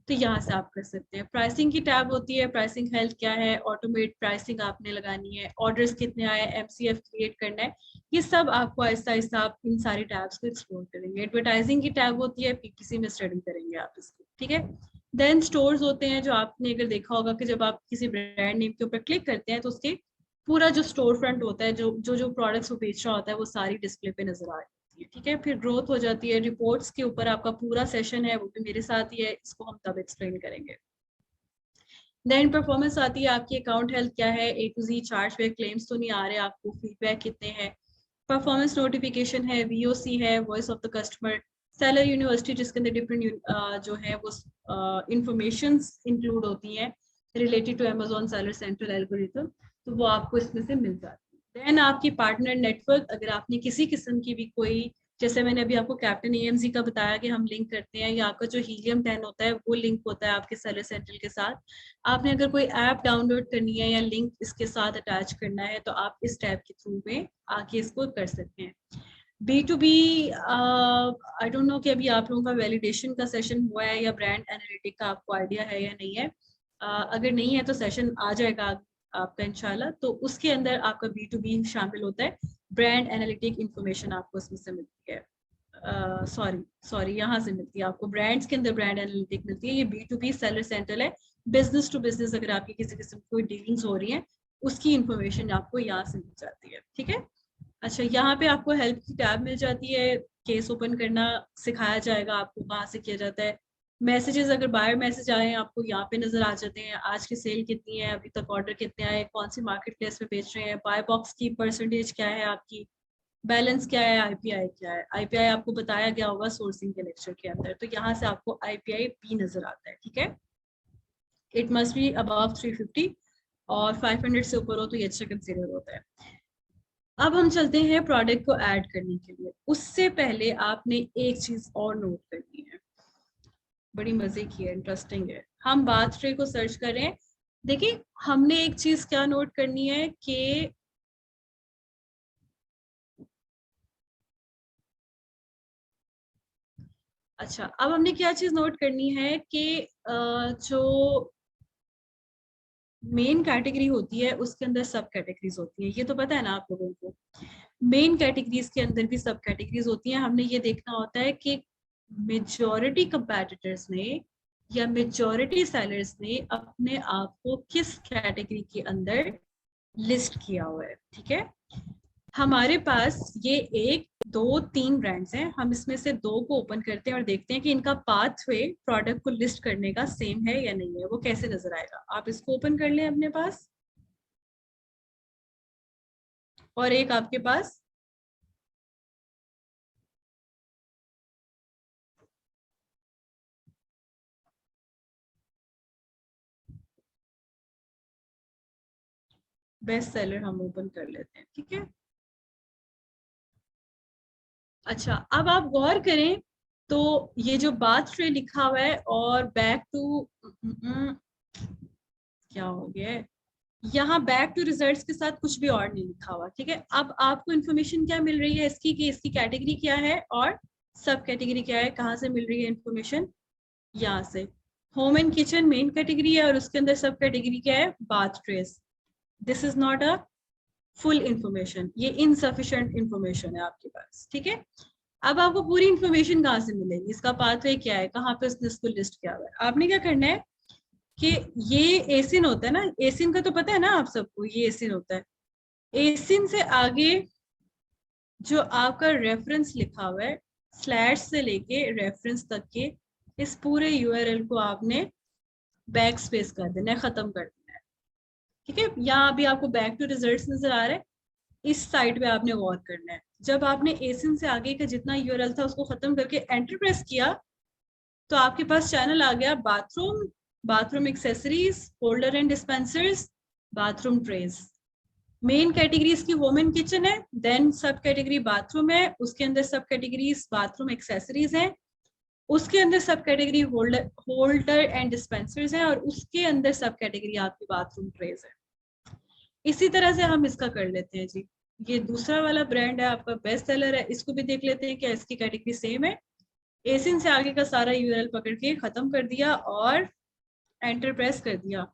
Speaker 1: तो यहाँ से आप कर सकते हैं। प्राइसिंग की टैब होती है, प्राइसिंग हेल्थ क्या है, ऑटोमेट प्राइसिंग आपने लगानी है, ऑर्डर्स कितने आए, एमसीएफ क्रिएट करना है। ये सब आपको आहिस्ता आहिस्ता आप इन सारी टैब्स को एक्सप्लोर करेंगे। एडवर्टाइजिंग की टैब होती है, पीपीसी में स्टडी करेंगे आप इसको। ठीक है, देन स्टोर्स होते हैं जो आपने अगर देखा होगा कि जब आप किसी ब्रांड नेम के ऊपर क्लिक करते हैं तो उसके पूरा जो स्टोर फ्रंट होता है, जो प्रोडक्ट्स वो बेच रहा होता है वो सारी डिस्प्ले पे नजर आ रही है। ठीक है, फिर ग्रोथ हो जाती है। रिपोर्ट्स के ऊपर आपका पूरा सेशन है, वो भी मेरे साथ ही है, इसको हम तब एक्सप्लेन करेंगे। देन परफॉर्मेंस आती है, आपकी अकाउंट हेल्थ क्या है, ए टू जी चार्ज पे क्लेम्स तो नहीं आ रहे आपको, फीडबैक कितने हैं। परफॉर्मेंस नोटिफिकेशन है, वीओसी है, voice of the customer, seller university जिसके अंदर डिफरेंट जो है वो इंफॉर्मेशन इंक्लूड होती हैं related to Amazon seller central algorithm, तो वो आपको इसमें से मिल जाती है। देन आपकी पार्टनर नेटवर्क, अगर आपने किसी किस्म की भी कोई, जैसे मैंने अभी आपको कैप्टन एएमजी का बताया कि हम लिंक करते हैं, या आपका जो हीलियम 10 होता है वो लिंक होता है आपके सेलर सेंट्रल के साथ। आपने अगर कोई ऐप डाउनलोड करनी है या लिंक इसके साथ अटैच करना है तो आप इस टैब के थ्रू में आके इसको कर सकते हैं। B2B आई डोंट नो कि अभी आप लोगों का वैलिडेशन का सेशन हुआ है या ब्रांड एनालिटिक का आपको आइडिया है या नहीं है। अगर नहीं है तो सेशन आ जाएगा आपका इंशाल्लाह, तो उसके अंदर आपका B2B शामिल होता है। ब्रांड एनालिटिक इंफॉर्मेशन आपको उसमें से मिलती है, सॉरी सॉरी यहाँ से मिलती है आपको, ब्रांड्स के अंदर ब्रांड एनालिटिक मिलती है। ये B2B सेलर सेंटर है, बिजनेस टू बिजनेस अगर आपकी किसी किस्म की कोई डीलिंग्स हो रही हैं उसकी इंफॉर्मेशन आपको यहाँ से मिल जाती है। ठीक है, अच्छा यहाँ पे आपको हेल्प की टैब मिल जाती है, केस ओपन करना सिखाया जाएगा आपको कहाँ से किया जाता है। मैसेजेस अगर बायर मैसेज आए हैं आपको यहाँ पे नजर आ जाते हैं, आज की सेल कितनी है, अभी तक ऑर्डर कितने आए, कौन सी मार्केट प्लेस में बेच रहे हैं, बाय बॉक्स की परसेंटेज क्या है आपकी, बैलेंस क्या है, आईपीआई क्या है। आईपीआई आपको बताया गया होगा सोर्सिंग के लेक्चर के अंदर, तो यहाँ से आपको आईपीआई भी नजर आता है। ठीक है, इट मस्ट बी अबव 350 और 500 से ऊपर हो तो ये अच्छा कंसिडर होता है। अब हम चलते हैं प्रोडक्ट को ऐड करने के लिए। उससे पहले आपने एक चीज और नोट करनी है, बड़ी मजे की है, इंटरेस्टिंग है। हम बाथ ट्रे को सर्च करें, देखिए हमने एक चीज क्या नोट करनी है कि अच्छा, अब हमने क्या चीज नोट करनी है कि जो मेन कैटेगरी होती है उसके अंदर सब कैटेगरीज होती है, ये तो पता है ना आप लोगों को। मेन कैटेगरीज के अंदर भी सब कैटेगरीज होती हैं। हमने ये देखना होता है कि मेजॉरिटी कंपेटिटर्स ने या मेजॉरिटी सेलर्स ने अपने आप को किस कैटेगरी के अंदर लिस्ट किया हुआ है। ठीक है, हमारे पास ये एक दो तीन ब्रांड्स हैं, हम इसमें से दो को ओपन करते हैं और देखते हैं कि इनका पाथवे प्रोडक्ट को लिस्ट करने का सेम है या नहीं है, वो कैसे नजर आएगा। आप इसको ओपन कर लें अपने पास, और एक आपके पास बेस्ट सेलर हम ओपन कर लेते हैं। ठीक है, अच्छा अब आप गौर करें तो ये जो बाथ ट्रे लिखा हुआ है और बैक टू क्या हो गया है, यहाँ बैक टू रिजल्ट्स के साथ कुछ भी और नहीं लिखा हुआ, ठीक है। अब आपको इन्फॉर्मेशन क्या मिल रही है इसकी, कि इसकी कैटेगरी क्या है और सब कैटेगरी क्या है, कहाँ से मिल रही है इन्फॉर्मेशन, यहाँ से। Home and kitchen main category है और उसके अंदर सब कैटेगरी क्या है, bath trace. This is not a full information, ये इनसफिशिएंट इंफॉर्मेशन है आपके पास, ठीक है। अब आपको पूरी इंफॉर्मेशन कहाँ से मिलेगी, इसका पाथवे क्या है, कहाँ पे उसने इसको लिस्ट किया हुआ है। आपने क्या करना है कि ये एसिन होता है ना, एसिन का तो पता है ना आप सबको, ये एसिन होता है। एसिन से आगे जो आपका रेफरेंस लिखा हुआ है, स्लैश से लेके रेफरेंस तक के इस पूरे यूआरएल को आपने बैक स्पेस कर देना है, खत्म कर देना है, ठीक है। यहाँ अभी आपको बैक टू रिजल्ट्स नजर आ रहा है, इस साइड पे आपने गौर करना है। जब आपने एसिन से आगे का जितना यूआरएल था उसको खत्म करके एंटर प्रेस किया, तो आपके पास चैनल आ गया bathroom, bathroom accessories, holder and dispensers, bathroom trays. Main category इसकी होम एंड किचन है, देन सब कैटेगरी बाथरूम है, उसके अंदर सब कैटेगरीज बाथरूम एक्सेसरीज हैं, उसके अंदर सब कैटेगरी होल्डर एंड डिस्पेंसर्स हैं, और उसके अंदर सब कैटेगरी आपकी बाथरूम ट्रेज है। इसी तरह से हम इसका कर लेते हैं जी। ये दूसरा वाला ब्रांड है आपका, बेस्ट सेलर है, इसको भी देख लेते हैं क्या इसकी कैटेगरी सेम है। एसिन से आगे का सारा यूआरएल पकड़ के खत्म कर दिया और एंटर प्रेस कर दिया।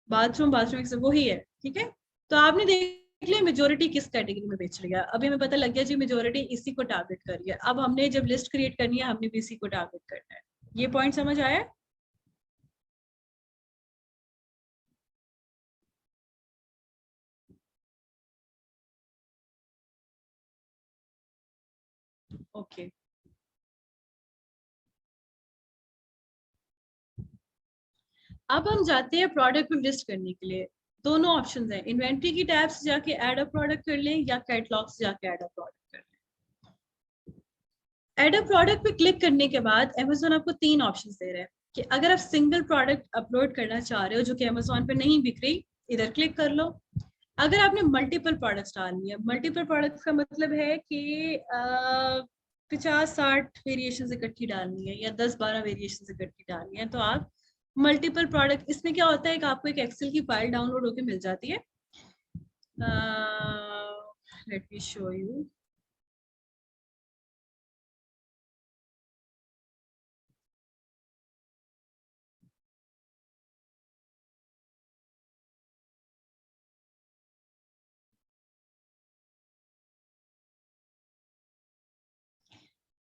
Speaker 1: बाथरूम, बाथरूम वही है, ठीक है। तो आपने देख लिया मेजोरिटी किस कैटेगरी में बेच रही है। अभी हमें पता लग गया जी मेजोरिटी इसी को टारगेट कर रही है। अब हमने जब लिस्ट क्रिएट करनी है, हमने भी इसी को टारगेट करना है। ये पॉइंट समझ आया? ओके। अब हम जाते हैं प्रोडक्ट को लिस्ट करने के लिए। दोनों ऑप्शंस हैं, इन्वेंट्री की टैब से जाके ऐड अ प्रोडक्ट कर लें या कैटलॉग से जाके ऐड अ प्रोडक्ट कर लें। ऐड अ प्रोडक्ट पे क्लिक करने के बाद अमेजोन आपको तीन ऑप्शन दे रहा है कि अगर आप सिंगल प्रोडक्ट अपलोड करना चाह रहे हो जो कि अमेजोन पे नहीं बिक रही, इधर क्लिक कर लो। अगर आपने मल्टीपल प्रोडक्ट्स डालनी है, मल्टीपल प्रोडक्ट्स का मतलब है कि 50-60 वेरिएशन इकट्ठी डालनी है या 10-12 वेरिएशन इकट्ठी डालनी है, तो आप मल्टीपल प्रोडक्ट, इसमें क्या होता है कि आपको एक एक्सेल की फाइल डाउनलोड होकर मिल जाती है। Let me show you.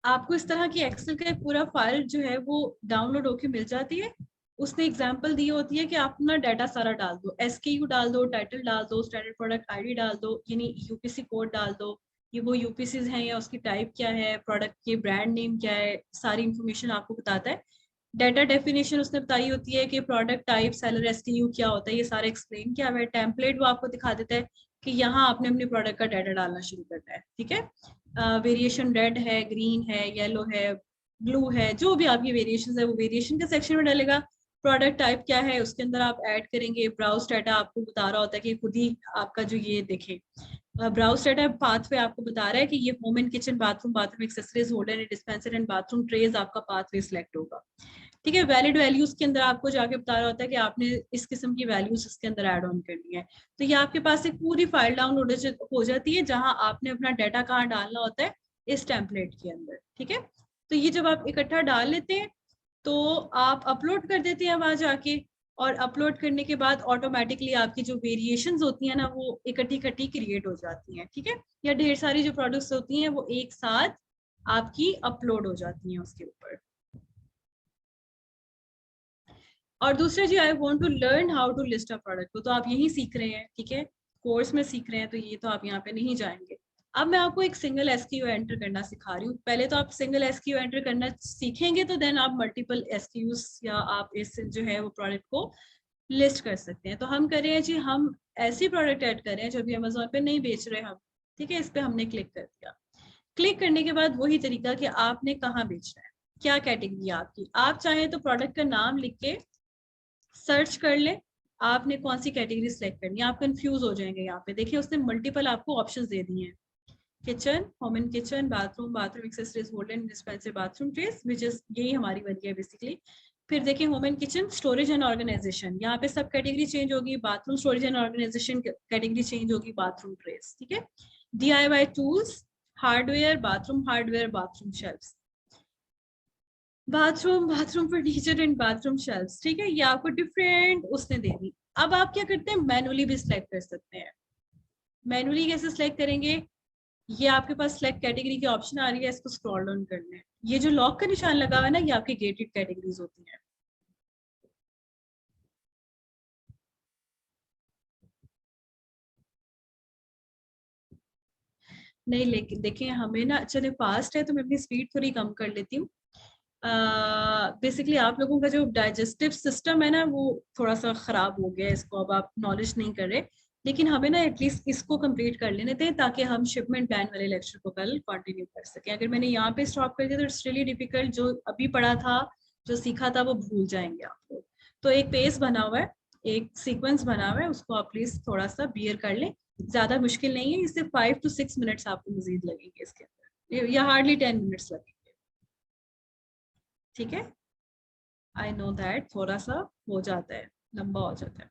Speaker 1: आपको इस तरह की एक्सेल का एक पूरा फाइल जो है वो डाउनलोड होके मिल जाती है। उसने एग्जांपल दी होती है कि आप अपना डाटा सारा डाल दो, एसकेयू डाल दो, टाइटल डाल दो, स्टैंडर्ड प्रोडक्ट आईडी डाल दो, यानी यूपीसी कोड डाल दो, ये वो यूपीसी हैं या उसकी टाइप क्या है, प्रोडक्ट की ब्रांड नेम क्या है, सारी इंफॉर्मेशन आपको बताता है। डाटा डेफिनेशन उसने बताई होती है कि प्रोडक्ट टाइप, सेलर, एसकेयू क्या होता है, ये सारा एक्सप्लेन किया हुआ है। टेम्पलेट वो आपको दिखा देता है कि यहाँ आपने अपने प्रोडक्ट का डाटा डालना शुरू करना है, ठीक है। वेरिएशन रेड है, ग्रीन है, येलो है, ब्लू है, जो भी आपकी वेरिएशन है वो वेरिएशन के सेक्शन में डालेगा। प्रोडक्ट टाइप क्या है उसके अंदर आप ऐड करेंगे। ब्राउज डाटा आपको बता रहा होता है कि खुद ही आपका जो ये देखे, ब्राउज डाटा पाथवे आपको बता रहा है कि ये home and kitchen, bathroom, bathroom accessories, holder and dispenser and bathroom trays आपका पाथवे सिलेक्ट होगा, ठीक है। वैलिड वैल्यूज के अंदर आपको जाके बता रहा होता है कि आपने इस किस्म की वैल्यूज इसके अंदर ऐड ऑन करनी है। तो ये आपके पास एक पूरी फाइल डाउनलोड हो जाती है जहां आपने अपना डाटा कहाँ डालना होता है, इस टेम्पलेट के अंदर, ठीक है। तो ये जब आप इकट्ठा डाल लेते हैं तो आप अपलोड कर देते हैं वहां जाके, और अपलोड करने के बाद ऑटोमेटिकली आपकी जो वेरिएशंस होती हैं ना वो इकट्ठी इकट्ठी क्रिएट हो जाती हैं, ठीक है। या ढेर सारी जो प्रोडक्ट्स होती हैं वो एक साथ आपकी अपलोड हो जाती हैं उसके ऊपर। और दूसरा जी, I want to learn how to list a product को, तो आप यही सीख रहे हैं, ठीक है, कोर्स में सीख रहे हैं, तो ये तो आप यहाँ पे नहीं जाएंगे। अब मैं आपको एक सिंगल एसक्यू एंटर करना सिखा रही हूँ। पहले तो आप सिंगल एसक्यू एंटर करना सीखेंगे तो देन आप मल्टीपल एसक्यूज या आप इस जो है वो प्रोडक्ट को लिस्ट कर सकते हैं। तो हम कर रहे हैं जी, हम ऐसी प्रोडक्ट ऐड कर रहे हैं जो अभी अमेजोन पे नहीं बेच रहे हम, ठीक है। इस पे हमने क्लिक कर दिया। क्लिक करने के बाद वही तरीका कि आपने कहाँ बेचना है, क्या कैटेगरी है आपकी। आप चाहें तो प्रोडक्ट का नाम लिख के सर्च कर ले, आपने कौन सी कैटेगरी सेलेक्ट करनी है। आप कंफ्यूज हो जाएंगे, यहाँ पे देखिए उसने मल्टीपल आपको ऑप्शंस दे दिए हैं, kitchen, home and kitchen, bathroom, bathroom accessories, holder and dispenser, bathroom trays, which is यही हमारी वाली है बेसिकली। फिर देखिए home and kitchen, storage and organisation, यहाँ पे सब कैटेगरी चेंज होगी, bathroom storage and organisation category change होगी, बाथरूम ट्रेस, ठीक है। DIY tools, hardware, bathroom shelves, bathroom furniture and bathroom shelves, ठीक है। ये आपको डिफरेंट उसने दे दी। अब आप क्या करते हैं, मैनुअली भी सिलेक्ट कर सकते हैं। मैनुअली कैसे सिलेक्ट करेंगे, ये आपके पास सिलेक्ट कैटेगरी की ऑप्शन आ रही है, इसको स्क्रॉल डाउन करना है। ये जो लॉक का निशान लगा हुआ है ना, ये आपकी गेटेड कैटेगरीज होती हैं। नहीं, लेकिन देखिए हमें ना, चले फास्ट है तो मैं अपनी स्पीड थोड़ी कम कर लेती हूँ। बेसिकली आप लोगों का जो डाइजेस्टिव सिस्टम है ना, वो थोड़ा सा खराब हो गया है, इसको अब आप नॉलेज नहीं कर रहे। लेकिन हमें ना एटलीस्ट इसको कंप्लीट कर लेने दें, ताकि हम शिपमेंट बैन वाले लेक्चर को कल कंटिन्यू कर सकें। अगर मैंने यहाँ पे स्टॉप कर दिया तो इट्स रियली डिफिकल्ट, जो अभी पढ़ा था, जो सीखा था, वो भूल जाएंगे आप लोग। तो एक पेज बना हुआ है, एक सीक्वेंस बना हुआ है, उसको आप प्लीज थोड़ा सा बियर कर लें। ज्यादा मुश्किल नहीं है, इससे 5 to 6 मिनट्स आपको मजीद लगेंगे इसके अंदर, या हार्डली 10 मिनट्स लगेंगे, ठीक है। आई नो दैट थोड़ा सा हो जाता है, लंबा हो जाता है।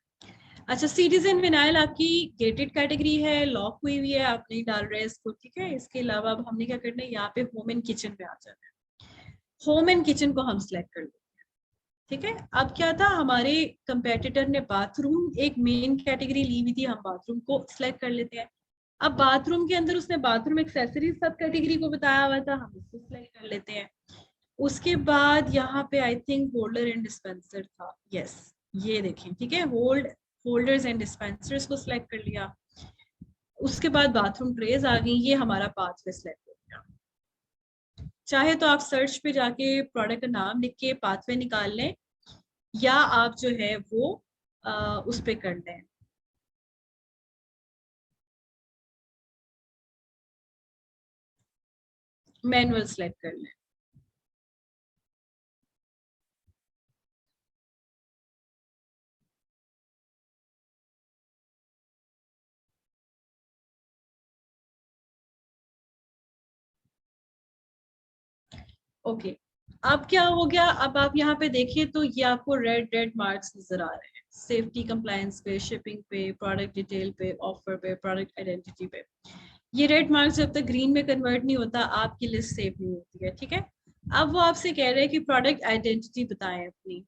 Speaker 1: अच्छा, सिटीजन विनाइल आपकी गेटेड कैटेगरी है, लॉक हुई हुई है, आप नहीं डाल रहे इसको, ठीक है। इसके अलावा अब हमने क्या करना है, यहाँ पे होम एंड किचन पे आ जाना है। होम एंड किचन को हम सिलेक्ट कर लेंगे, ठीक है। अब क्या था, हमारे कंपेटिटर ने बाथरूम एक मेन कैटेगरी ली हुई थी, हम बाथरूम को सिलेक्ट कर लेते हैं। अब बाथरूम के अंदर उसने बाथरूम एक्सेसरीज सब कैटेगरी को बताया हुआ था, हम उसको सिलेक्ट कर लेते हैं। उसके बाद यहाँ पे I think holder and dispenser था, यस, ये देखें, ठीक है। होल्डर्स एंड डिस्पेंसर्स को सिलेक्ट कर लिया। उसके बाद बाथरूम ट्रेज आ गई, ये हमारा पाथवे सिलेक्ट हो गया। चाहे तो आप सर्च पे जाके प्रोडक्ट का नाम लिख के पाथवे निकाल लें, या आप जो है वो उस पे कर लें, मैनुअल सेलेक्ट कर लें। ओके, अब क्या हो गया, अब आप यहाँ पे देखिए तो ये आपको रेड रेड मार्क्स नजर आ रहे हैं, सेफ्टी कंप्लायंस पे, शिपिंग पे, प्रोडक्ट डिटेल पे, ऑफर पे, प्रोडक्ट आइडेंटिटी पे। ये रेड मार्क्स जब तक ग्रीन में कन्वर्ट नहीं होता, आपकी लिस्ट सेव नहीं होती है, ठीक है। अब वो आपसे कह रहे हैं कि प्रोडक्ट आइडेंटिटी बताएं अपनी।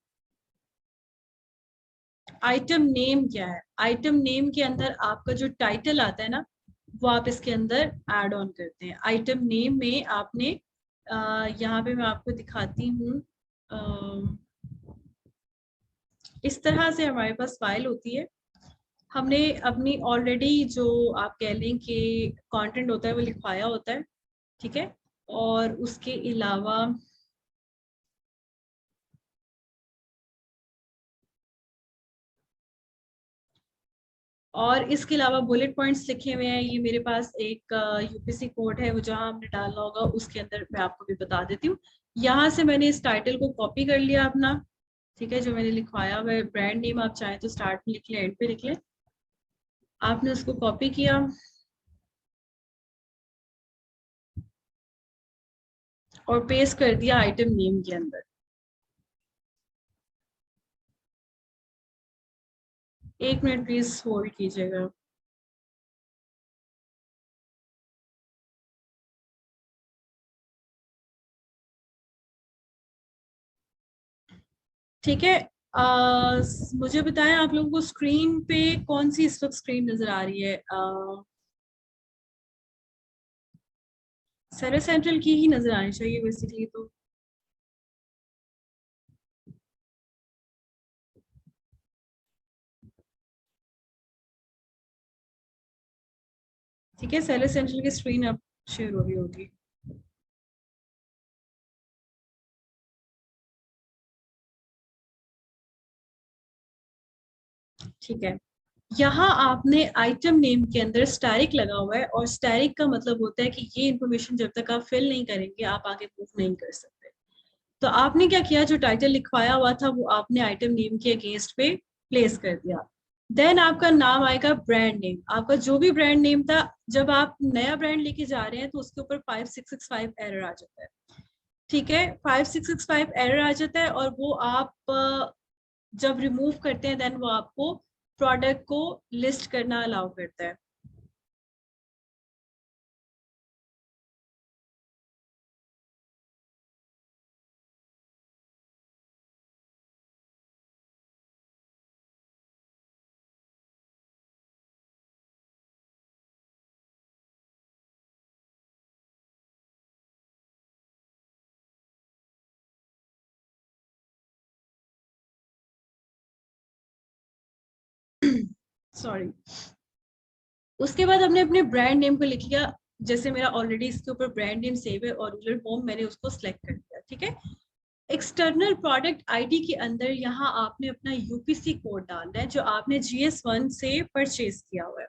Speaker 1: आइटम नेम क्या है, आइटम नेम के अंदर आपका जो टाइटल आता है ना, वो आप इसके अंदर ऐड ऑन करते हैं। आइटम नेम में आपने यहाँ पे मैं आपको दिखाती हूँ, इस तरह से हमारे पास फाइल होती है। हमने अपनी ऑलरेडी जो आप कह लें कि कंटेंट होता है वो लिखवाया होता है, ठीक है। और उसके अलावा बुलेट पॉइंट्स लिखे हुए हैं। ये मेरे पास एक यूपीसी कोड है, वो जहां हमने डालना होगा उसके अंदर मैं आपको भी बता देती हूँ। यहाँ से मैंने इस टाइटल को कॉपी कर लिया अपना, ठीक है, जो मैंने लिखवाया हुआ है। ब्रांड नेम आप चाहें तो स्टार्ट में लिख लें, एंड पे लिख लें। आपने उसको कॉपी किया और पेस्ट कर दिया आइटम नेम के अंदर। एक मिनट प्लीज होल्ड कीजिएगा। ठीक है, मुझे बताएं आप लोगों को स्क्रीन पे कौन सी इस वक्त स्क्रीन नजर आ रही है। सर्विस सेंट्रल की ही नजर आनी चाहिए बेसिकली तो। ठीक है, सर्विस सेंट्रल की स्क्रीन अब शेयर हो रही होगी। ठीक है, यहाँ आपने आइटम नेम के अंदर स्टैरिक लगा हुआ है, और स्टैरिक का मतलब होता है कि ये इंफॉर्मेशन जब तक आप फिल नहीं करेंगे आप आगे मूव नहीं कर सकते। तो आपने क्या किया, जो टाइटल लिखवाया हुआ था वो आपने आइटम नेम के अगेंस्ट पे प्लेस कर दिया। देन आपका नाम आएगा ब्रांड नेम, आपका जो भी ब्रांड नेम था। जब आप नया ब्रांड लेके जा रहे हैं तो उसके ऊपर 5665 एरर आ जाता है। ठीक है, 5665 एरर आ जाता है, और वो आप जब रिमूव करते हैं देन वो आपको प्रोडक्ट को लिस्ट करना अलाउ करता है। सॉरी। उसके बाद हमने अपने ब्रांड नेम को लिख लिया। जैसे मेरा ऑलरेडी इसके ऊपर ब्रांड नेम सेव है, ओरिजिनल होम, मैंने उसको सिलेक्ट कर दिया। ठीक है, एक्सटर्नल प्रोडक्ट आईडी के अंदर यहाँ आपने अपना यूपीसी कोड डालना है जो आपने GS1 से परचेज किया हुआ है।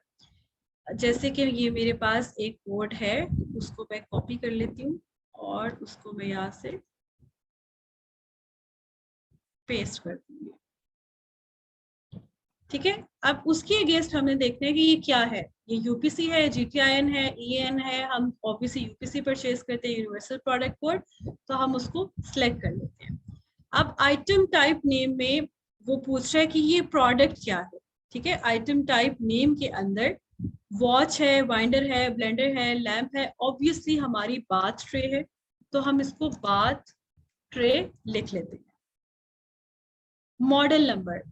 Speaker 1: जैसे कि ये मेरे पास एक कोड है, उसको मैं कॉपी कर लेती हूँ और उसको मैं यहाँ से पेस्ट कर दूंगी। ठीक है, अब उसके अगेंस्ट हमने देखना है कि ये क्या है। ये यूपीसी है, GTIN है, EN है। हम ऑब्वियसली यूपीसी परचेज करते हैं, यूनिवर्सल प्रोडक्ट कोड, तो हम उसको सिलेक्ट कर लेते हैं। अब आइटम टाइप नेम में वो पूछ रहा है कि ये प्रोडक्ट क्या है। ठीक है, आइटम टाइप नेम के अंदर वॉच है, वाइंडर है, ब्लेंडर है, लैंप है। ऑब्वियसली हमारी बाथ ट्रे है, तो हम इसको बाथ ट्रे लिख लेते हैं। मॉडल नंबर,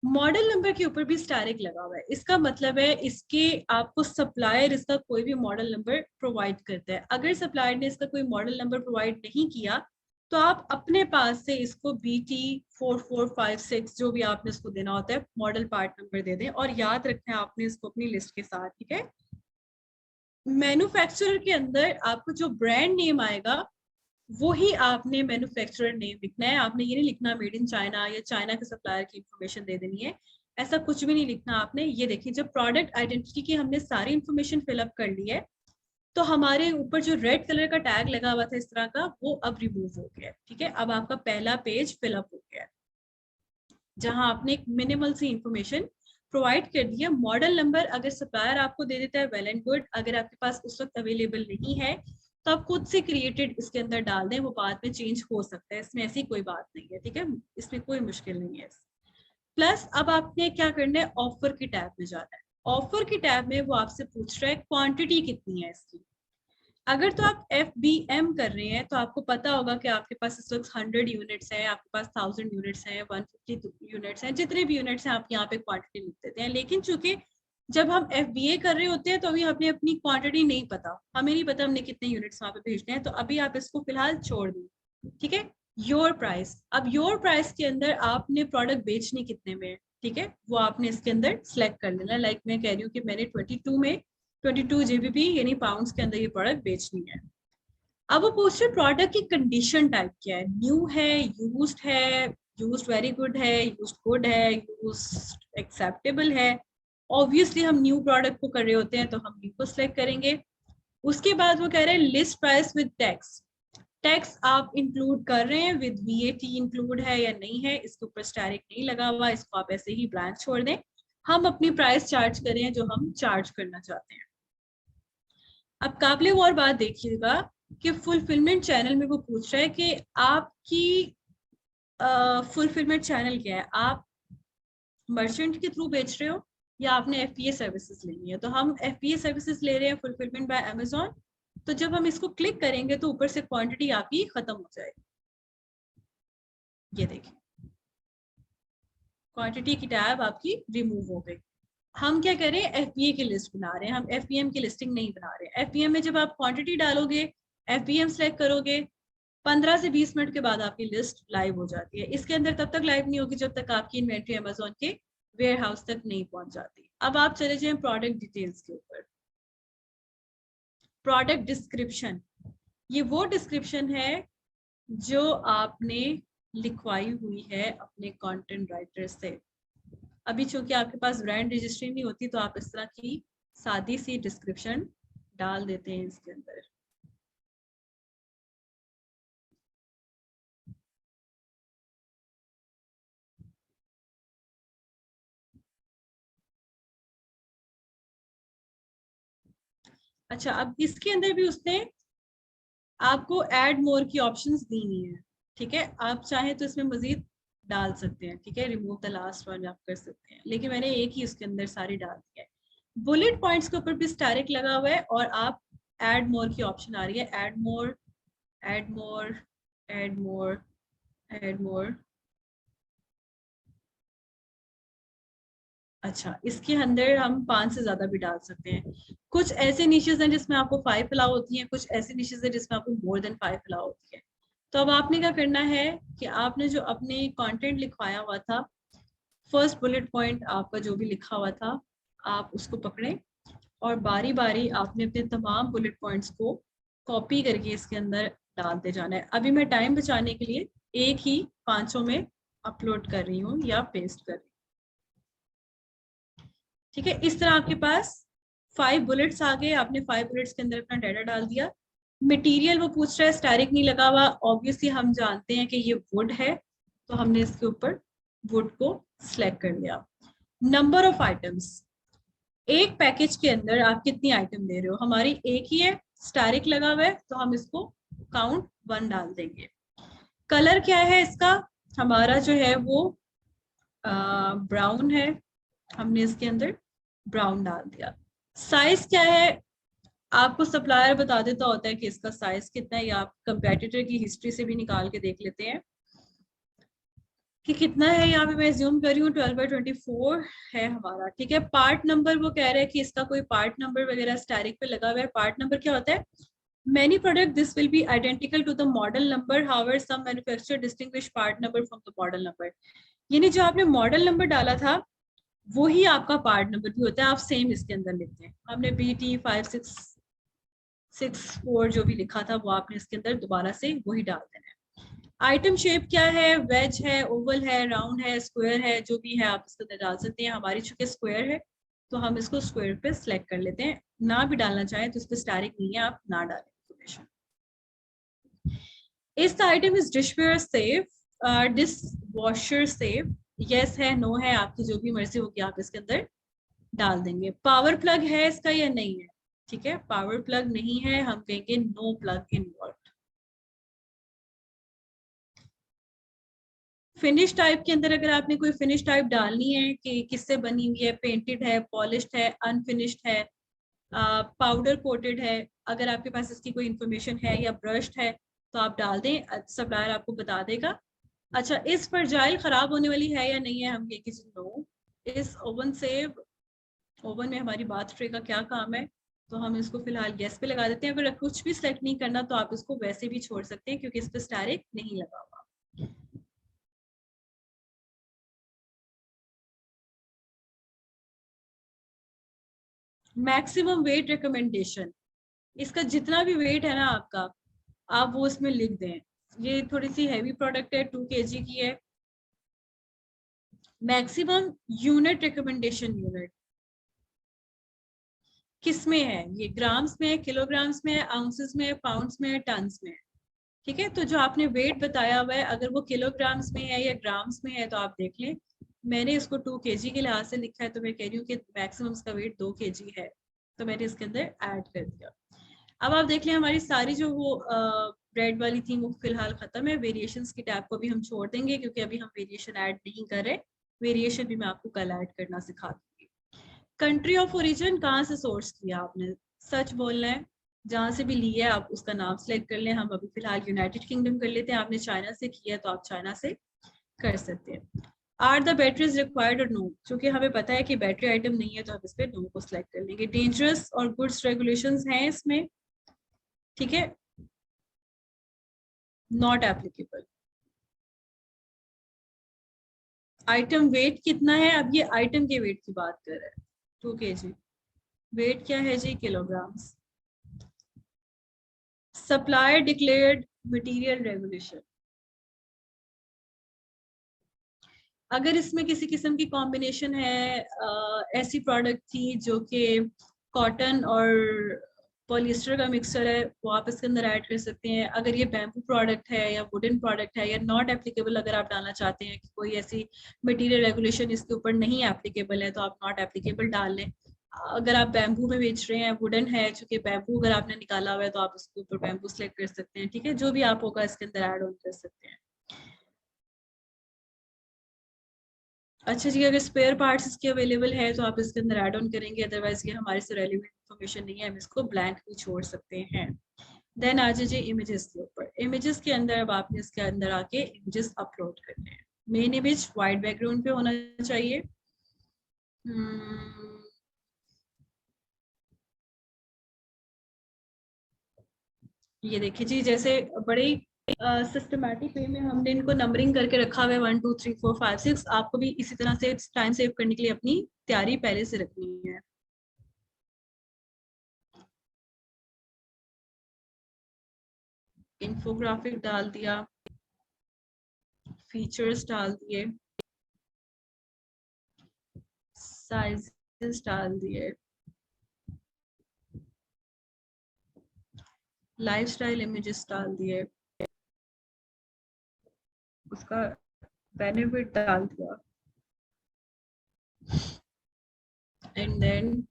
Speaker 1: मॉडल नंबर के ऊपर भी स्टैरिक लगा हुआ है। इसका मतलब है इसके आपको सप्लायर इसका कोई भी मॉडल नंबर प्रोवाइड करता है। अगर सप्लायर ने इसका कोई मॉडल नंबर प्रोवाइड नहीं किया तो आप अपने पास से इसको BT4456 जो भी आपने इसको देना होता है मॉडल पार्ट नंबर दे दें, और याद रखना है आपने इसको अपनी लिस्ट के साथ। ठीक है, मैन्युफैक्चरर के अंदर आपको जो ब्रांड नेम आएगा वो ही आपने मैन्युफैक्चरर नेम लिखना है। आपने ये नहीं लिखना मेड इन चाइना या चाइना के सप्लायर की इंफॉर्मेशन दे देनी है, ऐसा कुछ भी नहीं लिखना आपने। ये देखिए, जब प्रोडक्ट आइडेंटिटी की हमने सारी इंफॉर्मेशन फिलअप कर ली है तो हमारे ऊपर जो रेड कलर का टैग लगा हुआ था इस तरह का, वो अब रिमूव हो गया है। ठीक है, अब आपका पहला पेज फिलअप हो गया है जहां आपने एक मिनिमल सी इंफॉर्मेशन प्रोवाइड कर दी है। मॉडल नंबर अगर सप्लायर आपको दे देता है वेल एंड गुड, अगर आपके पास उस वक्त अवेलेबल नहीं है तो आप खुद से क्रिएटेड इसके अंदर डाल दें, वो बाद में चेंज हो सकता है, इसमें ऐसी कोई बात नहीं है। ठीक है, इसमें कोई मुश्किल नहीं है। प्लस अब आपने क्या करना है, ऑफर की टैब में जाना है। ऑफर की टैब में वो आपसे पूछ रहा है क्वांटिटी कितनी है इसकी। अगर तो आप FBM कर रहे हैं तो आपको पता होगा कि आपके पास इस वक्त 100 यूनिट्स हैं, आपके पास 1000 यूनिट्स हैं, 150 यूनिट्स हैं, जितने भी यूनिट्स हैं आप यहाँ पे क्वांटिटी लिख देते हैं। लेकिन चूंकि जब हम FBA कर रहे होते हैं तो अभी हमें अपनी क्वांटिटी नहीं पता, हमें नहीं पता हमने कितने यूनिट्स वहां पे भेजने हैं, तो अभी आप इसको फिलहाल छोड़ दें। ठीक है, योर प्राइस, अब योर प्राइस के अंदर आपने प्रोडक्ट बेचनी कितने में है, ठीक है, वो आपने इसके अंदर सेलेक्ट कर लेना। लाइक मैं कह रही हूँ कि मैंने 22 GBP यानी पाउंड्स के अंदर ये प्रोडक्ट बेचनी है। अब वो पूछ रहे प्रोडक्ट की कंडीशन टाइप क्या है, न्यू है, यूज्ड है, यूज्ड वेरी गुड है, यूज्ड गुड है, यूज्ड एक्सेप्टेबल है। ऑब्वियसली हम न्यू प्रोडक्ट को कर रहे होते हैं तो हम न्यू को सिलेक्ट करेंगे। उसके बाद वो कह रहे हैं list price with tax. Tax आप इंक्लूड कर रहे हैं, विद VAT इंक्लूड है या नहीं है, इसके ऊपर स्टैरिक नहीं लगा हुआ, इसको आप ऐसे ही ब्लैंक छोड़ दें। हम अपनी प्राइस चार्ज करें जो हम चार्ज करना चाहते हैं। अब काबिले और बात देखिएगा कि फुलफिलमेंट चैनल में वो पूछ रहा है कि आपकी फुलफिलमेंट चैनल क्या है, आप मर्चेंट के थ्रू बेच रहे हो या आपने FBA सर्विसेज लेनी है। तो हम FBA सर्विसेज ले रहे हैं, फुलफिलमेंट बाय अमेजोन। तो जब हम इसको क्लिक करेंगे तो ऊपर से क्वांटिटी आपकी खत्म हो जाएगी। ये देखिए, क्वांटिटी की टैब आपकी रिमूव हो गई। हम क्या करें, FBA की लिस्ट बना रहे हैं, हम FBM की लिस्टिंग नहीं बना रहे। FBM में जब आप क्वांटिटी डालोगे, FBM सेलेक्ट करोगे, 15 से 20 मिनट के बाद आपकी लिस्ट लाइव हो जाती है। इसके अंदर तब तक लाइव नहीं होगी जब तक आपकी इन्वेंट्री अमेजोन के वेयर हाउस तक नहीं पहुंच जाती। अब आप चले जाएं प्रोडक्ट डिटेल्स के ऊपर। प्रोडक्ट डिस्क्रिप्शन, ये वो डिस्क्रिप्शन है जो आपने लिखवाई हुई है अपने कंटेंट राइटर से। अभी चूंकि आपके पास ब्रांड रजिस्ट्री नहीं होती तो आप इस तरह की सादी सी डिस्क्रिप्शन डाल देते हैं इसके अंदर। अच्छा, अब इसके अंदर भी उसने आपको ऐड मोर की ऑप्शंस दी नहीं है, ठीक है। आप चाहें तो इसमें मजीद डाल सकते हैं, ठीक है, रिमूव द लास्ट वन आप कर सकते हैं, लेकिन मैंने एक ही उसके अंदर सारी डाल दी है। बुलेट पॉइंट्स के ऊपर भी स्टैरिक लगा हुआ है और आप ऐड मोर की ऑप्शन आ रही है, add more, add more, add more, add more. अच्छा, इसके अंदर हम 5 से ज्यादा भी डाल सकते हैं। कुछ ऐसे निशेज हैं जिसमें आपको 5 अलाउ होती हैं, कुछ ऐसे निशेज हैं जिसमें आपको मोर देन 5 अलाउ होती है। तो अब आपने क्या करना है कि आपने जो अपने कंटेंट लिखवाया हुआ था, फर्स्ट बुलेट पॉइंट आपका जो भी लिखा हुआ था, आप उसको पकड़ें और बारी बारी आपने अपने तमाम बुलेट पॉइंट्स को कॉपी करके इसके अंदर डालते जाना है। अभी मैं टाइम बचाने के लिए एक ही 500 में अपलोड कर रही हूँ या पेस्ट कर रही हूँ, ठीक है। इस तरह आपके पास 5 बुलेट्स आ गए, आपने 5 बुलेट्स के अंदर अपना डाटा डाल दिया। मटेरियल वो पूछ रहा है स्टैरिक नहीं लगा हुआ, ऑब्वियसली हम जानते हैं कि ये वुड है, तो हमने इसके ऊपर वुड को सिलेक्ट कर लिया। नंबर ऑफ आइटम्स, एक पैकेज के अंदर आप कितनी आइटम दे रहे हो, हमारी एक ही है, स्टैरिक लगा हुआ है, तो हम इसको काउंट 1 डाल देंगे। कलर क्या है इसका, हमारा जो है वो ब्राउन है, हमने इसके अंदर ब्राउन डाल दिया। साइज क्या है, आपको सप्लायर बता देता होता है कि इसका साइज कितना है, या आप कंपेटिटर की हिस्ट्री से भी निकाल के देख लेते हैं कि कितना है। यहाँ पे मैं ज्यूम कर रही हूँ 12/24 है हमारा, ठीक है। पार्ट नंबर वो कह रहे हैं कि इसका कोई पार्ट नंबर वगैरह स्टैरिक पे लगा हुआ है। पार्ट नंबर क्या होता है, many product this will be identical to the model number, however some manufacturer distinguish part number from the model number। यानी जो आपने मॉडल नंबर डाला था वो ही आपका पार्ट नंबर भी होता है, आप सेम इसके अंदर लिखते हैं। आपने BT5664 जो भी लिखा था वो आपने इसके अंदर दोबारा से वही डाल देना है। आइटम शेप क्या है, वेज है, ओवल है, राउंड है, स्क्वायर है, जो भी है आप इसके अंदर डाल सकते हैं। हमारी चूंकि स्क्वायर है तो हम इसको स्क्वायर पे सिलेक्ट कर लेते हैं, ना भी डालना चाहें तो इस पर स्टैरिक नहीं है, आप ना डालें इंफॉर्मेशन। इस the item is dishware safe, dish washer safe, yes है, नो है, आपकी जो भी मर्जी होगी आप इसके अंदर डाल देंगे। पावर प्लग है इसका या नहीं है, ठीक है, पावर प्लग नहीं है, हम कहेंगे no plug involve. Finish type के अंदर अगर आपने कोई फिनिश टाइप डालनी है कि किससे बनी हुई है, पेंटेड है, पॉलिश्ड है, अनफिनिश्ड है, पाउडर कोटेड है, अगर आपके पास इसकी कोई इंफॉर्मेशन है, या ब्रश्ड है, तो आप डाल दें, सप्लायर आपको बता देगा। अच्छा, इस फ्रजाइल खराब होने वाली है या नहीं है, हम कहेंगे जी नो। इस ओवन से, ओवन में हमारी बाथ ट्रे का क्या काम है, तो हम इसको फिलहाल गैस पे लगा देते हैं। अगर कुछ भी सेलेक्ट नहीं करना तो आप इसको वैसे भी छोड़ सकते हैं क्योंकि इस पर स्टैरिक नहीं लगा हुआ। मैक्सिमम वेट रिकमेंडेशन, इसका जितना भी वेट है ना आपका, आप वो इसमें लिख दें। ये थोड़ी सी हैवी प्रोडक्ट है, 2 kg की है। मैक्सिमम यूनिट रिकमेंडेशन, यूनिट किस में है, ये ग्राम्स में है, किलोग्राम्स में है, आउंसेस में है, पाउंड्स में है, टन्स में है, ठीक है। तो जो आपने वेट बताया हुआ है अगर वो किलोग्राम्स में है या ग्राम्स में है तो आप देख लें। मैंने इसको 2 kg के लिहाज से लिखा है तो मैं कह रही हूँ कि मैक्सिमम इसका वेट 2 kg है, तो मैंने इसके अंदर ऐड कर दिया। अब आप देख लें हमारी सारी जो वो ब्रेड वाली थी वो फिलहाल खत्म है। वेरिएशंस की टैब को भी हम छोड़ देंगे क्योंकि अभी हम वेरिएशन ऐड नहीं कर रहे, वेरिएशन भी मैं आपको कल ऐड करना सिखा दूंगी। कंट्री ऑफ ओरिजिन, कहाँ से सोर्स किया आपने, सच बोलना है, जहां से भी लिया है आप उसका नाम सेलेक्ट कर लें। हम अभी फिलहाल यूनाइटेड किंगडम कर लेते हैं, आपने चाइना से किया है तो आप चाइना से कर सकते हैं। आर द बैटरीज रिक्वायर्ड और नो, क्योंकि हमें पता है कि बैटरी आइटम नहीं है तो हम इस पर नो को सिलेक्ट कर लेंगे। डेंजरस और गुड्स रेगुलेशंस हैं इसमें, ठीक है, नॉट एप्लीकेबल। आइटम वेट कितना है, अब ये आइटम के वेट की बात कर रहे हैं, 2 kg। वेट क्या है जी, kilograms. Supplier declared material regulation, अगर इसमें किसी किस्म की कॉम्बिनेशन है, ऐसी प्रोडक्ट थी जो कि कॉटन और पॉलिएस्टर का मिक्सचर है, वो आप इसके अंदर ऐड कर सकते हैं। अगर ये बैम्बू प्रोडक्ट है या वुडन प्रोडक्ट है या नॉट एप्लीकेबल अगर आप डालना चाहते हैं कि कोई ऐसी मटेरियल रेगुलेशन इसके ऊपर नहीं एप्लीकेबल है तो आप नॉट एप्लीकेबल डाल लें। अगर आप बैम्बू में बेच रहे हैं, वुडन है, चूंकि बैम्बू अगर आपने निकाला हुआ है तो आप उसके ऊपर बैम्बू सेलेक्ट कर सकते हैं, ठीक है, जो भी आप होगा इसके अंदर ऐड ऑन कर सकते हैं। अच्छा जी, अगर स्पेयर पार्ट्स इसके अवेलेबल है तो आप इसके अंदर ऐड ऑन करेंगे, अदरवाइज ये हमारे से रेलिवेंट इन्फॉर्मेशन नहीं है, हम इसको ब्लैंक भी छोड़ सकते हैं। देन आ जाइए इमेजेस के ऊपर। इमेजेस के अंदर अब आपने इसके अंदर आके इमेजेस अपलोड करने हैं। मेन इमेज वाइट बैकग्राउंड पे होना चाहिए। हम्म, ये देखिए जी, जैसे बड़े सिस्टमैटिक वे में हमने इनको नंबरिंग करके रखा हुआ है, 1 2 3 4 5 6। आपको भी इसी तरह से टाइम सेव करने के लिए अपनी तैयारी पहले से रखनी है। इन्फोग्राफिक डाल दिया, फीचर्स डाल दिए, साइजेस डाल दिए, लाइफस्टाइल इमेजेस डाल दिए, उसका बेनिफिट डाल दिया, एंड देन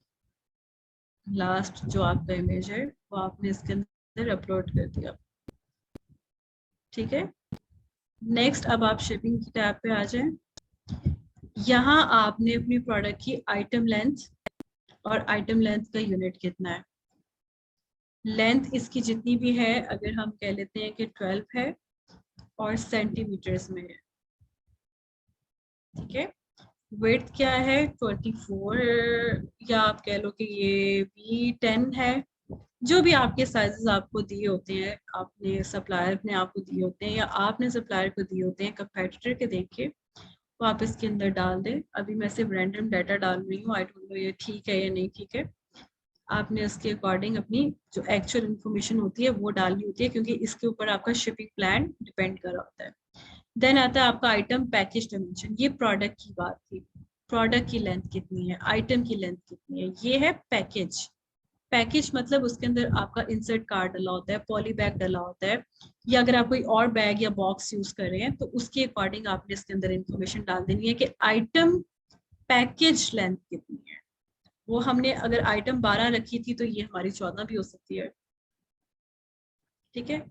Speaker 1: लास्ट जो आपका इमेज है वो आपने इसके अंदर अपलोड कर दिया। ठीक है, नेक्स्ट अब आप शिपिंग की टैब पे आ जाएं। यहाँ आपने अपनी प्रोडक्ट की आइटम लेंथ और आइटम लेंथ का यूनिट कितना है। लेंथ इसकी जितनी भी है, अगर हम कह लेते हैं कि 12 है और सेंटीमीटर्स में है, ठीक है। विड्थ क्या है, 24, या आप कह लो कि ये भी 10 है। जो भी आपके साइजेस आपको दिए होते हैं, आपने सप्लायर ने आपको दिए होते हैं या आपने सप्लायर को दिए होते हैं कंपेटिटर के देख के, वो आप इसके अंदर डाल दें। अभी मैं सिर्फ रैंडम डाटा डाल रही हूँ, आई डोंट नो ये ठीक है या नहीं ठीक है। आपने उसके अकॉर्डिंग अपनी जो एक्चुअल इंफॉर्मेशन होती है वो डालनी होती है, क्योंकि इसके ऊपर आपका शिपिंग प्लान डिपेंड कर रहा होता है। देन आता है आपका आइटम पैकेज डायमेंशन। ये प्रोडक्ट की बात थी, प्रोडक्ट की लेंथ कितनी है, आइटम की लेंथ कितनी है, ये है पैकेज। पैकेज मतलब उसके अंदर आपका इंसर्ट कार्ड डला होता है, पॉली बैग डला होता है, या अगर आप कोई और बैग या बॉक्स यूज कर रहे हैं तो उसके अकॉर्डिंग आपने इसके अंदर इंफॉर्मेशन डाल देनी है कि आइटम पैकेज लेंथ कितनी है। वो हमने अगर आइटम 12 रखी थी तो ये हमारी 14 भी हो सकती है, ठीक है।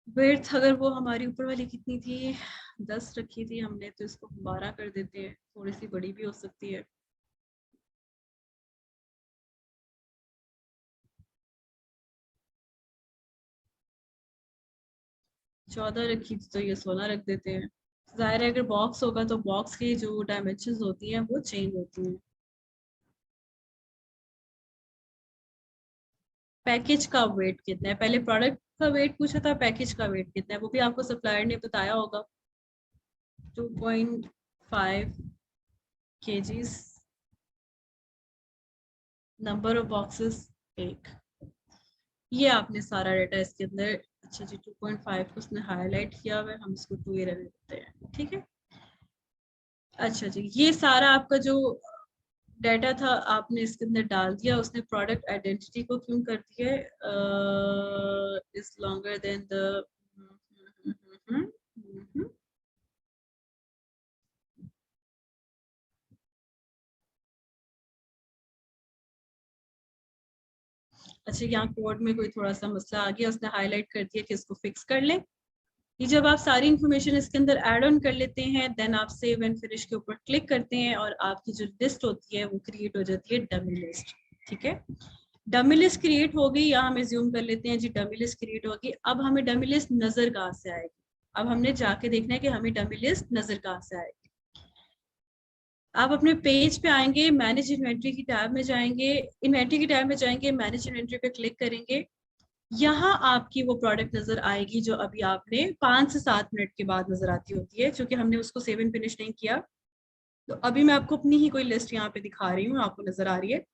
Speaker 1: विड्थ अगर वो हमारी ऊपर वाली कितनी थी, 10 रखी थी हमने, तो इसको 12 कर देते हैं, थोड़ी सी बड़ी भी हो सकती है। चौदह रखी थी तो ये 16 रख देते हैं। जाहिर है अगर बॉक्स होगा तो बॉक्स की जो डायमेंशन होती हैं वो चेंज होती हैं। पैकेज का वेट कितना है, पहले प्रोडक्ट का वेट पूछा था, पैकेज का वेट कितना है वो भी आपको सप्लायर ने बताया होगा, 2.5 kgs, नंबर ऑफ बॉक्सेस 1। ये आपने सारा डाटा इसके अंदर, अच्छा जी 2.5 को उसने हाईलाइट किया हुआ है, हम इसको 2 ही रहने देते हैं, ठीक है। अच्छा जी, ये सारा आपका जो डाटा था आपने इसके अंदर डाल दिया। उसने प्रोडक्ट आइडेंटिटी को क्यों कर दिया इज लॉन्गर देन द, अच्छा यहाँ कोड में कोई थोड़ा सा मसला आ गया, उसने हाईलाइट कर दिया कि इसको फिक्स कर ले। ये जब आप सारी इंफॉर्मेशन इसके अंदर ऐड ऑन कर लेते हैं, देन आप सेव एंड फिनिश के ऊपर क्लिक करते हैं और आपकी जो लिस्ट होती है वो क्रिएट हो जाती है, डमी लिस्ट, ठीक है। डमी लिस्ट क्रिएट हो गई, या हम एज्यूम कर लेते हैं जी डमी लिस्ट क्रिएट होगी। अब हमें डमी लिस्ट नजर कहाँ से आएगी, अब हमने जाके देखना है कि हमें डमी लिस्ट नजर कहाँ से आएगी। आप अपने पेज पे आएंगे, मैनेज इन्वेंट्री की टैब में जाएंगे, इन्वेंट्री की टैब में जाएंगे, मैनेज इन्वेंट्री पे क्लिक करेंगे। यहाँ आपकी वो प्रोडक्ट नजर आएगी जो अभी आपने 5 से 7 मिनट के बाद नजर आती होती है, क्योंकि हमने उसको सेव एंड फिनिश नहीं किया। तो अभी मैं आपको अपनी ही कोई लिस्ट यहाँ पे दिखा रही हूँ, आपको नजर आ रही है।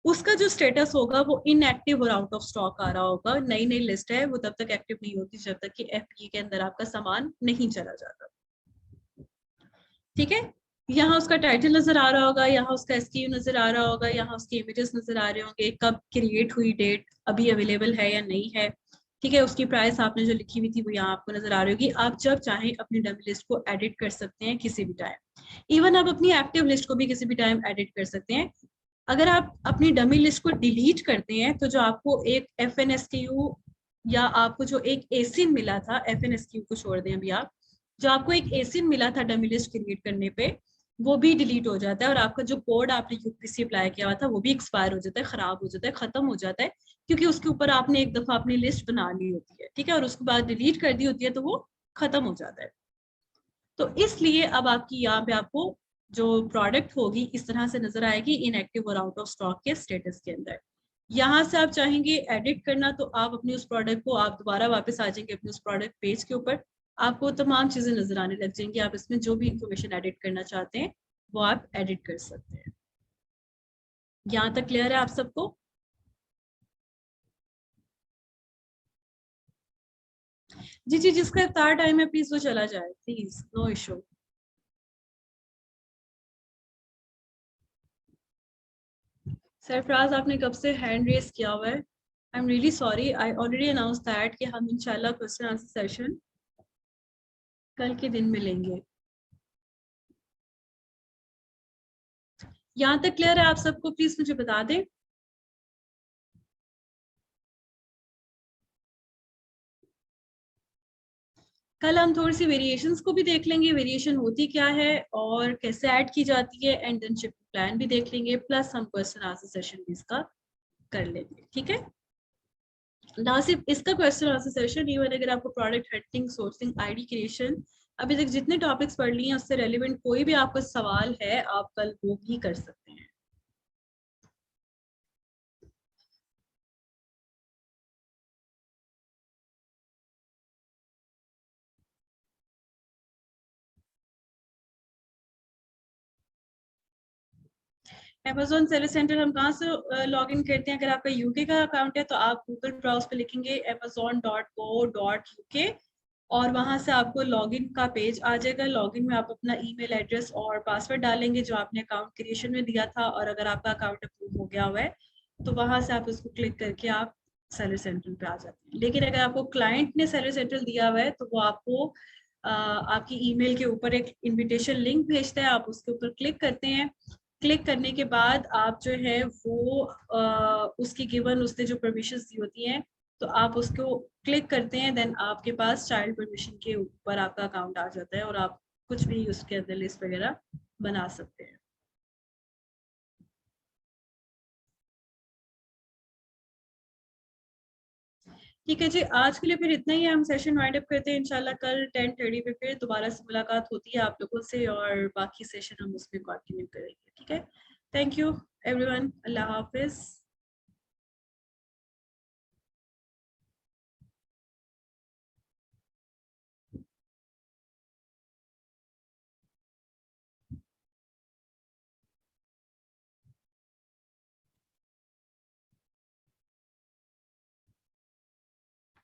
Speaker 1: उसका जो स्टेटस होगा वो इनएक्टिव और आउट ऑफ स्टॉक आ रहा होगा। नई नई लिस्ट है, वो तब तक एक्टिव नहीं होती जब तक कि एफपीए के अंदर आपका सामान नहीं चला जाता, ठीक है। यहाँ उसका टाइटल नजर आ रहा होगा, यहाँ उसका एसक्यू नजर आ रहा होगा, यहाँ उसके इमेजेस नजर आ रहे होंगे, कब क्रिएट हुई डेट अभी अवेलेबल है या नहीं है, ठीक है, उसकी प्राइस आपने जो लिखी हुई थी वो यहाँ आपको नजर आ रही होगी। आप जब चाहें अपनी डमी लिस्ट को एडिट कर सकते हैं किसी भी टाइम। इवन आप अपनी एक्टिव लिस्ट को भी किसी भी टाइम एडिट कर सकते हैं। अगर आप अपनी डमी लिस्ट को डिलीट करते हैं तो जो आपको एक FNSKU या आपको जो एक एसिन मिला था, FNSKU को छोड़ दें अभी आप, जो आपको एक एसिन मिला था डमी लिस्ट क्रिएट करने पे, वो भी डिलीट हो जाता है। और आपका जो कोड आपने यूपीसी अप्लाई किया हुआ था वो भी एक्सपायर हो जाता है, खराब हो जाता है, खत्म हो जाता है, क्योंकि उसके ऊपर आपने एक दफा अपनी लिस्ट बना ली होती है, ठीक है, और उसके बाद डिलीट कर दी होती है तो वो खत्म हो जाता है। तो इसलिए अब आपकी यहाँ पे आपको जो प्रोडक्ट होगी इस तरह से नजर आएगी इनएक्टिव और आउट ऑफ स्टॉक के स्टेटस के अंदर। यहाँ से आप चाहेंगे एडिट करना तो आप अपनी उस प्रोडक्ट को आप दोबारा वापस आ जाएंगे अपने उस प्रोडक्ट पेज के ऊपर, आपको तमाम चीजें नजर आने लग जाएंगी। आप इसमें जो भी इंफॉर्मेशन एडिट करना चाहते हैं वो आप एडिट कर सकते हैं। यहाँ तक क्लियर है आप सबको? जी जी, जिसका इफ्तार टाइम है प्लीज वो चला जाए, प्लीज, नो इशू। सरफराज आपने कब से हैंड रेस किया हुआ है? I am really sorry, I already announce that कि हम इंशाल्लाह क्वेश्चन आंसर सेशन कल के दिन में लेंगे। यहाँ तक क्लियर है आप सबको? प्लीज मुझे बता दें। कल हम थोड़ी सी वेरिएशंस को भी देख लेंगे, वेरिएशन होती क्या है और कैसे ऐड की जाती है, इंटर्नशिप प्लान भी देख लेंगे, प्लस हम क्वेश्चन आंसर सेशन भी इसका कर लेंगे, ठीक है। ना सिर्फ इसका क्वेश्चन आंसर सेशन, इवन अगर आपको product hunting, sourcing, ID creation, अभी तक जितने टॉपिक्स पढ़ लिए हैं उससे रेलिवेंट कोई भी आपका सवाल है आप कल वो भी कर सकते हैं। Amazon सेलर सेंटर हम कहाँ से लॉग इन करते हैं? अगर आपका यूके का अकाउंट है तो आप गूगल ब्राउज पे लिखेंगे amazon.co.uk और वहां से आपको लॉगिन का पेज आ जाएगा। लॉगिन में आप अपना ईमेल एड्रेस और पासवर्ड डालेंगे जो आपने अकाउंट क्रिएशन में दिया था, और अगर आपका अकाउंट अप्रूव हो गया हुआ है तो वहां से आप उसको क्लिक करके आप सेलर सेंट्रल पे आ जाते हैं। लेकिन अगर आपको क्लाइंट ने सेलर सेंट्रल दिया हुआ है तो वो आपको आपकी ईमेल के ऊपर एक इनविटेशन लिंक भेजता है, आप उसके ऊपर क्लिक करते हैं। क्लिक करने के बाद आप जो है वो उसकी गिवन उसने जो परमिशंस दी होती हैं तो आप उसको क्लिक करते हैं, देन आपके पास चाइल्ड परमिशन के ऊपर आपका अकाउंट आ जाता है और आप कुछ भी उसके अंदर लिस्ट वगैरह बना सकते हैं। ठीक है जी, आज के लिए फिर इतना ही है, हम सेशन वाइंड अप करते हैं। इंशाल्लाह कल 10:30 पे फिर दोबारा से मुलाकात होती है आप लोगों से और बाकी सेशन हम उसमें कंटिन्यू करेंगे, ठीक है। Thank you everyone, Allah Hafiz.